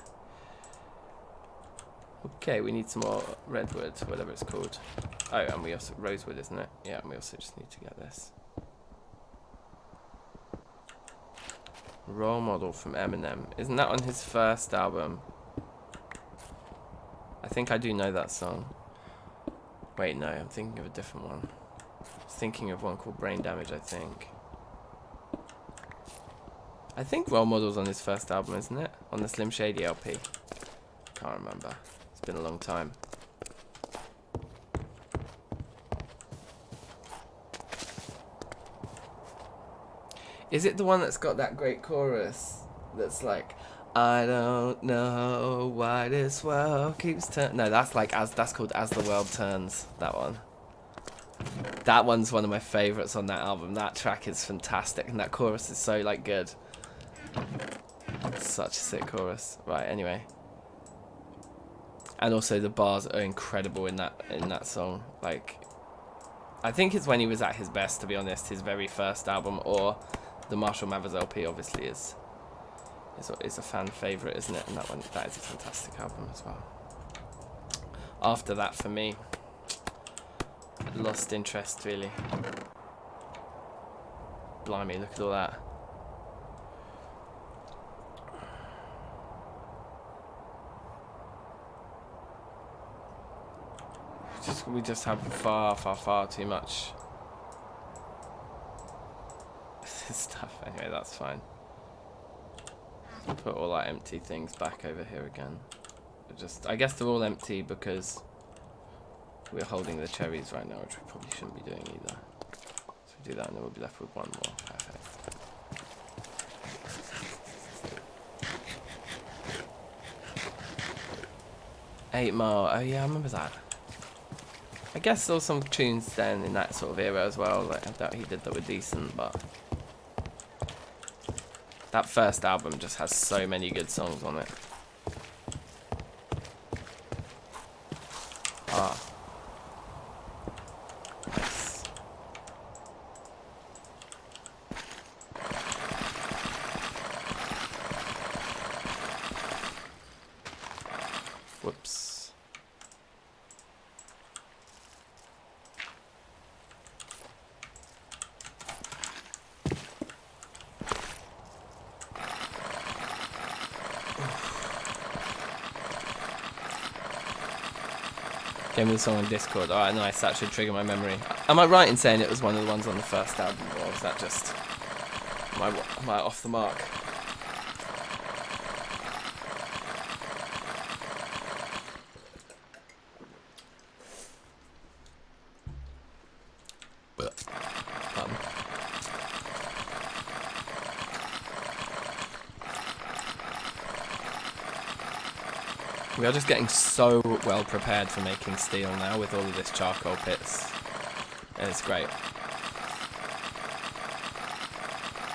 S1: Okay, we need some more redwood, whatever it's called. Oh, and we also, rosewood, isn't it? Yeah, and we also just need to get this. Role Model from Eminem. Isn't that on his first album? I think I do know that song. Wait, no, I'm thinking of a different one. I was thinking of one called Brain Damage, I think. I think Role Model's on his first album, isn't it? On the Slim Shady LP. Can't remember. It's been a long time. Is it the one that's got that great chorus that's like, I don't know why this world keeps turning. No, that's like that's called As the World Turns. That one. That one's one of my favourites on that album. That track is fantastic, and that chorus is so like good. Such a sick chorus. Right. Anyway. And also the bars are incredible in that song. Like, I think it's when he was at his best, to be honest. His very first album, or the Marshall Mathers LP, obviously is a fan favourite, isn't it? And that is a fantastic album as well. After that, for me, lost interest really. Blimey, look at all that. We just have far too much stuff. Anyway, that's fine. Put all our empty things back over here again. I guess they're all empty because we're holding the cherries right now, which we probably shouldn't be doing either. So we do that and then we'll be left with one more. Perfect. Eight Mile. Oh yeah, I remember that. I guess there were some tunes then in that sort of era as well. Like, I doubt he did that were decent, but that first album just has so many good songs on it. Ah. Nice. Whoops. Gave me the song on Discord. Alright, nice. That should trigger my memory. Am I right in saying it was one of the ones on the first album, or is that just... Am I off the mark? Pardon. We are just getting so well prepared for making steel now with all of this charcoal pits. It's great.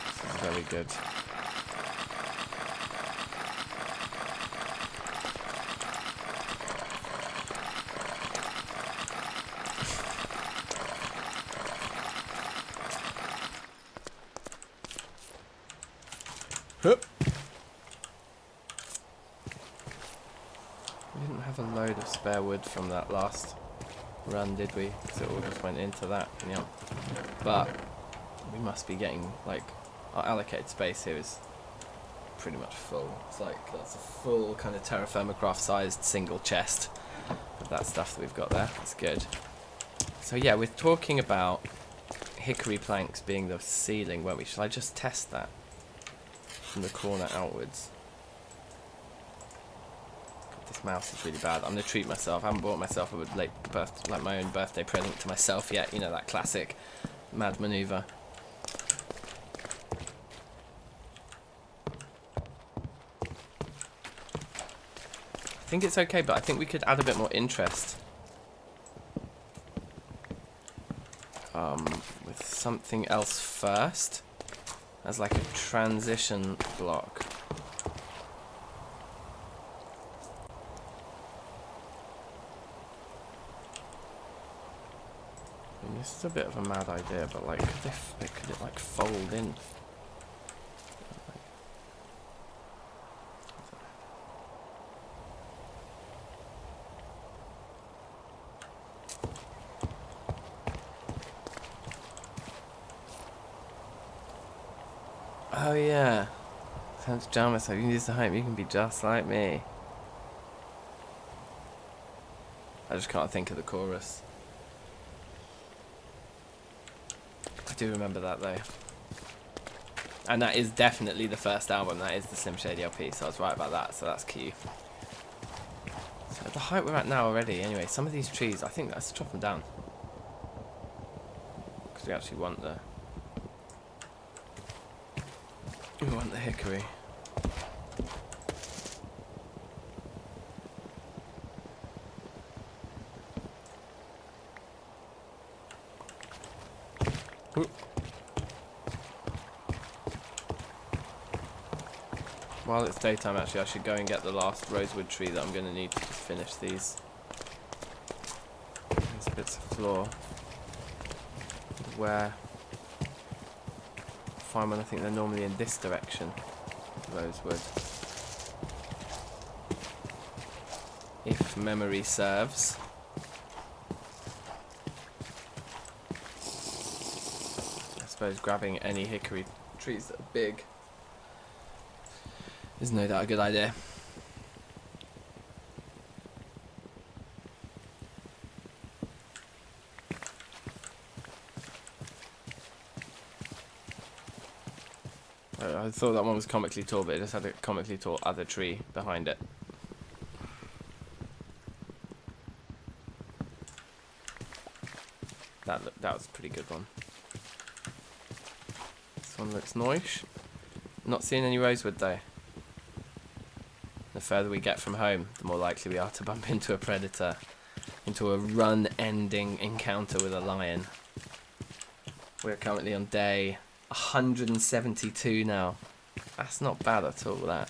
S1: This is very good. Hup. We didn't have a load of spare wood from that last run, did we? Because it all just went into that. Yeah. But we must be getting, like, our allocated space here is pretty much full. It's like, that's a full kind of Terrafirmacraft sized single chest of that stuff that we've got there. That's good. So yeah, we're talking about hickory planks being the ceiling, weren't we? Shall I just test that from the corner outwards? This mouse is really bad. I'm gonna treat myself. I haven't bought myself a my own birthday present to myself yet. You know, that classic mad maneuver. I think it's okay, but I think we could add a bit more interest. With something else first, as like a transition block. I mean, this is a bit of a mad idea, but like, could it like fold in? Oh yeah. Time to jam myself. You can use the hype. You can be just like me. I just can't think of the chorus. I do remember that though. And that is definitely the first album. That is the Slim Shady LP. So I was right about that. So that's cute. So the height we're at now already. Anyway, some of these trees, I think let's chop them down. Because we actually want the... We want the hickory. Ooh. While it's daytime, actually, I should go and get the last rosewood tree that I'm going to need to finish these bits of floor. Where? Find one, I think they're normally in this direction. Rosewood. If memory serves. I suppose grabbing any hickory trees that are big is no doubt a good idea. I thought that one was comically tall, but it just had a comically tall other tree behind it. That was a pretty good one. This one looks nice. Not seeing any rosewood though. The further we get from home, the more likely we are to bump into a predator, into a run-ending encounter with a lion. We're currently on day 172 now. That's not bad at all, that.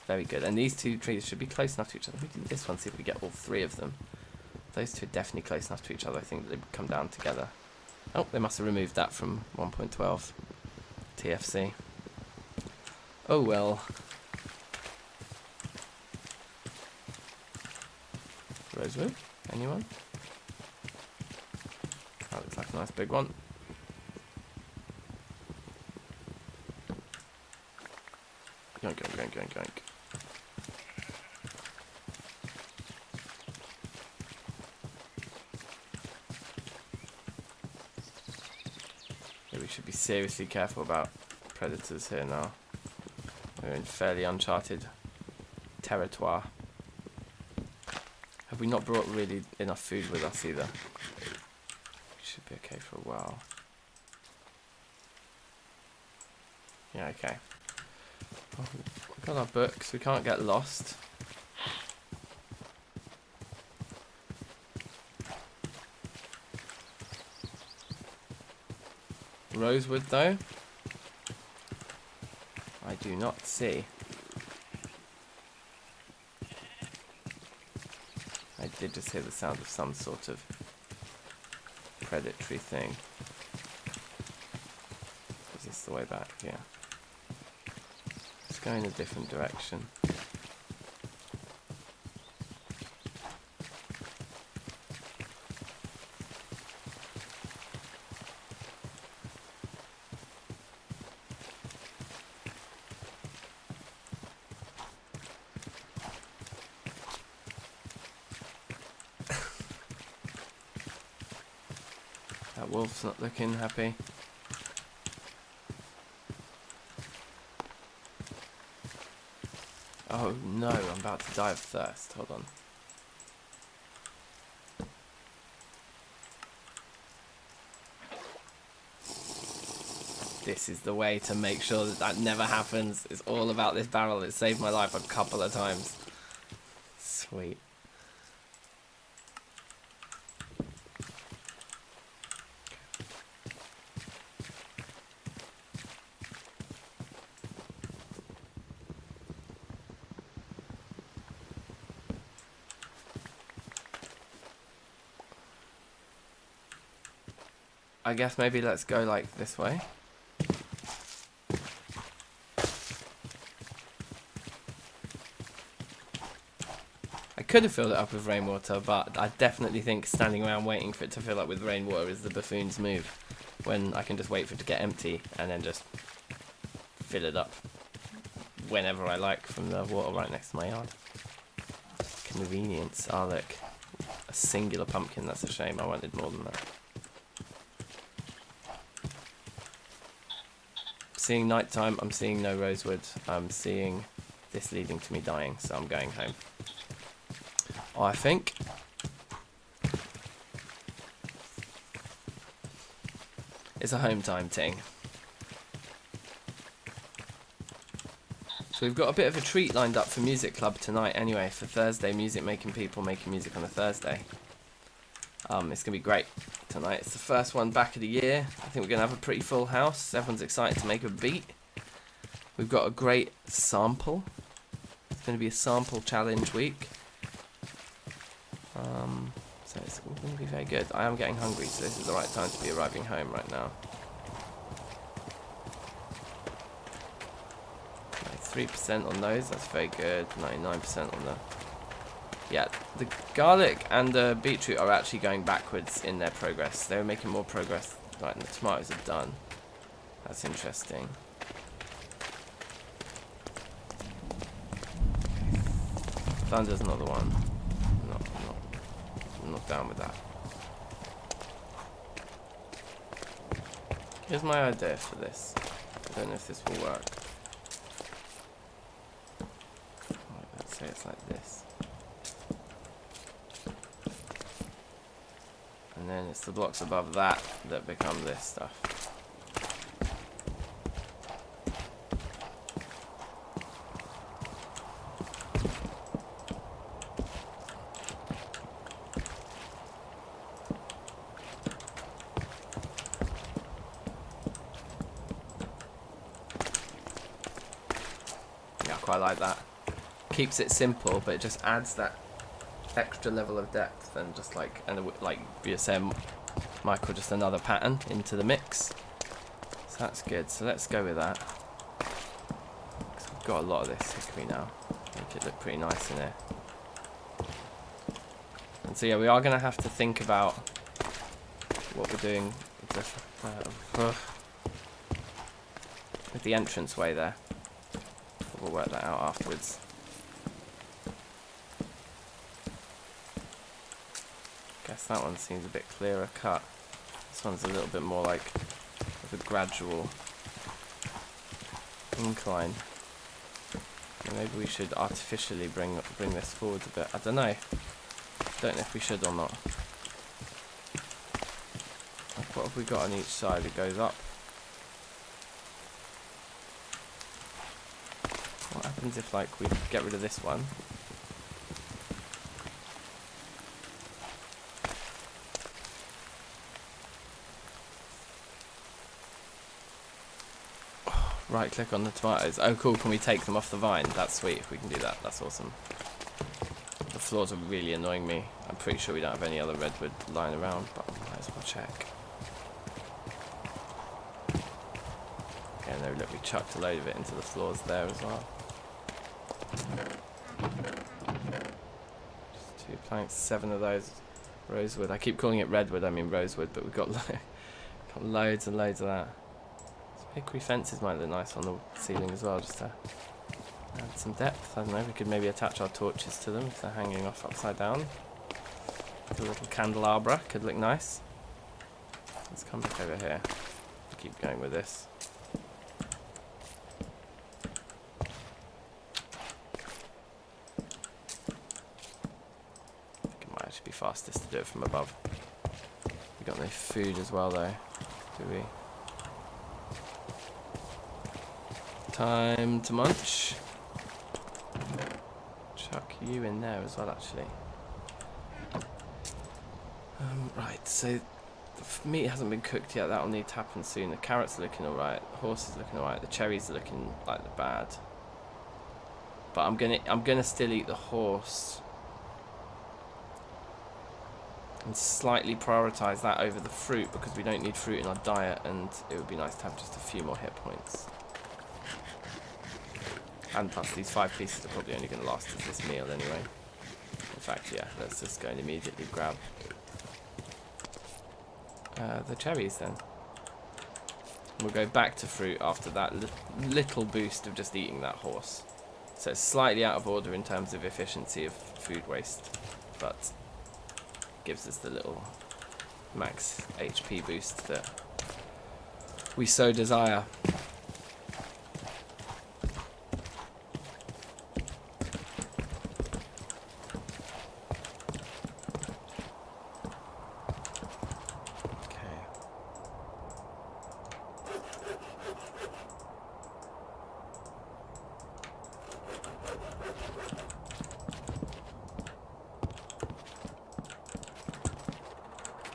S1: Very good. And these two trees should be close enough to each other. We do this one, see if we get all three of them. Those two are definitely close enough to each other. I think that they would come down together. Oh, they must have removed that from 1.12 TFC. Oh well. Rosewood? Anyone? That looks like a nice big one. Yoink, yoink, yoink, yoink, yoink. Yeah, we should be seriously careful about predators here now. We're in fairly uncharted territoire. Have we not brought really enough food with us either? We should be okay for a while. Yeah, okay. Well, we've got our books, we can't get lost. Rosewood though, I do not see. I did just hear the sound of some sort of predatory thing. Is this the way back? Yeah. Let's go in a different direction. That wolf's not looking happy. Oh no, I'm about to die of thirst. Hold on. This is the way to make sure that that never happens. It's all about this barrel. It saved my life a couple of times. Sweet. I guess maybe let's go like this way. I could have filled it up with rainwater, but I definitely think standing around waiting for it to fill up with rainwater is the buffoon's move, when I can just wait for it to get empty and then just fill it up whenever I like from the water right next to my yard. Convenience. Ah, look. A singular pumpkin, that's a shame. I wanted more than that. Seeing nighttime, I'm seeing no rosewood. I'm seeing this leading to me dying, so I'm going home. I think. It's a home time thing. So we've got a bit of a treat lined up for music club tonight anyway, for Thursday, music making people making music on a Thursday. It's going to be great tonight. It's the first one back of the year. I think we're going to have a pretty full house. Everyone's excited to make a beat. We've got a great sample. It's going to be a sample challenge week. So it's going to be very good. I am getting hungry, so this is the right time to be arriving home right now. 3% on those, that's very good. 99% on the... Yeah, the garlic and the beetroot are actually going backwards in their progress. They're making more progress. Right, and the tomatoes are done. That's interesting. Thunder's another one. I'm not down with that. Here's my idea for this. I don't know if this will work. Right, let's say it's like this. And then it's the blocks above that that become this stuff. Yeah, I quite like that. Keeps it simple, but it just adds that extra level of depth, and just like, and like you said, Michael, just another pattern into the mix. So that's good. So let's go with that. 'Cause we've got a lot of this hickory now. Make it look pretty nice in there. And so yeah, we are going to have to think about what we're doing with the entranceway there. But we'll work that out afterwards. Guess that one seems a bit clearer cut. This one's a little bit more like of a gradual incline. And maybe we should artificially bring this forward a bit. I don't know. Don't know if we should or not. What have we got on each side? It goes up. What happens if, like, we get rid of this one? Right click on the tomatoes. Oh cool, can we take them off the vine? That's sweet if we can do that. That's awesome. The floors are really annoying me. I'm pretty sure we don't have any other redwood lying around, but I might as well check. Okay, no, look, we chucked a load of it into the floors there as well. Just 2 planks, 7 of those. Rosewood. I keep calling it redwood, I mean rosewood, but we've got, got loads and loads of that. Hickory fences might look nice on the ceiling as well, just to add some depth. I don't know, we could maybe attach our torches to them if they're hanging off upside down. A little candelabra could look nice. Let's come back over here. Keep going with this. I think it might actually be fastest to do it from above. We got no food as well though, do we? Time to munch. Chuck you in there as well, actually. Right, so the meat hasn't been cooked yet. That'll need to happen soon. The carrots are looking alright. The horse is looking alright. The cherries are looking like the bad. But I'm gonna still eat the horse and slightly prioritise that over the fruit because we don't need fruit in our diet, and it would be nice to have just a few more hit points. And plus, these 5 pieces are probably only going to last us this meal anyway. In fact, yeah, let's just go and immediately grab the cherries then. We'll go back to fruit after that little boost of just eating that horse. So it's slightly out of order in terms of efficiency of food waste, but gives us the little max HP boost that we so desire.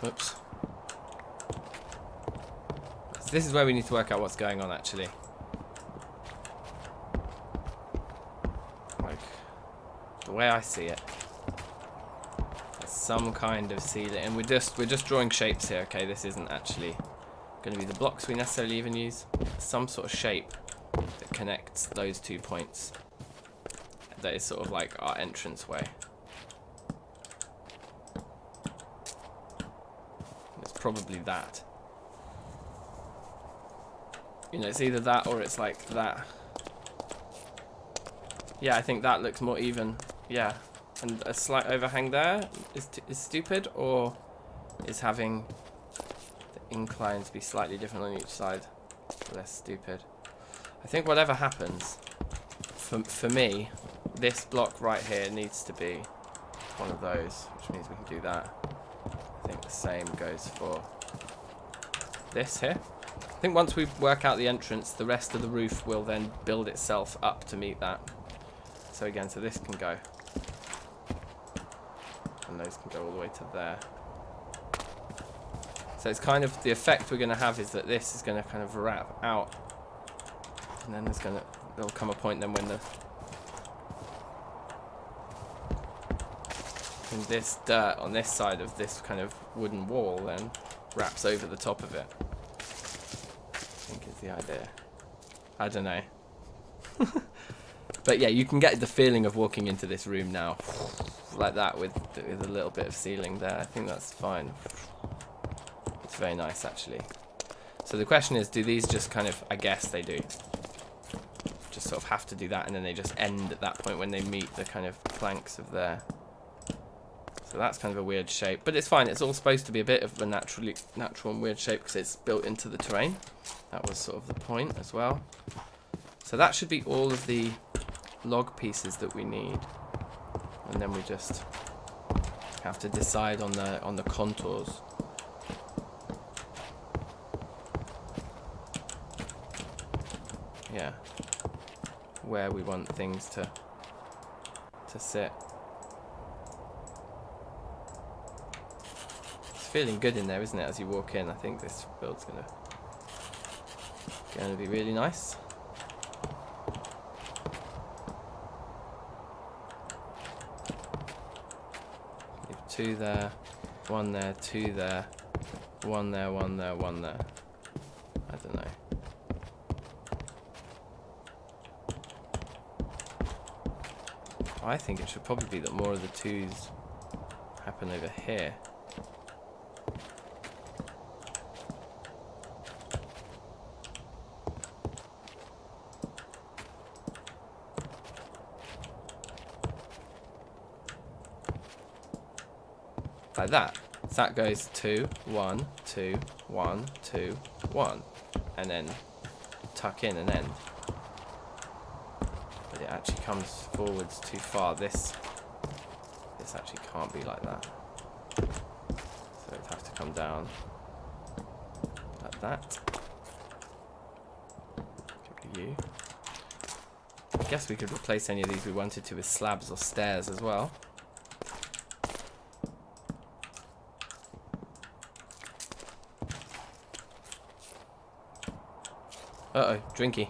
S1: Oops. So this is where we need to work out what's going on actually. Like, the way I see it, there's some kind of ceiling, and we're just drawing shapes here. Okay, this isn't actually going to be the blocks we necessarily even use. Some sort of shape that connects those 2 points. That is sort of like our entrance way. Probably that. You know, it's either that or it's like that. Yeah, I think that looks more even. Yeah, and a slight overhang there is stupid, or is having the inclines be slightly different on each side less stupid. I think whatever happens, for me, this block right here needs to be one of those, which means we can do that. I think the same goes for this here. I think once we work out the entrance, the rest of the roof will then build itself up to meet that. So again, so this can go. And those can go all the way to there. So it's kind of, the effect we're going to have is that this is going to kind of wrap out. And then there'll come a point then when this dirt on this side of this kind of wooden wall then wraps over the top of it. I think is the idea. I don't know. But yeah, you can get the feeling of walking into this room now, like that, with a little bit of ceiling there. I think that's fine. It's very nice, actually. So the question is, do these just kind of, I guess they do, just sort of have to do that, and then they just end at that point when they meet the kind of planks of there. So that's kind of a weird shape, but it's fine. It's all supposed to be a bit of a natural and weird shape because it's built into the terrain. That was sort of the point as well. So that should be all of the log pieces that we need, and then we just have to decide on the contours. Yeah, where we want things to sit. It's feeling good in there, isn't it? As you walk in, I think this build's gonna be really nice. Leave 2 there, 1 there, 2 there, 1 there, 1 there, 1 there. I don't know. I think it should probably be that more of the 2s happen over here. Like that. So that goes 2, 1, 2, 1, 2, 1, and then tuck in and end. But it actually comes forwards too far. This actually can't be like that. So it'd have to come down like that. Could be you. I guess we could replace any of these we wanted to with slabs or stairs as well. Uh-oh, drinky.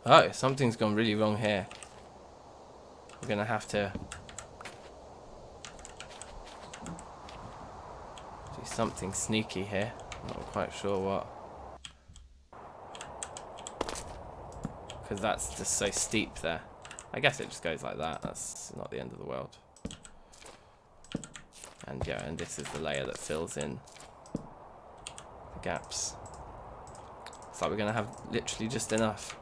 S1: Oh, something's gone really wrong here. We're gonna have to do something sneaky here. Not quite sure what. Because that's just so steep there. I guess it just goes like that. That's not the end of the world. And yeah, and this is the layer that fills in the gaps. It's like we're gonna have literally just enough.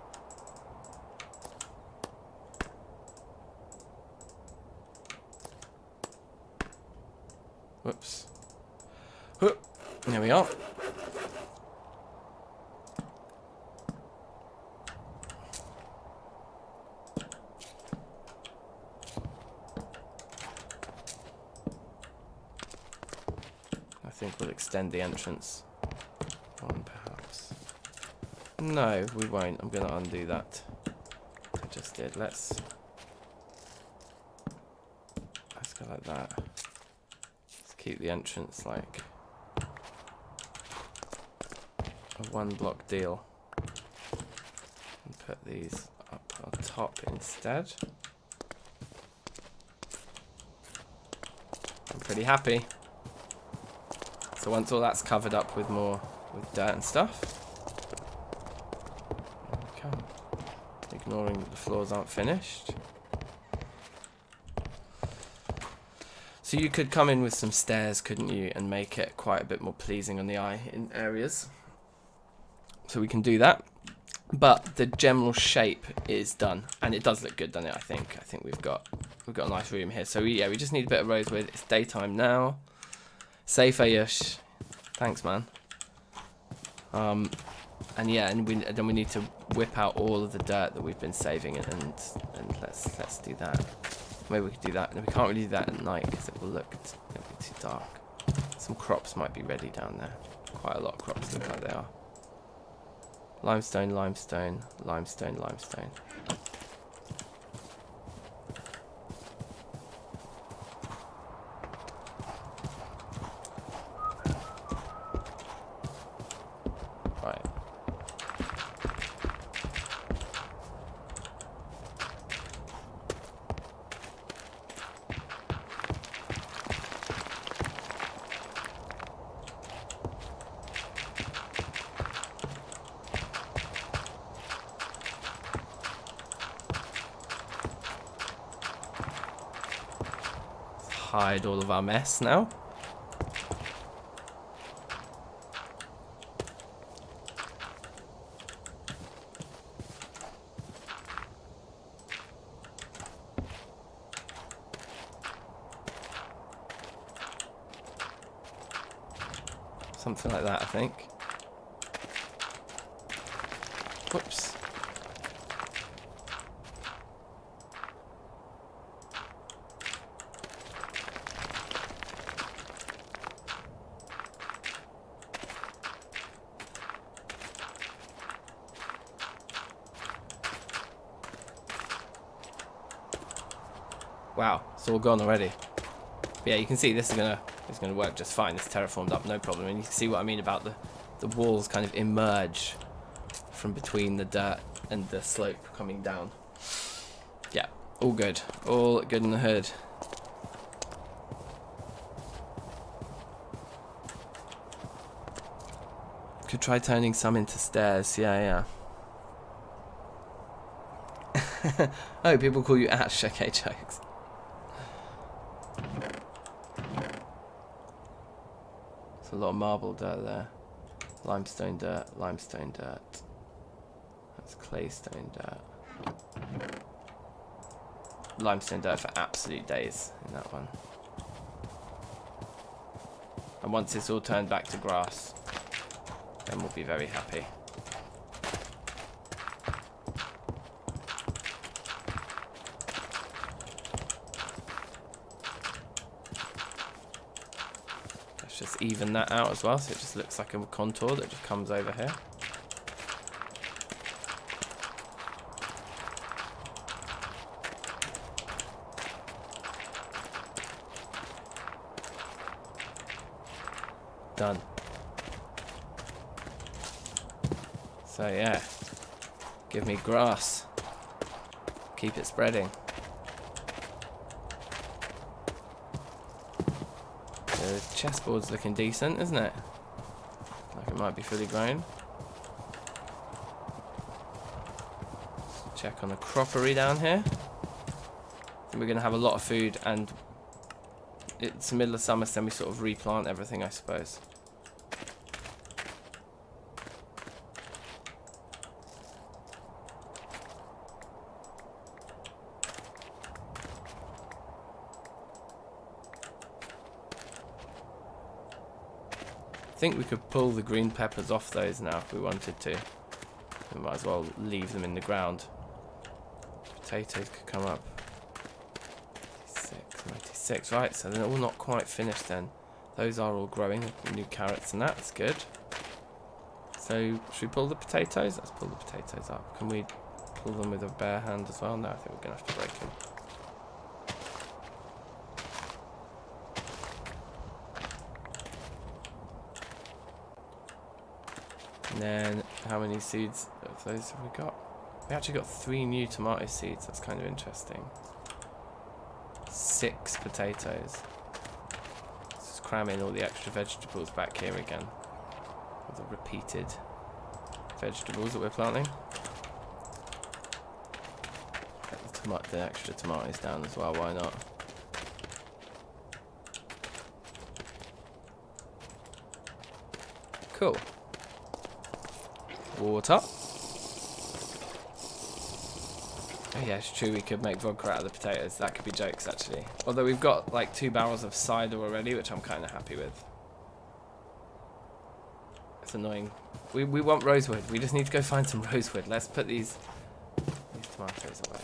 S1: Whoops. Whoop. There we are. I think we'll extend the entrance on, perhaps. No, we won't. I'm going to undo that. I just did. Let's go like that. Keep the entrance like a 1-block deal and put these up on top instead. I'm pretty happy. So once all that's covered up with dirt and stuff, there we come. Ignoring that the floors aren't finished. So you could come in with some stairs, couldn't you, and make it quite a bit more pleasing on the eye in areas. So we can do that. But the general shape is done, and it does look good, doesn't it? I think we've got a nice room here. So we just need a bit of rosewood. It's daytime now. Safe Ayush. Thanks, man. And yeah, and then we need to whip out all of the dirt that we've been saving, and let's do that. Maybe we could do that. And we can't really do that at night because it'll be too dark. Some crops might be ready down there. Quite a lot of crops look like they are. Limestone, limestone, limestone, limestone. Right. Hide all of our mess now. Something like that, I think. Whoops. Wow, it's all gone already. But yeah, you can see this is gonna work just fine. It's terraformed up, no problem. And you can see what I mean about the walls kind of emerge from between the dirt and the slope coming down. Yeah, all good. All good in the hood. Could try turning some into stairs. Yeah. Oh, people call you Ash. Okay, jokes. There's a lot of marble dirt there. Limestone dirt, limestone dirt. That's claystone dirt. Limestone dirt for absolute days in that one. And once it's all turned back to grass, then we'll be very happy. Let's just even that out as well, so it just looks like a contour that just comes over here. Done. So yeah, give me grass. Keep it spreading. The chessboard's looking decent, isn't it? Like it might be fully grown. Let's check on the crockery down here. I think we're going to have a lot of food, and it's the middle of summer, so then we sort of replant everything, I suppose. I think we could pull the green peppers off those now if we wanted to. We might as well leave them in the ground. Potatoes could come up. 96, right, so they're all not quite finished then. Those are all growing, new carrots and that's good. So, should we pull the potatoes? Let's pull the potatoes up. Can we pull them with a bare hand as well? No, I think we're going to have to break them. And then, how many seeds of those have we got? We actually got 3 new tomato seeds. That's kind of interesting. 6 potatoes. Let's just cram in all the extra vegetables back here again. All the repeated vegetables that we're planting. Get the extra tomatoes down as well, why not? Cool. Water. Oh yeah, it's true, we could make vodka out of the potatoes. That could be jokes, actually. Although we've got like 2 barrels of cider already, which I'm kind of happy with. It's annoying. We want rosewood. We just need to go find some rosewood. Let's put these tomatoes away.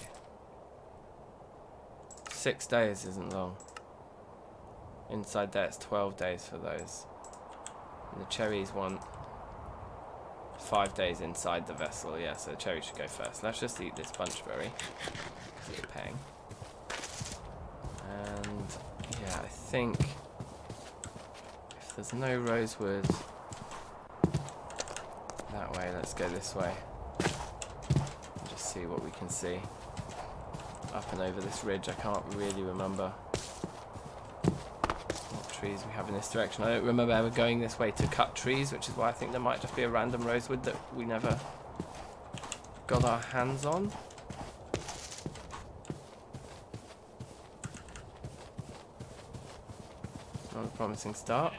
S1: 6 days isn't long. Inside there it's 12 days for those. And the cherries want 5 days inside the vessel, yeah, so cherry should go first. Let's just eat this bunch berry. It's a pang. And yeah, I think if there's no rosewood that way, let's go this way. And just see what we can see. Up and over this ridge, I can't really remember what trees we have in this direction. I don't remember ever going this way to cut trees, which is why I think there might just be a random rosewood that we never got our hands on. Not a promising start.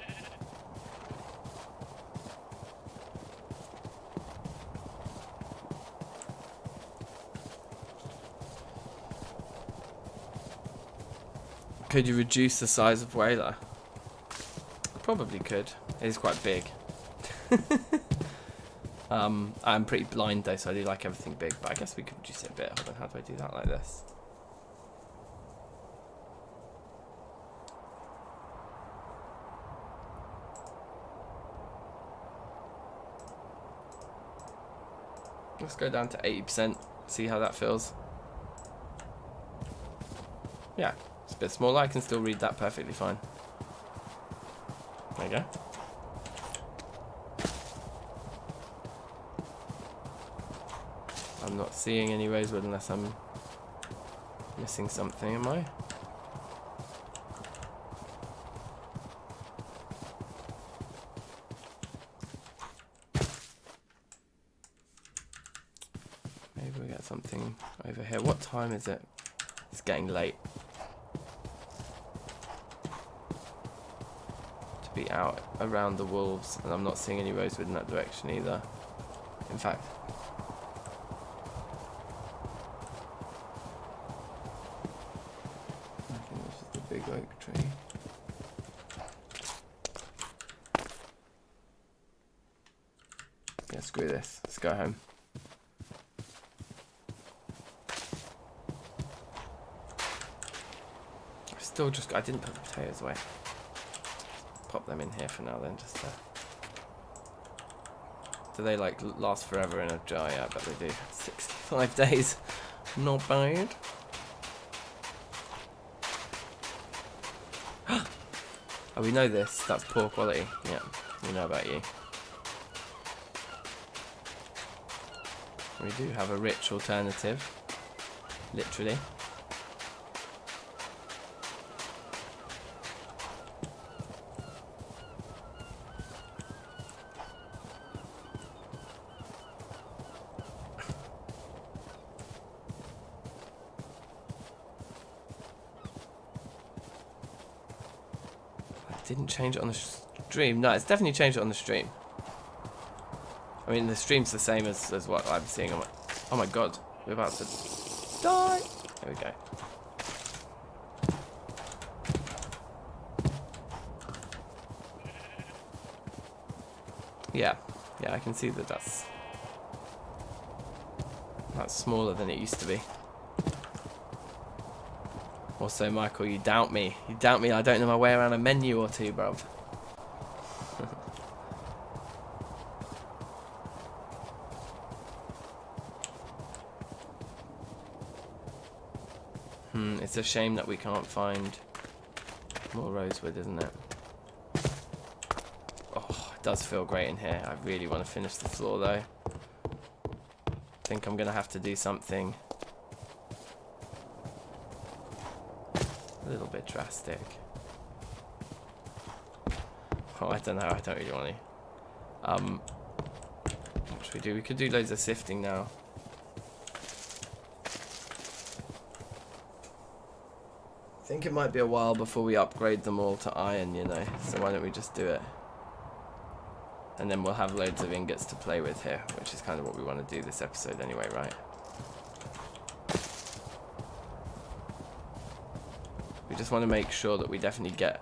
S1: Could you reduce the size of whaler? Probably could. It is quite big. I'm pretty blind though, so I do like everything big, but I guess we could reduce it a bit. Hold on, how do I do that like this? Let's go down to 80%, see how that feels. Yeah, it's a bit smaller. I can still read that perfectly fine. There you go. I'm not seeing any rosewood unless I'm missing something, am I? Maybe we get something over here. What time is it? It's getting late. To be out around the wolves, and I'm not seeing any rosewood in that direction either. In fact, I think this is the big oak tree. Yeah, screw this. Let's go home. I didn't put the potatoes away. Pop them in here for now then, just do they like last forever in a jar? Yeah, I bet they do. 65 days. Not bad. Oh, we know this. That's poor quality. Yeah, we know about you. We do have a rich alternative. Literally. Didn't change it on the stream. No, it's definitely changed it on the stream. I mean, the stream's the same as what I'm seeing on my... Oh my god, we're about to die. There we go. Yeah, I can see that that's smaller than it used to be. Also, Michael, you doubt me. You doubt me I don't know my way around a menu or two, bruv. It's a shame that we can't find more rosewood, isn't it? Oh, it does feel great in here. I really want to finish the floor, though. I think I'm going to have to do something a little bit drastic. Oh, I don't know. I don't really want to. What should we do? We could do loads of sifting now. I think it might be a while before we upgrade them all to iron, you know. So why don't we just do it? And then we'll have loads of ingots to play with here, which is kind of what we want to do this episode anyway, right? We just want to make sure that we definitely get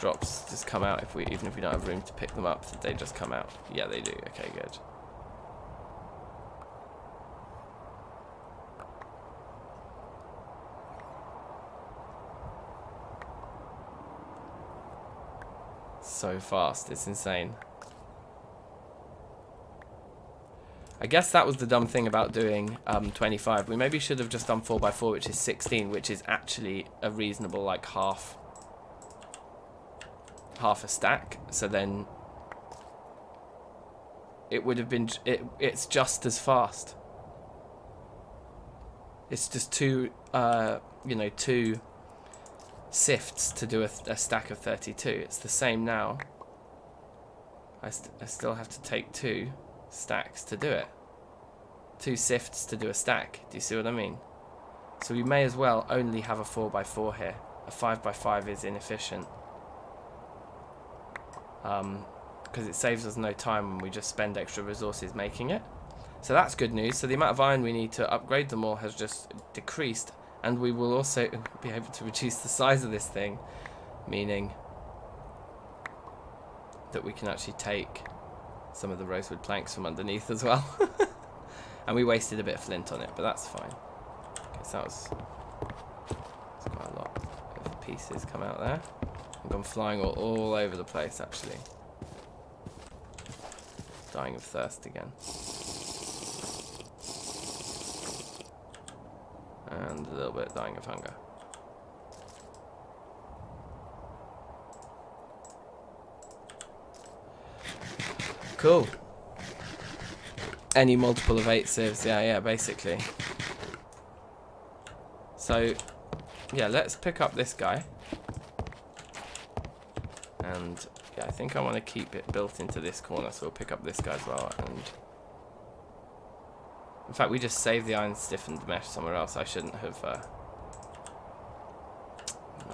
S1: drops just come out even if we don't have room to pick them up, that they just come out. Yeah, they do. Okay, good. So fast, it's insane. I guess that was the dumb thing about doing 25. We maybe should have just done 4x4, which is 16, which is actually a reasonable, like, half a stack. So then it would have been, it's just as fast. It's just two, you know, 2 sifts to do a stack of 32. It's the same now. I still have to take 2 stacks to do it. 2 sifts to do a stack. Do you see what I mean? So we may as well only have a 4x4 here. A 5x5 is inefficient. Because it saves us no time when we just spend extra resources making it. So that's good news. So the amount of iron we need to upgrade them all has just decreased. And we will also be able to reduce the size of this thing. Meaning that we can actually take some of the rosewood planks from underneath as well. And we wasted a bit of flint on it, but that's fine. Okay, so that's quite a lot of pieces come out there. I've gone flying all over the place, actually. Dying of thirst again. And a little bit dying of hunger. Cool. Any multiple of 8 sieves, yeah, basically. So, yeah, let's pick up this guy. And, yeah, I think I want to keep it built into this corner, so we'll pick up this guy as well. And in fact, we just saved the iron stiffened mesh somewhere else. I shouldn't have, I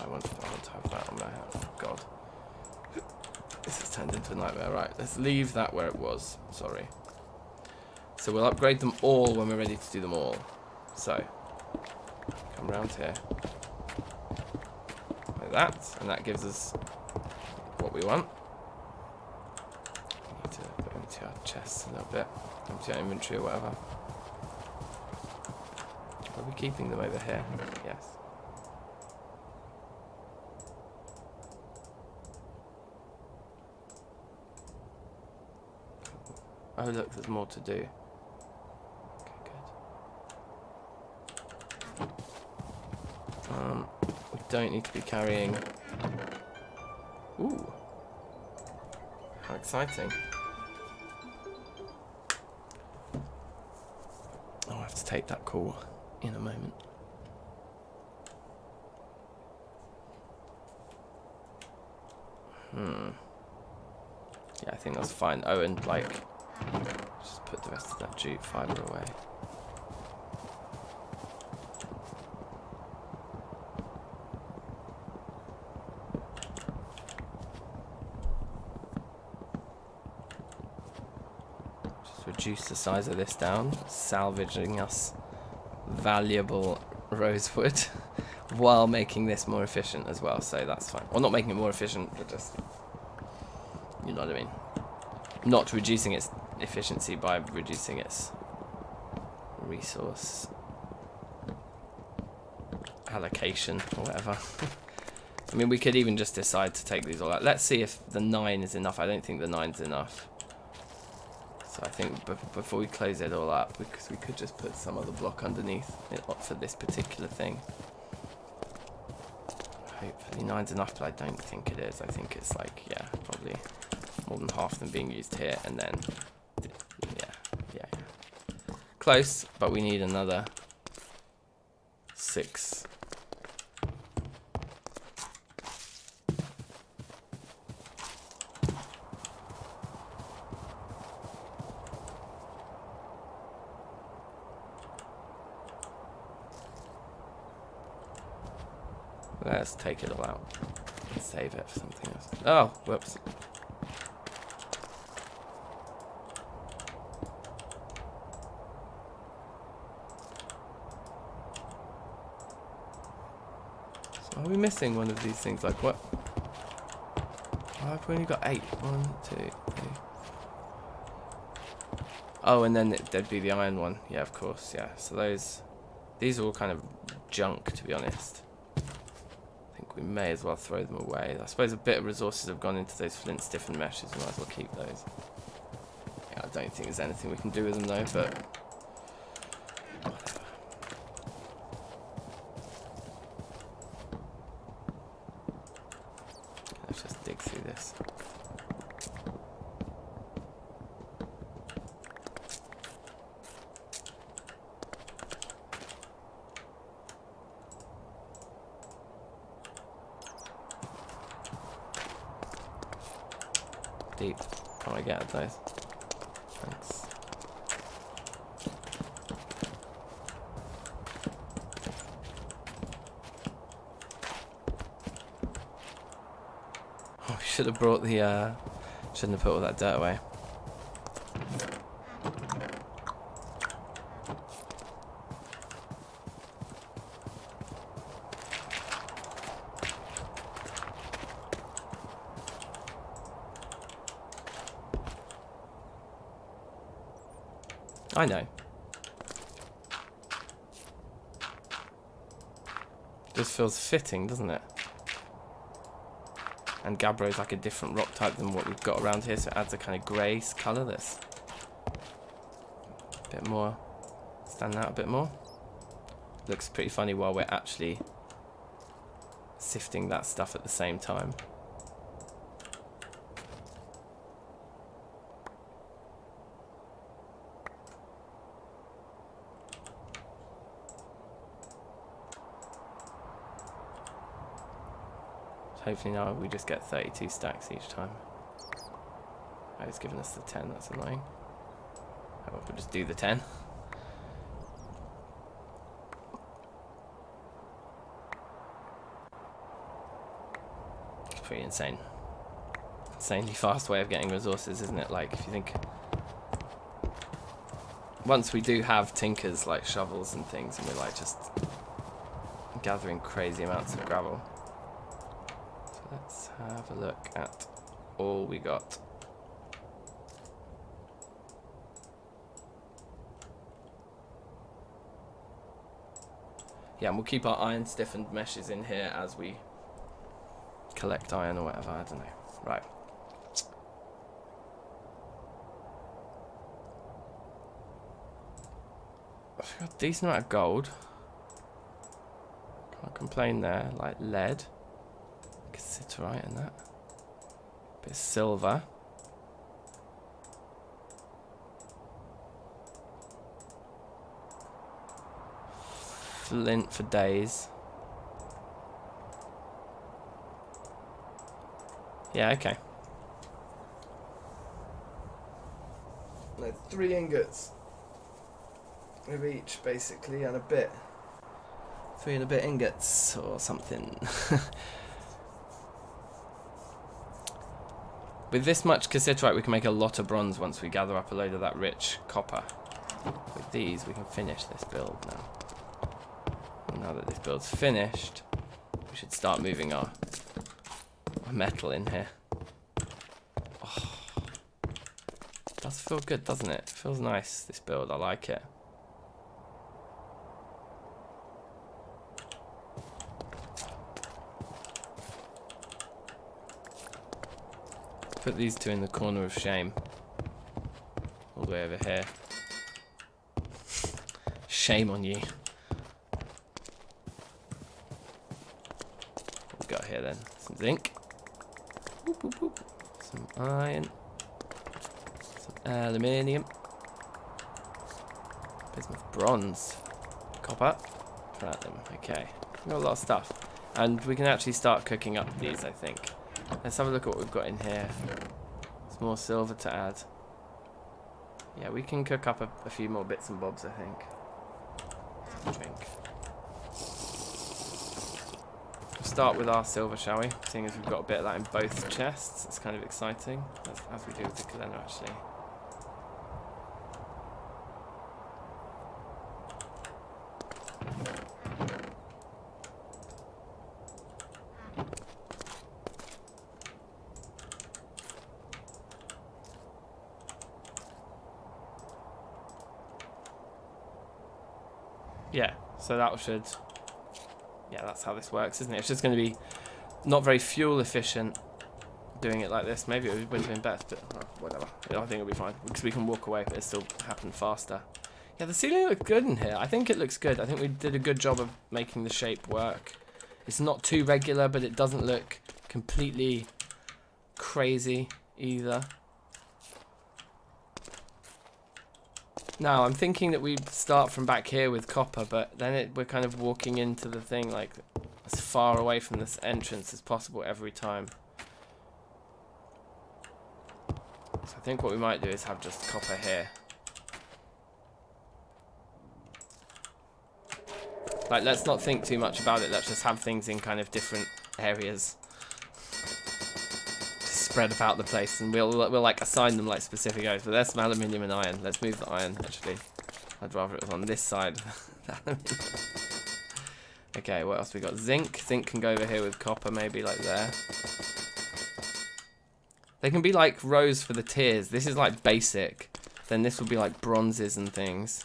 S1: want to have that on my hand. Oh, God. This has turned into a nightmare. Right, let's leave that where it was. Sorry. So we'll upgrade them all when we're ready to do them all. So, come round here. Like that. And that gives us what we want. We need to put empty our chests a little bit. Empty our inventory or whatever. Are we keeping them over here? Yes. Oh look, there's more to do. Okay, good. We don't need to be carrying... Ooh. How exciting. I'll have to take that call in a moment. Yeah, I think that's fine. Oh, and like... just put the rest of that jute fibre away. Just reduce the size of this down, salvaging us valuable rosewood while making this more efficient as well, so that's fine. Well, not making it more efficient, but just, you know what I mean. Not reducing its efficiency by reducing its resource allocation or whatever. I mean, we could even just decide to take these all out. Let's see if the 9 is enough. I don't think the 9's enough. So I think before we close it all up, because we could just put some other block underneath it for this particular thing. Hopefully 9's enough, but I don't think it is. I think it's like, yeah, probably more than half of them being used here, and then, yeah. Close, but we need another 6. Let's take it all out and save it for something else. Oh, whoops. So are we missing one of these things? Like what? Oh, I've only got 8. 1, 2, 3. Oh, and then there'd be the iron one. Yeah, of course. Yeah. So these are all kind of junk, to be honest. We may as well throw them away. I suppose a bit of resources have gone into those flint stiffened meshes. We might as well keep those. Yeah, I'll don't think there's anything we can do with them though, but let's just dig through this. Deep. Can't I get at those? Thanks. Oh, we should have brought the, shouldn't have put all that dirt away. I know. This feels fitting, doesn't it? And gabbro is like a different rock type than what we've got around here, so it adds a kind of grey colour that's a bit more, stand out a bit more. Looks pretty funny while we're actually sifting that stuff at the same time. Hopefully now we just get 32 stacks each time. Oh, it's given us the 10, that's annoying. Oh, we'll just do the 10. It's pretty insane. Insanely fast way of getting resources, isn't it? Like, if you think... Once we do have tinkers like shovels and things, and we're like just gathering crazy amounts of gravel. Let's have a look at all we got. Yeah, and we'll keep our iron stiffened meshes in here as we collect iron or whatever, I don't know. Right. I've got a decent amount of gold. Can't complain there, like lead. Cassiterite and that. Bit of silver. Flint for days. Yeah, okay. Like 3 ingots of each, basically, and a bit. 3 and a bit ingots or something. With this much cassiterite, we can make a lot of bronze once we gather up a load of that rich copper. With these, we can finish this build now. And now that this build's finished, we should start moving our metal in here. Oh, it does feel good, doesn't it? It feels nice, this build. I like it. Put these 2 in the corner of shame. All the way over here. Shame on you. What we got here then? Some zinc. Whoop, whoop, whoop. Some iron. Some aluminium. Bismuth bronze. Copper. Platinum. Okay. We've got a lot of stuff. And we can actually start cooking up these, I think. Let's have a look at what we've got in here. There's more silver to add. Yeah, we can cook up a few more bits and bobs, I think. Drink. We'll start with our silver, shall we? Seeing as we've got a bit of that in both chests. It's kind of exciting, as we do with the calendar, actually. Yeah, so that should... Yeah, that's how this works, isn't it? It's just going to be not very fuel efficient, doing it like this. Maybe it would have been better, but whatever. I think it'll be fine because we can walk away, but it still happened faster. Yeah, the ceiling looks good in here. I think it looks good. I think we did a good job of making the shape work. It's not too regular, but it doesn't look completely crazy either. Now, I'm thinking that we start from back here with copper, but then we're kind of walking into the thing like as far away from this entrance as possible every time. So I think what we might do is have just copper here. Like, let's not think too much about it. Let's just have things in kind of different areas. Spread about the place, and we'll like assign them like specific areas. But there's some aluminium and iron. Let's move the iron, actually. I'd rather it was on this side. Okay, what else we got? Zinc. Zinc can go over here with copper, maybe like there. They can be like rows for the tiers. This is like basic. Then this would be like bronzes and things.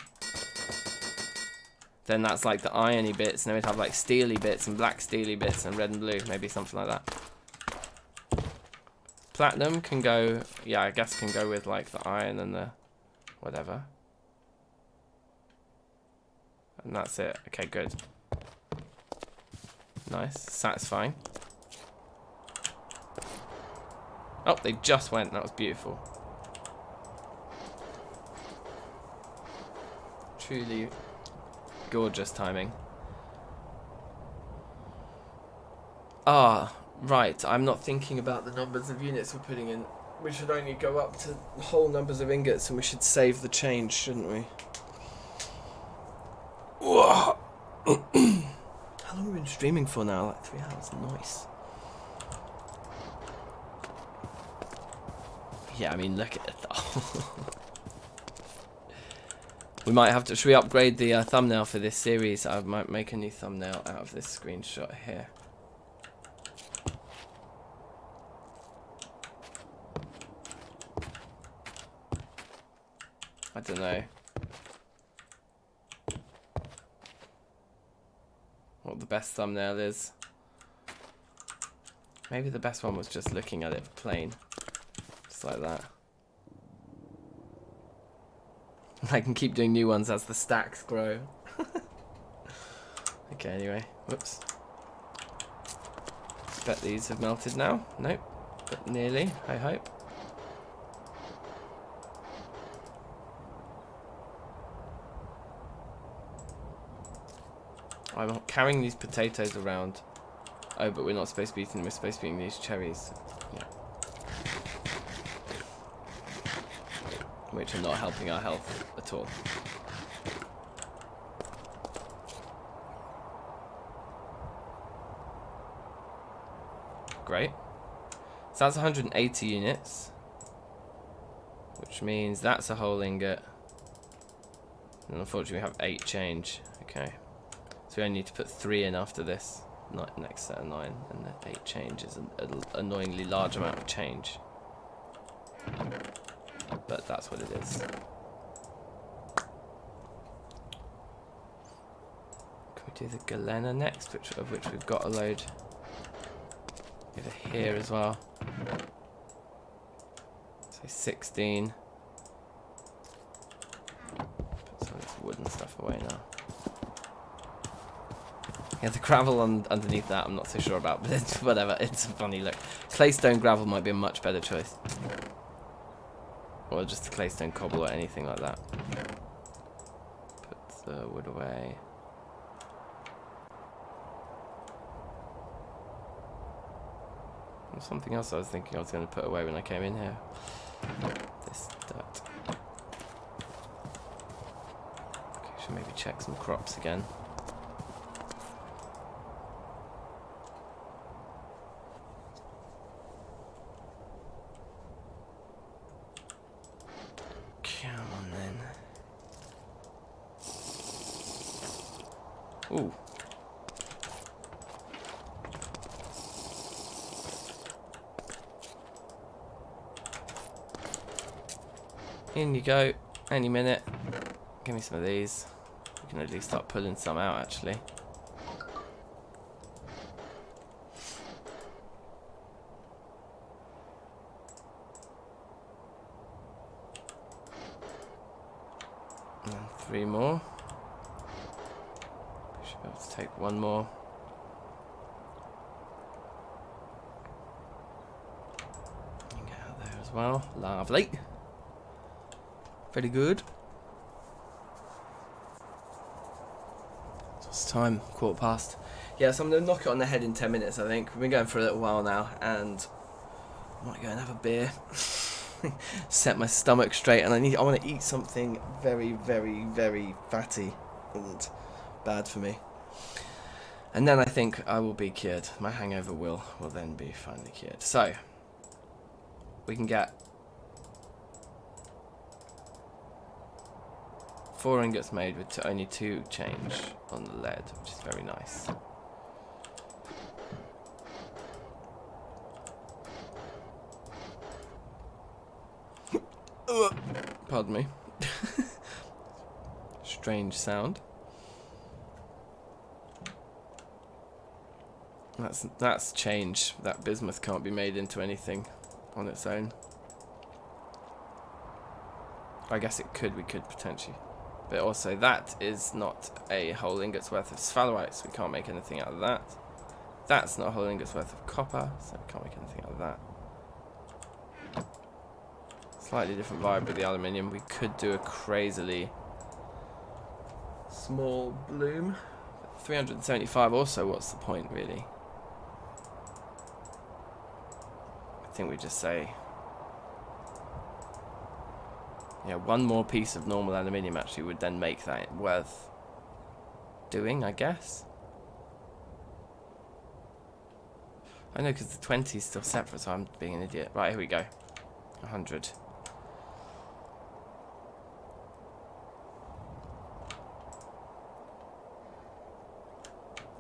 S1: Then that's like the irony bits, and then we'd have like steely bits and black steely bits and red and blue, maybe something like that. Platinum can go, yeah, I guess can go with like the iron and the whatever. And that's it. Okay, good. Nice, satisfying. Oh, they just went. That was beautiful. Truly gorgeous timing. Ah, right. I'm not thinking about the numbers of units we're putting in. We should only go up to whole numbers of ingots, and we should save the change, shouldn't we? How long have we been streaming for now? Like 3 hours. Nice. Yeah, I mean, look at it. We might have to. Should we upgrade the thumbnail for this series? I might make a new thumbnail out of this screenshot here. I don't know what the best thumbnail is. Maybe the best one was just looking at it plain, just like that. I can keep doing new ones as the stacks grow. Okay, anyway. Whoops. Bet these have melted now. Nope. But nearly, I hope. I'm carrying these potatoes around. Oh, but we're not supposed to be eating them. We're supposed to be eating these cherries. Yeah. Which are not helping our health at all. Great. So that's 180 units. Which means that's a whole ingot. And unfortunately we have 8 change. Okay. So we only need to put 3 in after this. Next set of 9. And the 8 change is an annoyingly large amount of change. But that's what it is. Can we do the Galena next, of which we've got a load over here as well. So 16. Put some of this wooden stuff away now. Yeah, the gravel underneath that I'm not so sure about, but it's whatever. It's a funny look. Claystone gravel might be a much better choice. Or just a claystone cobble or anything like that. Put the wood away. There's something else I was thinking I was going to put away when I came in here. This dirt. Okay, should maybe check some crops again. Ooh. In you go. Any minute. Give me some of these. We can at least start pulling some out, actually. 3 more. We should be able to take 1 more. And get out there as well. Lovely. Pretty good. What's the time? 1:15. Yeah, so I'm going to knock it on the head in 10 minutes, I think. We've been going for a little while now, and I might go and have a beer. Set my stomach straight, and I want to eat something very, very, very fatty and bad for me. And then I think I will be cured. My hangover will then be finally cured. So, we can get 4 ingots made with only 2 change on the lead, which is very nice. Pardon me. Strange sound. That's change. That bismuth can't be made into anything on its own. I guess it could. We could potentially. But also that is not a whole ingot's worth of sphalerite, so we can't make anything out of that. That's not a whole ingot's worth of copper, so we can't make anything out of that. Slightly different vibe with the aluminium. We could do a crazily small bloom. 375 also, what's the point really? I think we just say, yeah, 1 more piece of normal aluminium actually would then make that worth doing, I guess. I know, because the 20 is still separate, so I'm being an idiot. Right, here we go. 100.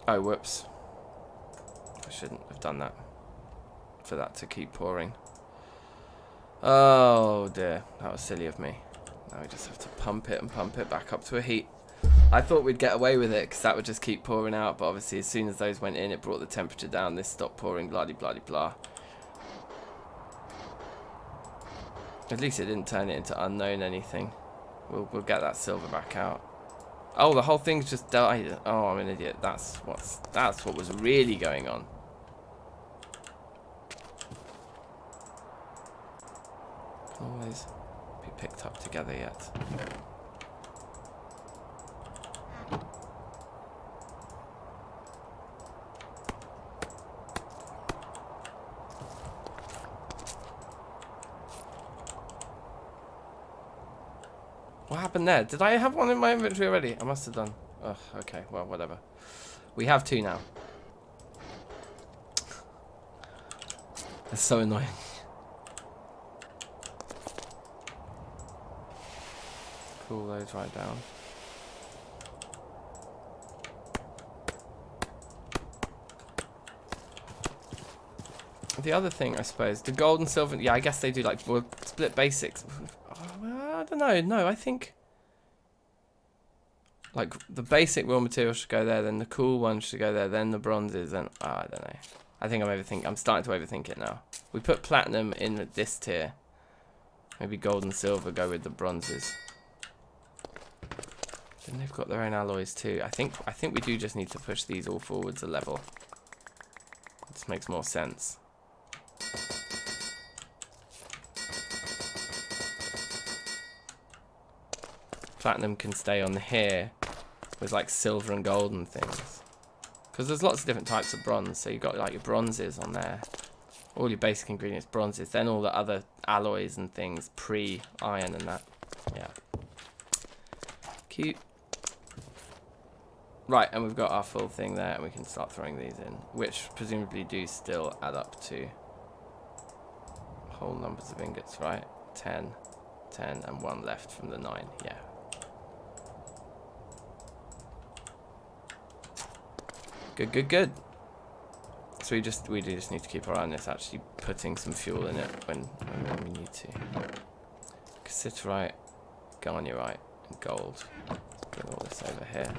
S1: Oh, whoops. I shouldn't have done that. For that to keep pouring. Oh dear, that was silly of me. Now we just have to pump it and pump it back up to a heat. I thought we'd get away with it because that would just keep pouring out, but obviously as soon as those went in, it brought the temperature down. This stopped pouring, blah de blah de blah. At least it didn't turn it into unknown anything. We'll get that silver back out. Oh, the whole thing's just died. Oh, I'm an idiot. That's what was really going on. Can always be picked up together yet. What happened there? Did I have 1 in my inventory already? I must have done. Ugh, okay, well, whatever. We have 2 now. That's so annoying. Cool those right down. The other thing, I suppose, the gold and silver, yeah, I guess they do like split basics. I don't know. No, I think like the basic raw material should go there, then the cool one should go there, then the bronzes, and I don't know. I think I'm starting to overthink it now. We put platinum in this tier. Maybe gold and silver go with the bronzes. Then they've got their own alloys too. I think we do just need to push these all forwards a level. This makes more sense. Platinum can stay on here with like silver and gold and things, because there's lots of different types of bronze. So you've got like your bronzes on there, all your basic ingredients bronzes, then all the other alloys and things pre-iron and that. Yeah, cute. Right, and we've got our full thing there, and we can start throwing these in, which presumably do still add up to whole numbers of ingots, right? 10, 10, and 1 left from the 9. Yeah. Good, good, good. So we do just need to keep our eye on this, actually putting some fuel in it when we need to. Cassiterite, garnierite, and gold. Bring all this over here.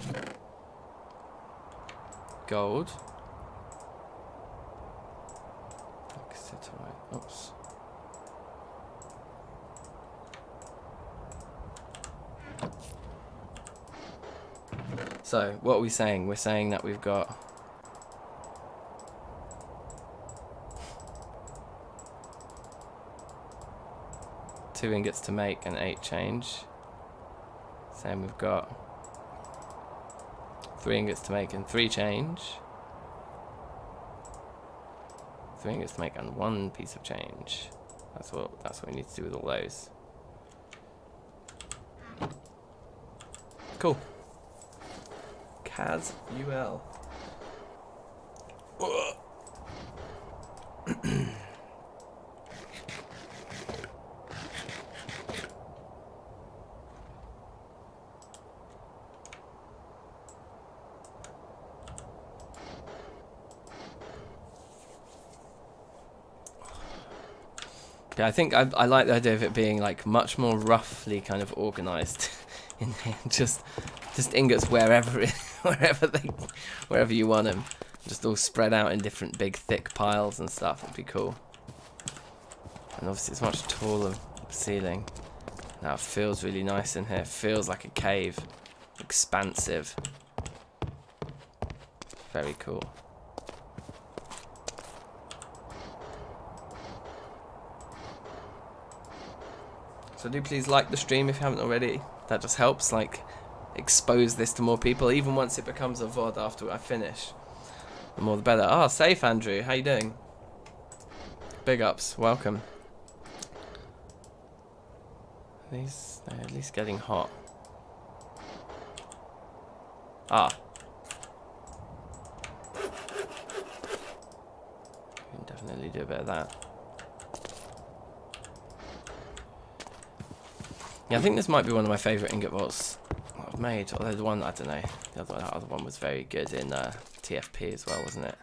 S1: Gold. Cassiterite. Oops. So, what are we saying? We're saying that we've got... two ingots to make and 8 change. Same, we've got 3 ingots to make and 3 change. 3 ingots to make and 1 piece of change. That's what we need to do with all those. Cool. Kaz UL. Yeah, I think I like the idea of it being like much more roughly kind of organised in here. Just ingots wherever wherever you want them, just all spread out in different big thick piles and stuff. Would be cool. And obviously it's much taller ceiling. Now it feels really nice in here. It feels like a cave, expansive. Very cool. So do please like the stream if you haven't already. That just helps like expose this to more people, even once it becomes a VOD after I finish. The more the better. Ah, safe Andrew, how you doing? Big ups, welcome. These they're at least getting hot. Ah. We can definitely do a bit of that. Yeah, I think this might be one of my favourite ingot vaults I've made. Although the one, I don't know, that other one was very good in TFP as well, wasn't it?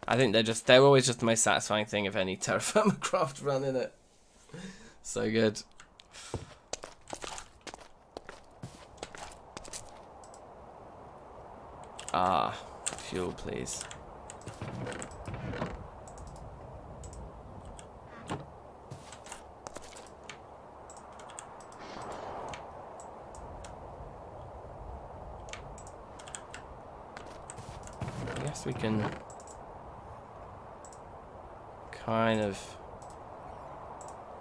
S1: I think they're always just the most satisfying thing of any Terrafirmacraft run, in it. So good. Ah, fuel, please. I guess we can kind of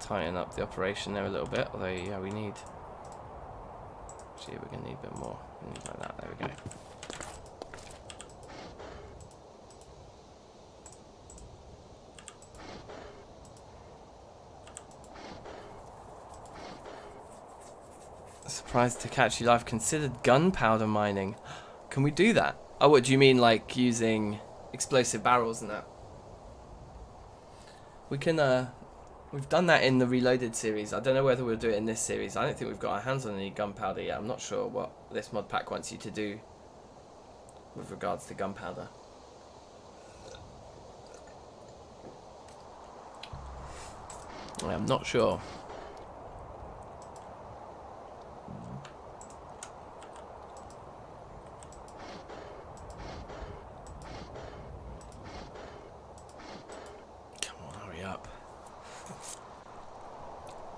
S1: tighten up the operation there a little bit, although yeah, we need, actually we're going to need a bit more. We need like that, there we go. Surprised to catch you live. Considered gunpowder mining. Can we do that? Oh, what do you mean, like using explosive barrels and that? We can, we've done that in the Reloaded series. I don't know whether we'll do it in this series. I don't think we've got our hands on any gunpowder yet. I'm not sure what this mod pack wants you to do with regards to gunpowder. I'm not sure.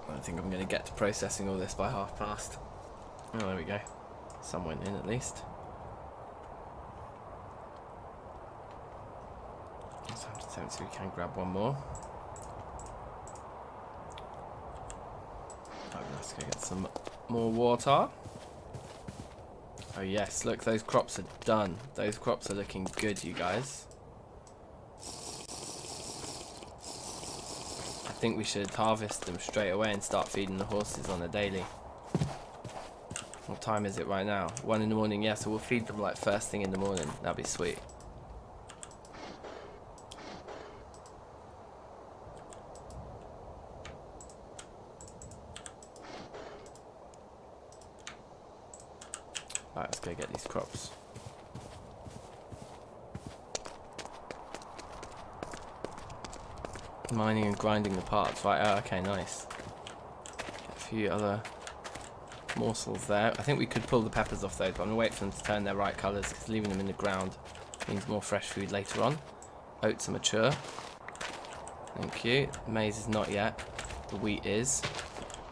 S1: I think I'm going to get to processing all this by past. Oh, there we go. Some went in at least. 170, we can grab one more. Oh, let's go get some more water. Oh yes, look, those crops are done. Those crops are looking good, you guys. I think we should harvest them straight away and start feeding the horses on a daily. What time is it right now? 1 in the morning, yeah, so we'll feed them like first thing in the morning. That'd be sweet. Right, let's go get these crops. Mining and grinding the parts, right? Oh, okay, nice. Get a few other morsels there. I think we could pull the peppers off those, but I'm gonna wait for them to turn their right colours, because leaving them in the ground means more fresh food later on. Oats are mature. Thank you. Maize is not yet. The wheat is.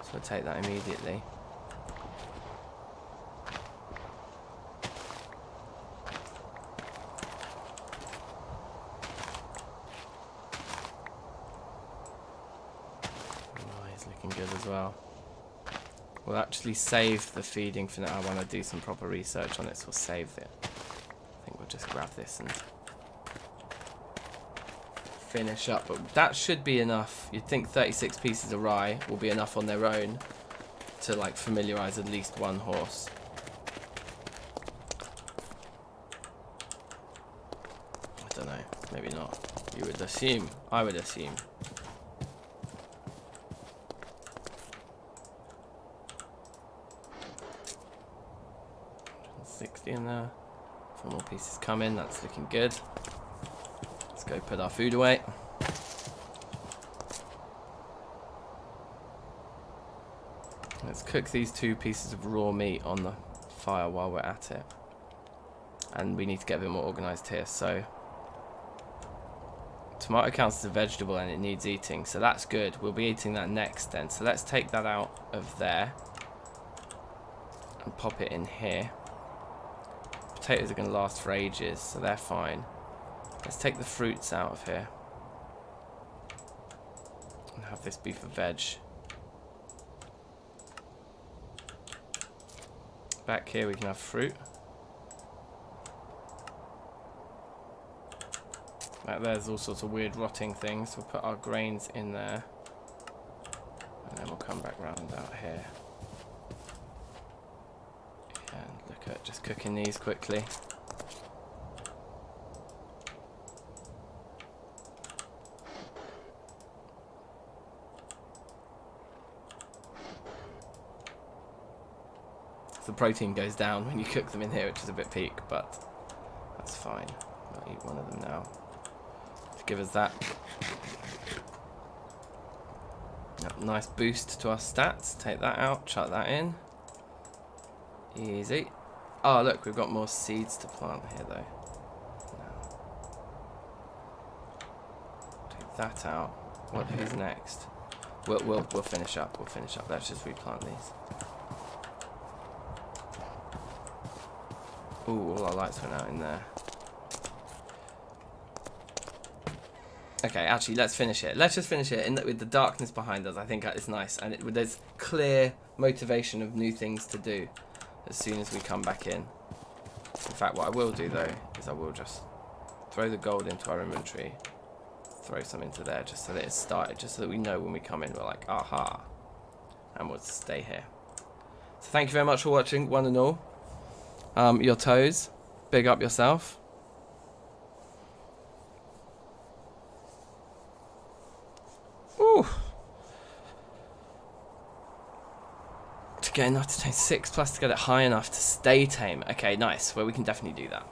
S1: So I'll take that immediately. good as well. We'll actually save the feeding for now. I want to do some proper research on it, so we'll save it. I think we'll just grab this and finish up. But that should be enough. You'd think 36 pieces of rye will be enough on their own to like familiarize at least one horse. I don't know. Maybe not. You would assume. I would assume. 60 in there. 4 more pieces come in. That's looking good. Let's go put our food away. Let's cook these 2 pieces of raw meat on the fire while we're at it. And we need to get a bit more organised here. So, tomato counts as a vegetable and it needs eating. So that's good. We'll be eating that next then. So let's take that out of there. And pop it in here. Potatoes are going to last for ages, so they're fine. Let's take the fruits out of here. And have this be for veg. Back here we can have fruit. Back there's all sorts of weird rotting things. We'll put our grains in there. And then we'll come back round out here. And look at just cooking these quickly. The protein goes down when you cook them in here, which is a bit peak, but that's fine. I'll eat one of them now to give us that nice boost to our stats. Take that out, chuck that in. Easy. Oh look, we've got more seeds to plant here though. No. Take that out. Who's next? We'll finish up. We'll finish up. Let's just replant these. Ooh, all our lights went out in there. Okay, actually, let's finish it. Let's just finish it with the darkness behind us. I think that is nice, and there's clear motivation of new things to do as soon as we come back in. In fact, what I will do though is I will just throw the gold into our inventory, throw some into there, just so that it's started, just so that we know when we come in we're like, aha, and we'll stay here. So thank you very much for watching, one and all. Your toes, big up yourself. Ooh. To get enough to tame 6 plus to get it high enough to stay tame. Okay, nice. Well, we can definitely do that.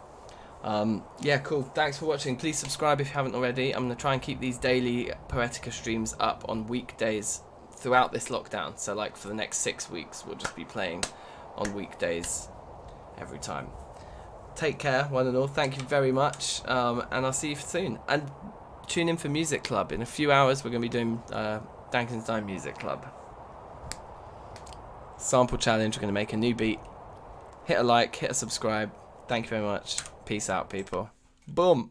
S1: Yeah, cool. Thanks for watching. Please subscribe if you haven't already. I'm going to try and keep these daily Poetica streams up on weekdays throughout this lockdown. So, like, for the next 6 weeks, we'll just be playing on weekdays every time. Take care, one and all. Thank you very much, and I'll see you soon. And tune in for Music Club. In a few hours, we're going to be doing DankNStein Music Club. Sample challenge. We're going to make a new beat. Hit a like, hit a subscribe. Thank you very much. Peace out, people. Boom.